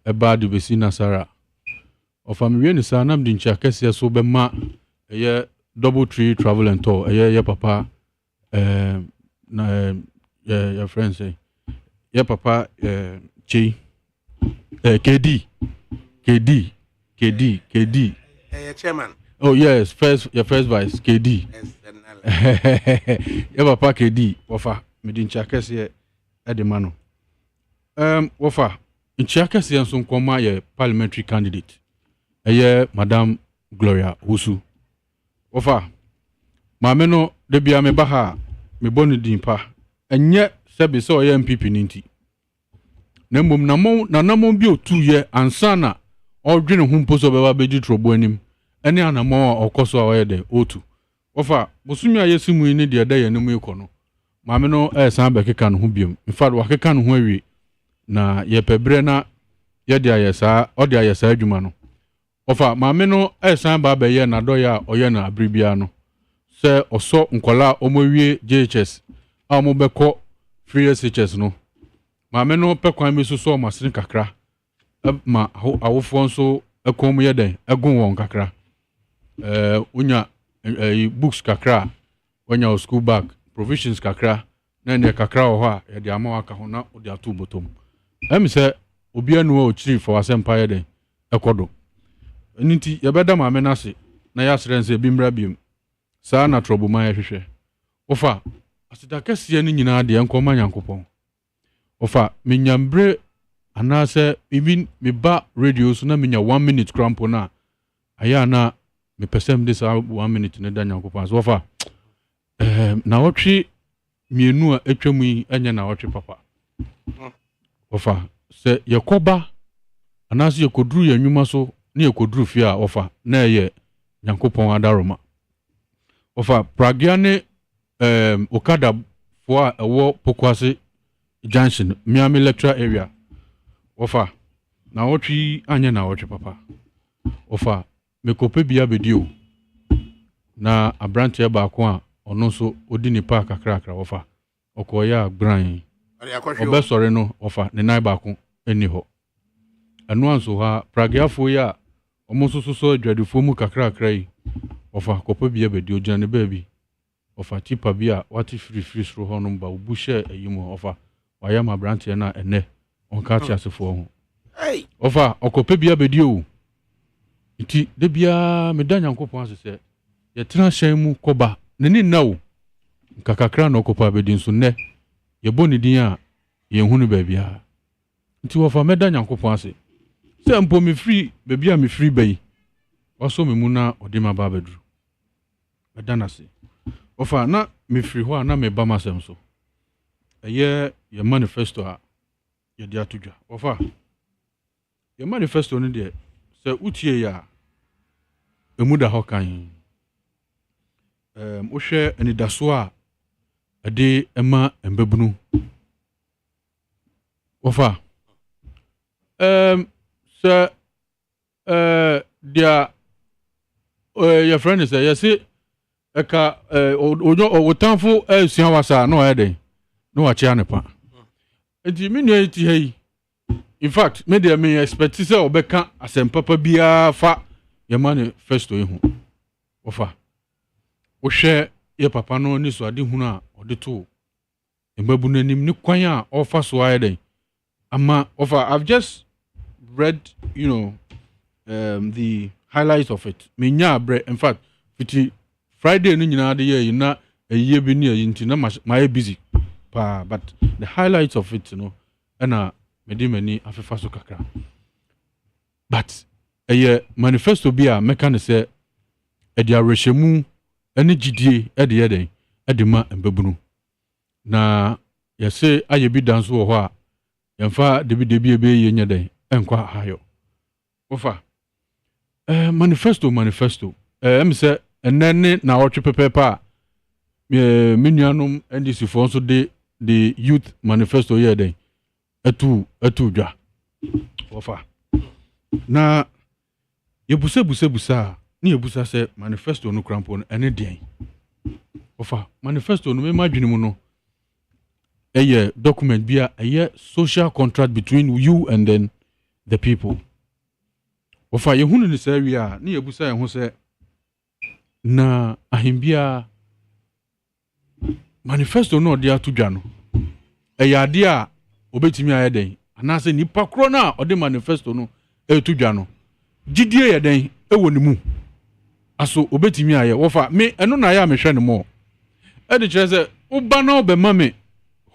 eba edibesi Nasara of amwe sa nam di ncha kese so be ma double tree travel and tour ye papa na your friends say ye papa Chi KD Chairman. Oh yes, your first vice KD. Your papa KD. Wafa midincha kese edemano. Wafa incha kese yanso nkoma ye parliamentary candidate. Madam Gloria Usu. Wafa mameno de bia me baha me bonu dimpa. Enye sebe so ye MPP ninti. Na mom na namon bi otu ye ansana odwene ho mposo beba beji trobo anim. Ene anamo okoso awede otu ofa bosumi ayesimu ni de da ye nemu ekono maame no san bekeka no ho biom in fact wakeka no ho awie na ye pebre na ye de ayesa o de ayesa adwuma no ofa maame no san ba be ye na do ya oye na abribia no se oso nkola omowie JHS a mo beko free SHS no maame no pekwan mi so so masrin kakra ma awofo nso ekom ye den egun won kakra unya books kakra unya school bag provisions kakra na ne kakra ho a ye de ama waka ho na o de atu botom em se obi anu o chiri for asempa ye den ekodo nti ye beda ma me na se na ya srense bi mra biem sa na trouble ma ye hwehwe ofa asida kase ni nyina de enkoma nyankopon ofa menyambre anase even me ba radio so na menya 1 minute crampo na aya na me pesem this 1 minute ne da nyankopon so fa na wotwe mienu a etwamu yi enya na wotwe papa Ofa se yekoba anase yekoduru yanwuma so ne yekoduru fie a ofa na ye Nyankopon adaroma. Ofa pragya ne okada fo a ewo Pokwase junction Miami lecture area. Ofa na wotwi anye na wotwe papa. Ofa mekope bia bedio na abrante ba ko a ono so odi ni park akrakra ofa okoya gran obesore no ofa ne nai ba ko eni ho anu anso ha pragiafo ya omososo so adwadifo mu kakrakra yi ofa kope bia bedio gina ne baabi ofa tipa bia wati free sro ho no ba obushe ayimu ofa waya ma abrante na ene onka ti asefo ho ofa okope bia bedio iti de bia meda Nyankopon asese ye tena hyan mu koba neni nawo kakakra na okopa bedin so ne ye boni din a ye hunu ba bia nti wo fa meda Nyankopon ase se mpo me free ba bia me free bai waso me mu na ode ma ba bedru meda na se wo fa na me free ho na me ba masem so eye ye manifesto a ye dia tudwa wo fa ye manifesto no de se utie ya emuda ho kan wohwe anidaso a ade ema embebunu ofa so dia your friend is you see eka otanfo asuan wasa no eden no wa chia ne pa enti me nua eti hei in fact me dey me expect say obeka asempapa bia fa your manifesto ehu ofa wohwe ye papa no ni so ade hunu a ode to embabu nanim ni kwan a ofa so ayeden ama ofa I've just read the highlights of it menya bre in fact fiti Friday no nyina de ye na eye bi ni ayi nti na my busy pa but the highlights of it na medimani afefa so kakra but manifesto bi a meka ne se edi arehemu ene gidie ede yeden ede ma embebunu na yese aye bi danso wo ho a yemfa debi ebe ye nyeden enkwa hayo ofa manifesto em se enene na otwe pepepa me nuanom NDC fo so de youth manifesto yeden etu dwa ofa na yebusa ni yebusa se manifesto no krampo ene den ofa manifesto no me madwene mu no eye document bia eye social contract between you and then the people ofa yehunu ni sawia ni yebusa yehu se na ahimbia manifesto no de atudwa no eye ade a obetimi ayeden anase nipa kro na ode manifesto no etudwa no gidie yeden ewo ni mu aso obetimi aye wofa me eno na ya mehwe ne mo e de kire se uba na obema me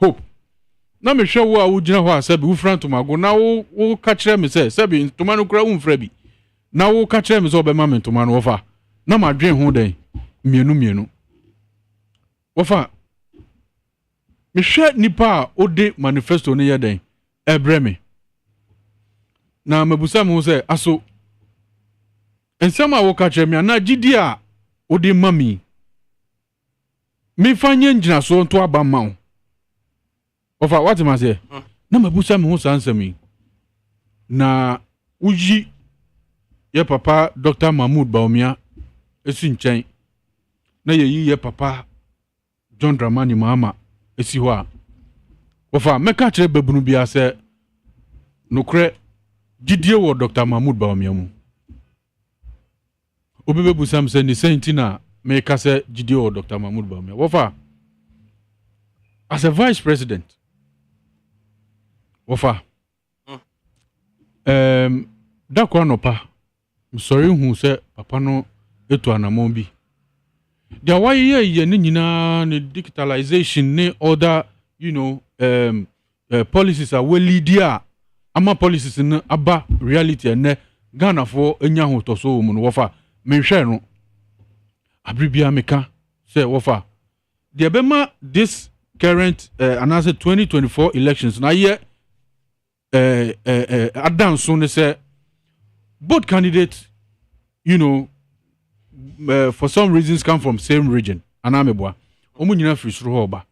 hope na mehwe wo a wo gina ho asabi wo frantomago na wo ka kire me se sabi ntoma no kura wo mfra bi na wo ka kire me se obema me ntoma no wofa na madwen ho den mienu wofa mehwe nipa a ode manifesto no yeden ebreme na mabusa mo se aso ensama wo ka kire me na gidi a ode mami me fanye njina so nto aba ma wo ofa what am I say na mabusa mo sansami na uji ye papa Dr. Mahmoud Baumia esi nchen na ye papa John Dramani Mahama esi ho a ofa meka kire babunu bia se nokre gidie wo Dr. Mahmoud Baumia mu obebebu sam se ni sentina meka se gidie wo Dr. Mahmoud Baumia wofa as a vice president wofa da kwa no pa msori hu se papa no etu anamon bi dia waye ni nyina ne digitalization ne other policies are well leader ama policies ne aba reality ne Ghana for enya ho to so mu no wofa menhwe no abribia meka se wofa dia bema this current another 2024 elections na ye Adam soon say both candidates, you know, for some reasons come from same region. Anameboa. Omu nyina firi soro hoba.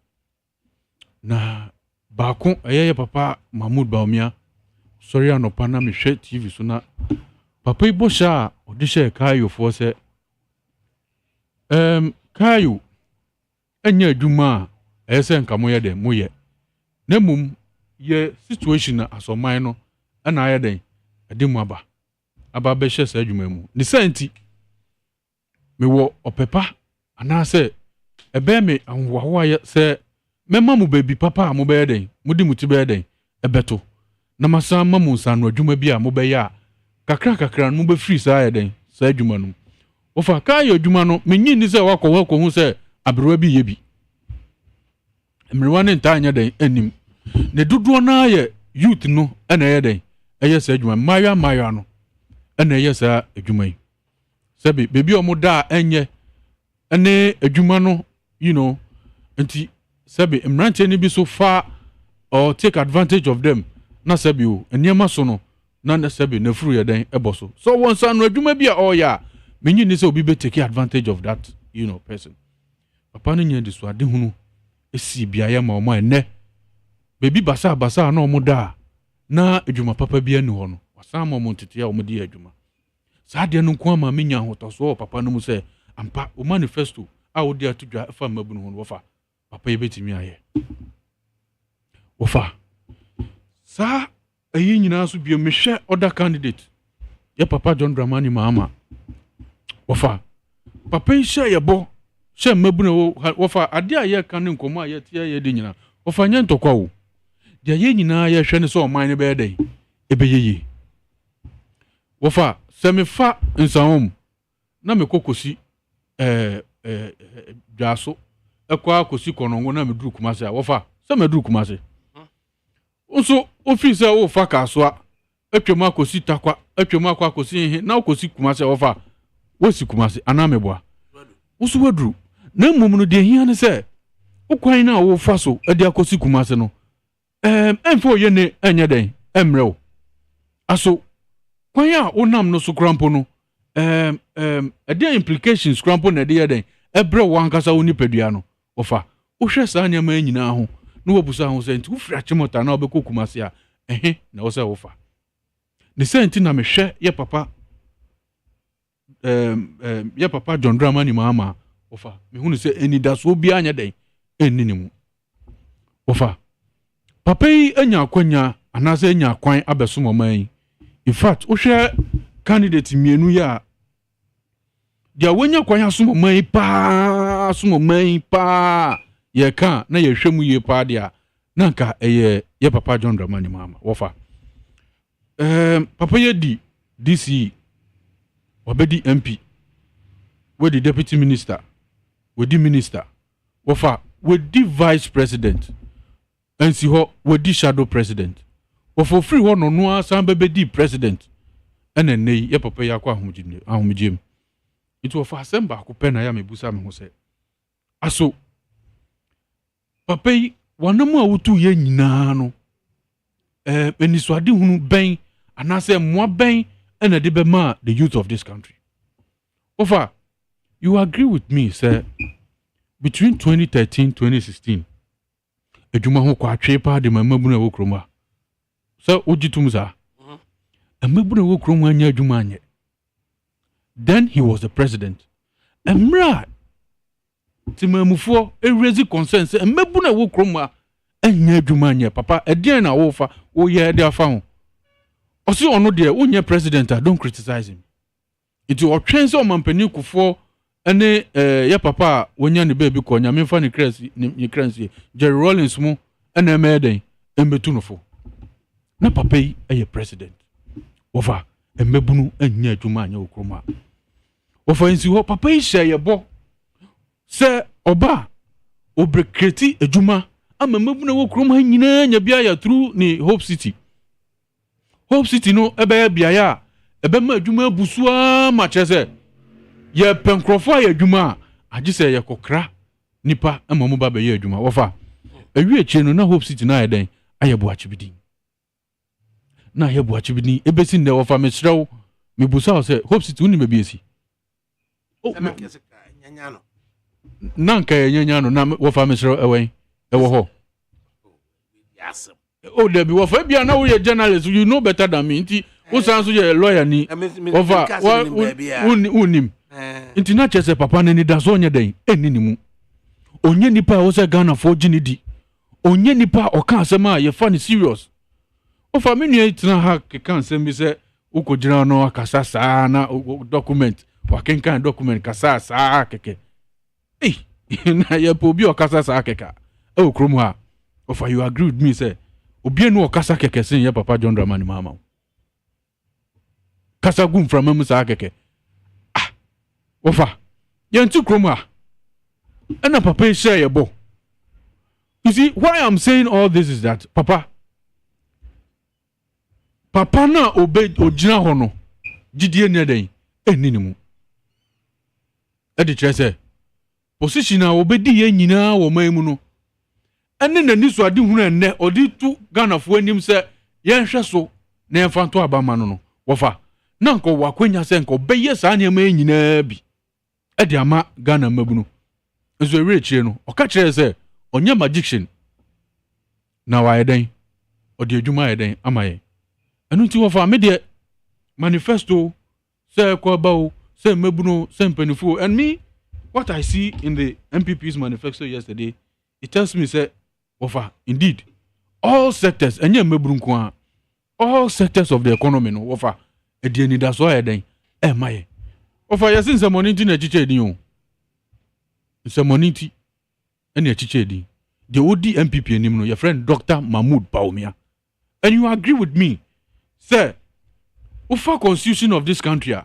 Na baako ayeye papa Mahmoud Baumia. Sorry anopa na me hwe TV so na papa ibo sha odi hye Kayo fo se Kayo enya adwuma a ese nka moye de moye. Na mum ye situation na asoman no na aye den ade mu aba be hye sa adwuma mu. Ni senti me wo opepa anase ebe me anwawa se mema mu baby papa mo be den mudi muti be den ebeto na masa mamu sanu adwuma bi a mo be ya kakra no be free sa den sa adwuma no ofa Kayo adwuma no menyi ni se wakọ hu se abrewa bi ye bi mrewa ne ntanya den anim ne dodo na ye youth no na ye den eye sa adwuma maya no na eye sa adwuma yi sebi baby omo da enye ene adwuma no you know nti sebi mrante ni bi so far or take advantage of them na sebi o eniema so no na sebi na furu ye den eboso so won sa no adwuma bi a oya menyi ni se obi be take advantage of that you know person papa no nya diso ade hunu esi bia ya ma omo ene baby basa na omo da na adwuma papa bi ani ho no wasa ma omo tete ya omo di adwuma saade no nko ama menya hotoso papa no mu se ampa o manifesto a wo dia tudwa fa mabunu ho wofa papa yebetimi aye wofa sa ayi nyina so bia mehwe other candidate ya papa John Dramani Mahama wofa papa yi hye yebo hye mabunu wofa ade a ye kan nkomo a ye tie ye de nyina wofa nya ntokwa wo dia ye nyina ye hwe ne so oman ne be yedai ebeyeye wofa semifa nsawom na mekokosi dwaso ekwa kosi konongo na meduru kumase a wofa se meduru kumase nso ofise wo fa kasoa atwem akosi takwa atwem akwa kosi he na kosi kumase wofa wosi kumase anameboa usu waduru na mmom no de hia ne se okwan na wo fa so ade akosi kumase no emfo ye ne enye den emrew aso kwan ya onam no so krampo no ade implications krampo na de yeden ebre wankasa woni padua no ofa ohwe sa nyama nyina ho no wobusa ho se nti ufra chemota na obekokumase a na wo se wofa ne senti na mehwe ye papa ye papa John Dramani Mahama ofa me hunu se eni daso bi anya den enni mu ofa papa yi anya kwanya anase anya kwan abeso moman. In fact, ohwe candidate mienu ya dia wonya kwanya somo man pa ye ka na ye hwemu ye pa dia na nka ye papa John Dramani Mahama wofa papa ye di DC obedi MP we di deputy minister we di minister wofa we di vice president ensi ho we di shadow president for free one no no san bebe president ene nei ye papa ya kwa ahomjem it was for assemble akopɛ na ya mebusa me ho sɛ aso papa yi wanamu a wotu ye nyina no enisoade hunu bɛn anase mmoa bɛn ene de bɛma the youth of this country ofa you agree with me sir between 2013-2016 adwuma ho kwa atwe pa de mamabu na wo kroma so ojitum za amebuna wo krom anya adwuma anye then he was the president emra timamufo raise concern say amebuna wo krom anya adwuma anye papa edien na wo fa wo ye de afa ho osi ono de wonye president don't criticize him it o twen say o mampani kufo ene ye papa wonya ne baby ko nya memfa ne crancy Jerry Rawlings mu ene meden embetunofo na papa yi eye president wofa emebunu anya adwuma anya okroma wofa nsi ho papa yi hye yebo se oba obrekreti adwuma ama mebunu wo kroma nyina nya bia ya through ni Hope City no ebe bia ya ebe ma adwuma busua ma chese ye penkrofo ya adwuma agise ye kokra nipa ama mu ba be ye adwuma wofa ewie chie no na Hope City na ayeden ayebu achibidin na ayebu achibidin ebesi ne wo fa mesrew mebusa wo se Hope City uni mebiesi na nka nyanya no na wo fa mesrew ewen ewo ho oh debi wo fa bia na wo ye journalist you know better than me nti wo san so ye lawyer ni over unim nti na chese papa na ni da so onye den eni ni mu onye nipa wo se Ghana for ginidi onye nipa oka asema ye fa ni serious o fa me nua itina ha keka nsem bi se ukojira no akasa saa na document wakenkan document kasa saa keke na ye po bi okasa saa keka e krom ha o fa you agree with me say obi enu okasa keke sin ye papa John Dramani Mahama kasa gum from am saa keke o fa ye ntu krom ha ena papa share ye bo. You see, why I'm saying all this is that papa na obey ojina hono gidie ne den eni nimu e de chese position a obedi ye nyina wo man mu no ene nani so ade hunu enne odi tu Ghana fo anim se ye nhwe so na enfanto abama no wo fa na nko wakwanya se nko beye saa ne ma nyina bi e de ama Ghana mabunu ezo ewe chie no o ka kire se onye magician na wa eden odi adwuma eden amaye enu ti wo fa me de manifesto say kwabao say mebuno say mpanifo and me what I see in the MPP's manifesto yesterday it tells me say wofa indeed all sectors enye meburu nko all sectors of the economy no wofa edi ani da so eden maye wofa yesin se money ti na chiche edi o se money ti ene chiche edi the odi MPP enim no your friend Dr. Mahmoud Baumia and you agree with me sir ufa constitution of this country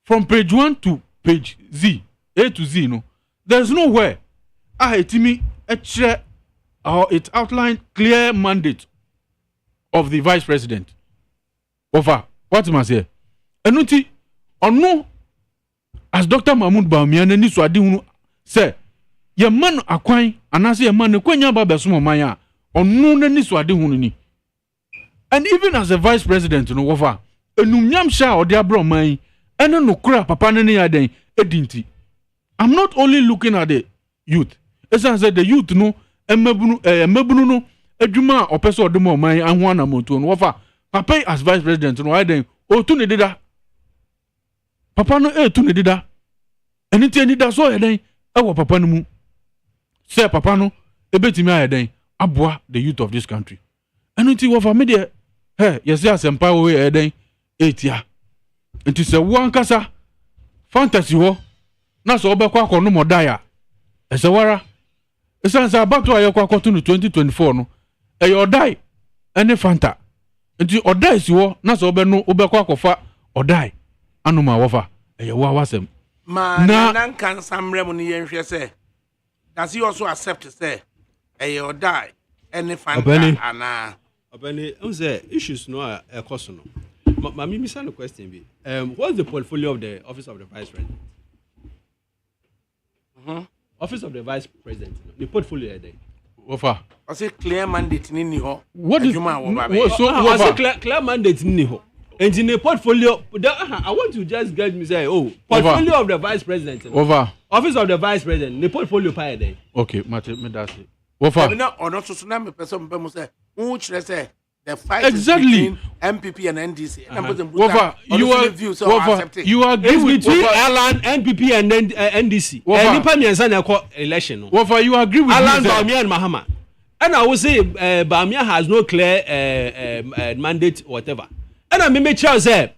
from page 1 to page Z A to Z no there's nowhere etimi it outlined clear mandate of the vice president over what must say enuti ono as Dr. Mahmoud Baumia nani so ade hunu sir ye man akwan anase ye man kwanya ba beso man a onu nani so ade hunu ni and even as a vice president no wofa enumnyam sha ode abro man ene no kura papa ne ya den edinti I'm not only looking at the youth as I said the youth no emabunu no adwuma opeso ode mo man anho na moto no wofa papa as vice president no I den otu ne dida papa no etu ne dida eni ti eni da so ye den ewo papa no mu say papa no ebetimi ayeden aboa the youth of this country enu ti wo fa me de yes asempa wo ayeden etia enti se wo ankasa fantasy ho na so obekwa akono modaya ese wara esansa abato ayekwa akoto no 2024 no odai ene fanta enti odai si ho na so obekwa akofa odai anuma wo fa wo awasem ma na kan samre mu ne yenhwe se does he also accept say or die any fan ana Obani unse issues no a cost no ma me miss the question be what's the portfolio of the office of the vice president office of the vice president the portfolio there wofa I say clear mandate ni ho what is so clear mandate ni ho and in the portfolio I want to just get me say portfolio of the vice president over office of the vice president the portfolio pay there okay me that's it wofa no or not so na me person be mo say who chere say the fight exactly between MPP and NDC wofa you agree with between Alan NPP and NDC and nipa miensa na call election no wofa you agree with Alan Baumia and Mahama and I will say Baumia has no clear mandate whatever. And I me say,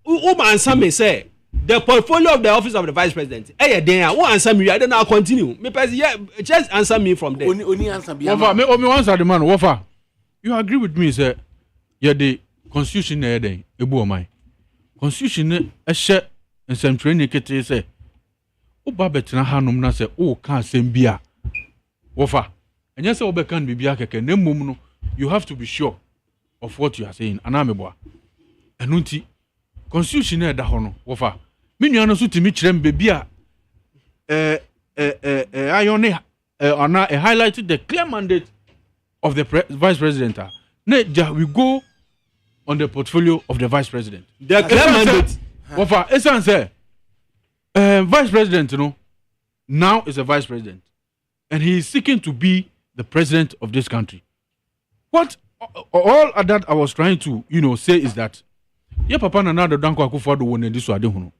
who answer me say the portfolio of the office of the vice president. Who answer me? I don't know. Continue. Me just answer me from there. Only answer me. Wofa, me answer the man. Wofa, you agree with me, sir? Yeah, the constitution there, then ebu omai. Constitution share and some training kete say. O ba betina hanom na say o kan sembia. Wofa, and yes, o be kan bibia keke ne mum no. You have to be sure of what you are saying. Anameboa. Enunti constitution e da ho no wofa me nua no so timi kirem bebi a ayone highlighted the clear mandate of the vice president. Now, we go on the portfolio of the vice president. The clear mandate. Vice president, now is a vice president, and he is seeking to be the president of this country. What all that I was trying to, say is that, papa na do danko akufo-addo won ndi so ade hunu.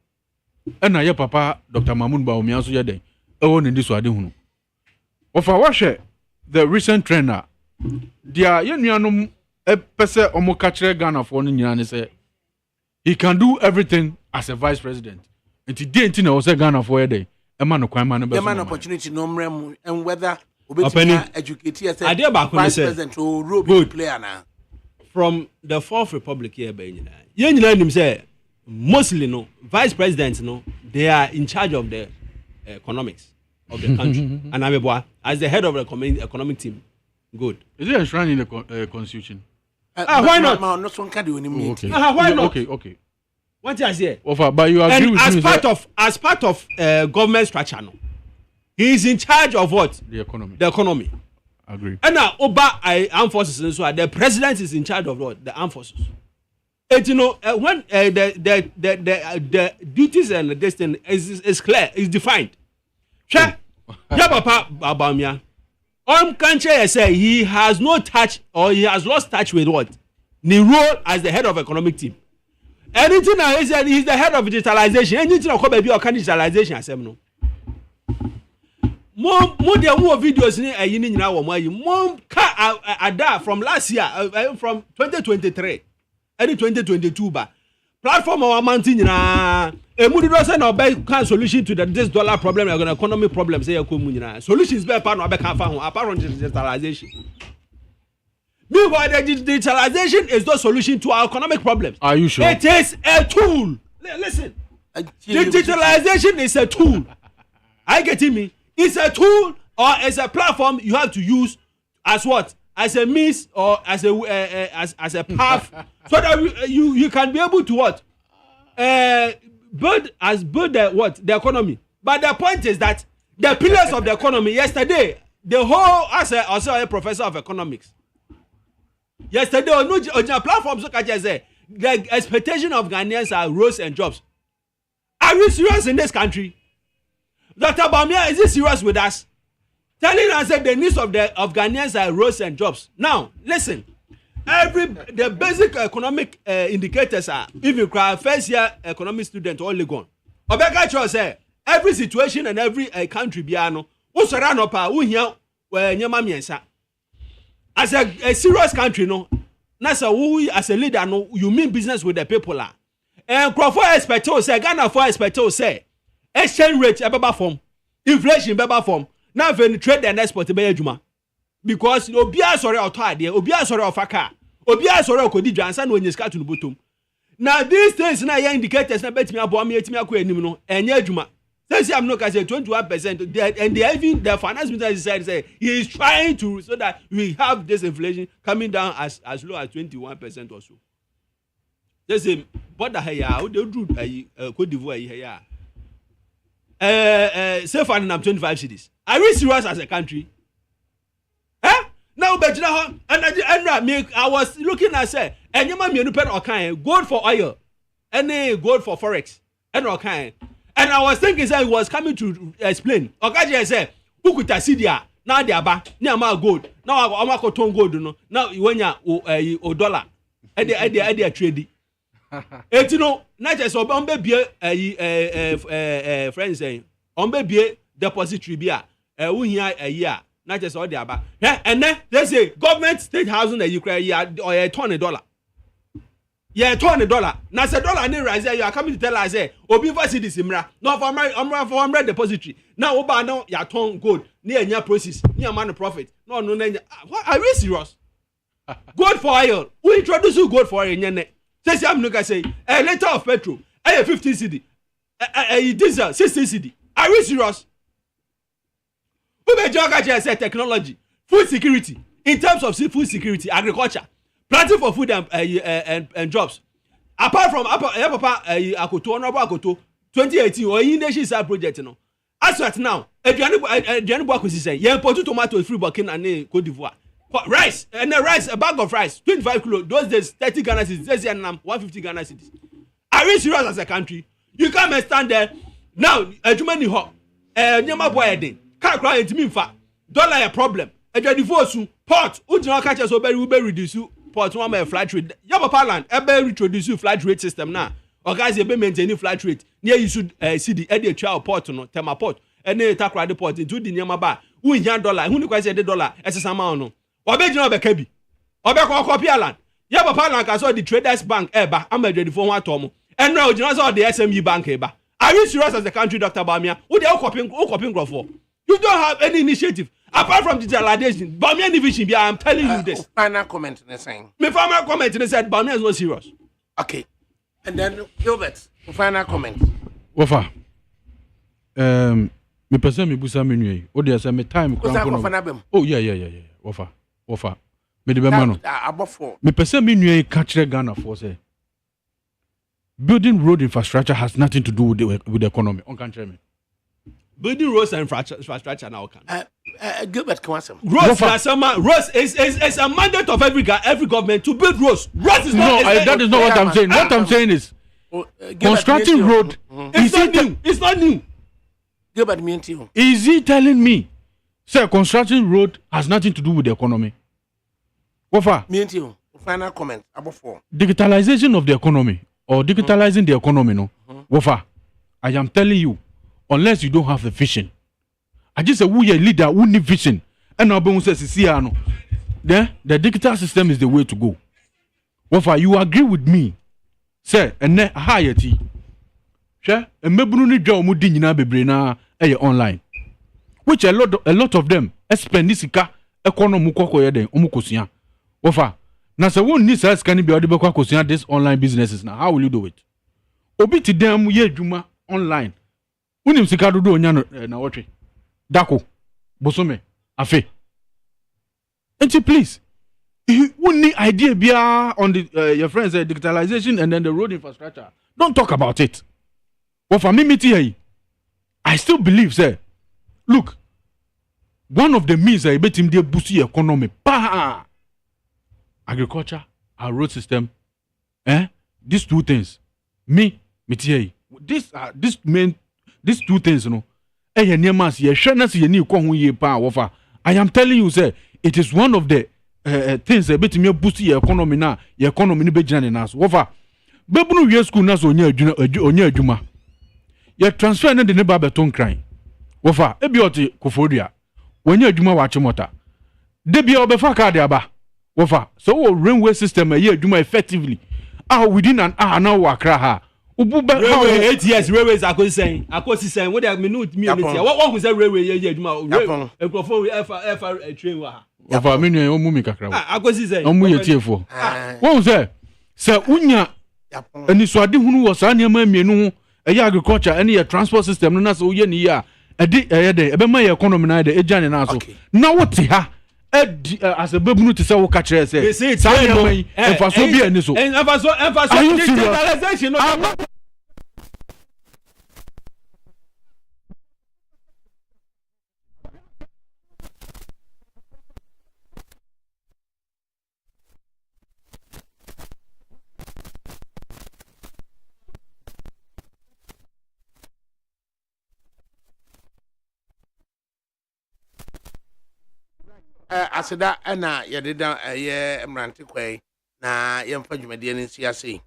Na papa Dr. Mahmoud Bawumia also yede won ndi so ade hunu. Ofa wahwe the recent trainer dia yenuanom pese omo ka kire Ghana for no nyina ne say he can do everything as a vice president. Nti na o say Ghana for yede ema no kwan ma no be so. Ema opportunity no mrem and whether educate as a vice president or role player now. From the Fourth Republic here, you say mostly vice presidents they are in charge of the economics of the country. And I'm as the head of the economic team. Good. Is it enshrined in the constitution? Why not? Why not? Okay. What I say? But you agree with me as part of government structure, he is in charge of what? The economy. The economy. Agree. And now, armed forces and so on. The president is in charge of what? The armed forces. And when the duties and the destiny is clear, is defined. Papa Bawumia, country say he has no touch or he has lost touch with what? The role as the head of economic team. Anything now is that he's the head of digitalization. Anything that come baby or can digitalization as no. More videos ni ayini nyina wo mayi mom ka ada from last year from 2023 and 2022 ba platform our mountain nyina emudu do say na obey can solution to this dollar problem and economic problem say yakomu nyina solutions be pa na obey kan fa ho apart from digitalization. Meanwhile, the digitalization is no solution to our economic problems. Are you sure? It is a tool. Listen, digitalization is a tool. Are you getting me? It's a tool or it's a platform you have to use as what? As a means or as a path so that you can be able to what? Build the economy. But the point is that the pillars of the economy yesterday, the whole as a professor of economics. Yesterday on the platform so can say the expectation of Ghanaians are roles and jobs. Are we serious in this country? Dr. Bawumia, is he serious with us? Telling us that the needs of Ghanaians are roles and jobs. Now, listen. The basic economic indicators are, if you cry first year economic student only gone. Obeka Cho say every situation and every country biano, who surround up who here nyama miensa. As a serious country, nasa who as a leader you mean business with the people and Crawford expect say Ghana for expect say exchange rate beba form, inflation beba form. Now when trade and export be adwuma because obia sorry auto ade, obia sorry ofaka, obia sorry okodi dwansa na onyeska to no bottom. Now these things na ya indicators na betimi abo am yetimi akọ anim no enye adwuma. Say I'm not say 21% and even the finance minister say he is trying to so that we have this inflation coming down as low as 21% or so. They say border here how they do Cote d'Ivoire here. Say for 25 cities. Are we serious as a country? Now but and I was looking at say enyama mienu pen okan gold for oil any gold for forex and okan. And I was thinking that he was coming to explain. Okaji said, "Ukuta sidia now they aba ni ama gold now ama koton gold no now when ya o dollar e trade." Etino na just ombe bie friends saying ombe bie depository bia wo hia a na just all the aba. And then they say government state housing a year or a $20. Yeah, $20. Now say dollar ni rise you are coming to tell us say obi for cedis imra no for my depository. Now oba no ya ton gold ni enya process ni amount profit. No are we serious? Gold for oil. We introduce gold for oil nyene. Say am no say a liter of petrol 15 cedi. Diesel 60 cedi. Are we serious? We be joga say technology, food security in terms of food security, agriculture. Planting for food and jobs. Apart from Papa Akoto, Honorable Akoto, 2018 or in nation side project, As at now, aduane bo akosi say ye import tomatoes free Burkina and Cote d'Ivoire. Rice, and a rice, a bag of rice, 25 kilos. Those days, 30 Ghana cedis. This year, 150 Ghana cedis. Are we serious as a country? You can't stand there. Now, a Germany hot. Nyama boy edin. Can't cry into me fa. Dollar a problem. A divorce port. Ujina catch us over we reduce port one by flat rate. Yaba Parland, ebe introduce flat rate system now. Or guys, you be maintaining flat rate. Near you should see the edit child port no tema port. And then takra the port into the nyama ba. Who in $100? Who requires $1 as a amount? Obe jina be kebi. Obe ko copy land. Yaba Parland ka so the Traders Bank eba. I'm ready for one tom. And now jina so the SME bank eba. Are you serious as a country, Dr. Bamia? Who they all copying for? You don't have any initiative apart from digitalization. Bamia division, I'm telling you this. Final comment, saying. My final comment, they said Bamia is not serious. Okay. And then Gilbert, final comment. Wofa. Me person me busa me nwe. O dey say me time kran. Oh yeah. Wofa. Me de be ma no. Abofo. Me person me nwe ka kire Ghana for say. Building road infrastructure has nothing to do with the economy. On country me. Building roads and infrastructure now can. Gilbert Kwasem. Roads is a mandate of every government to build roads. Roads is not. No, that is not what I'm saying. What I'm saying is constructing road. It's not new. Gilbert Mientio. Is he telling me, sir, constructing road has nothing to do with the economy? Wofa. Mientio. Final comment. Abofo. Digitalization of the economy or digitalizing the economy, no. Wofa. I am telling you, unless you don't have the vision. I just say we a leader who need vision. And now when says no. Then the digital system is the way to go. Wofa, you agree with me? Sir, and then higher tea. Sure, and mebunu ni dwa omu di nyina bebre na online. Which a lot of them spend this economy kokoye den omu kosua. Wofa, na se won ni sa scan bi odebe kosua this online businesses now. How will you do it? Obi ti dem ye adwuma online. Unim sika dodo onya na wotwe. Dako. Bosome. Afe. Auntie, please. You need idea bia on the your friends digitalization and then the road infrastructure. Don't talk about it. Well, for me, I still believe, sir. Look, one of the means I bet him they boost the economy. Agriculture, our road system, these two things. These two things, you know. I am telling you, sir, it is one of the things I bet me boost the economy now. The economy ni be jani nas. Wofa, bebunu ye school nas onye adwuma. Ye transfer na de ne ba beton kran. Wofa, ebi oti Kofodia. Onye adwuma wa chimota. De bia obefa card aba. Wofa, so railway system ye adwuma effectively. Within an hour now wakra ha. Railway 8 years railways akosi sen what they me what who say railway ye adwuma ekrofo FR train wa ha. Wofa me nua omu mi kakra. Akosi sen. Omu ye tiefo. Won say unya ani so ade hunu wo sa niam amienu ho agriculture and your transport system no na so ye ni ya ebe ma your economy na de ejane na so na what ha as a bebunu to say wo ka kire say say emfaso bi ani so emfaso digitalization no aseda na yededa ye mrante kwai na yemfa dwumadie ne siase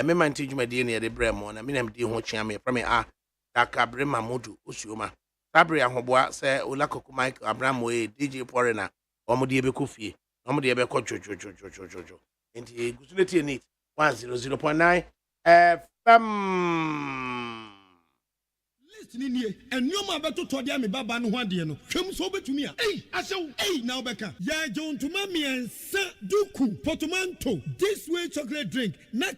me mante dwumadie ne yede bremo na menam di ho twea me from ADAKABRI Mamudu Osuoma Sabri ahoboa se Olakoku Mike Abraham we DJ Porena omode ebekofie omode ebekọ jojo enti gusuneti ni 100.9 FM Ninie and you ma beto to dia me baba no ho ade no hwem so betumi a asew na obeka ya jonto ma me ensa duku portmanteau this way chocolate drink na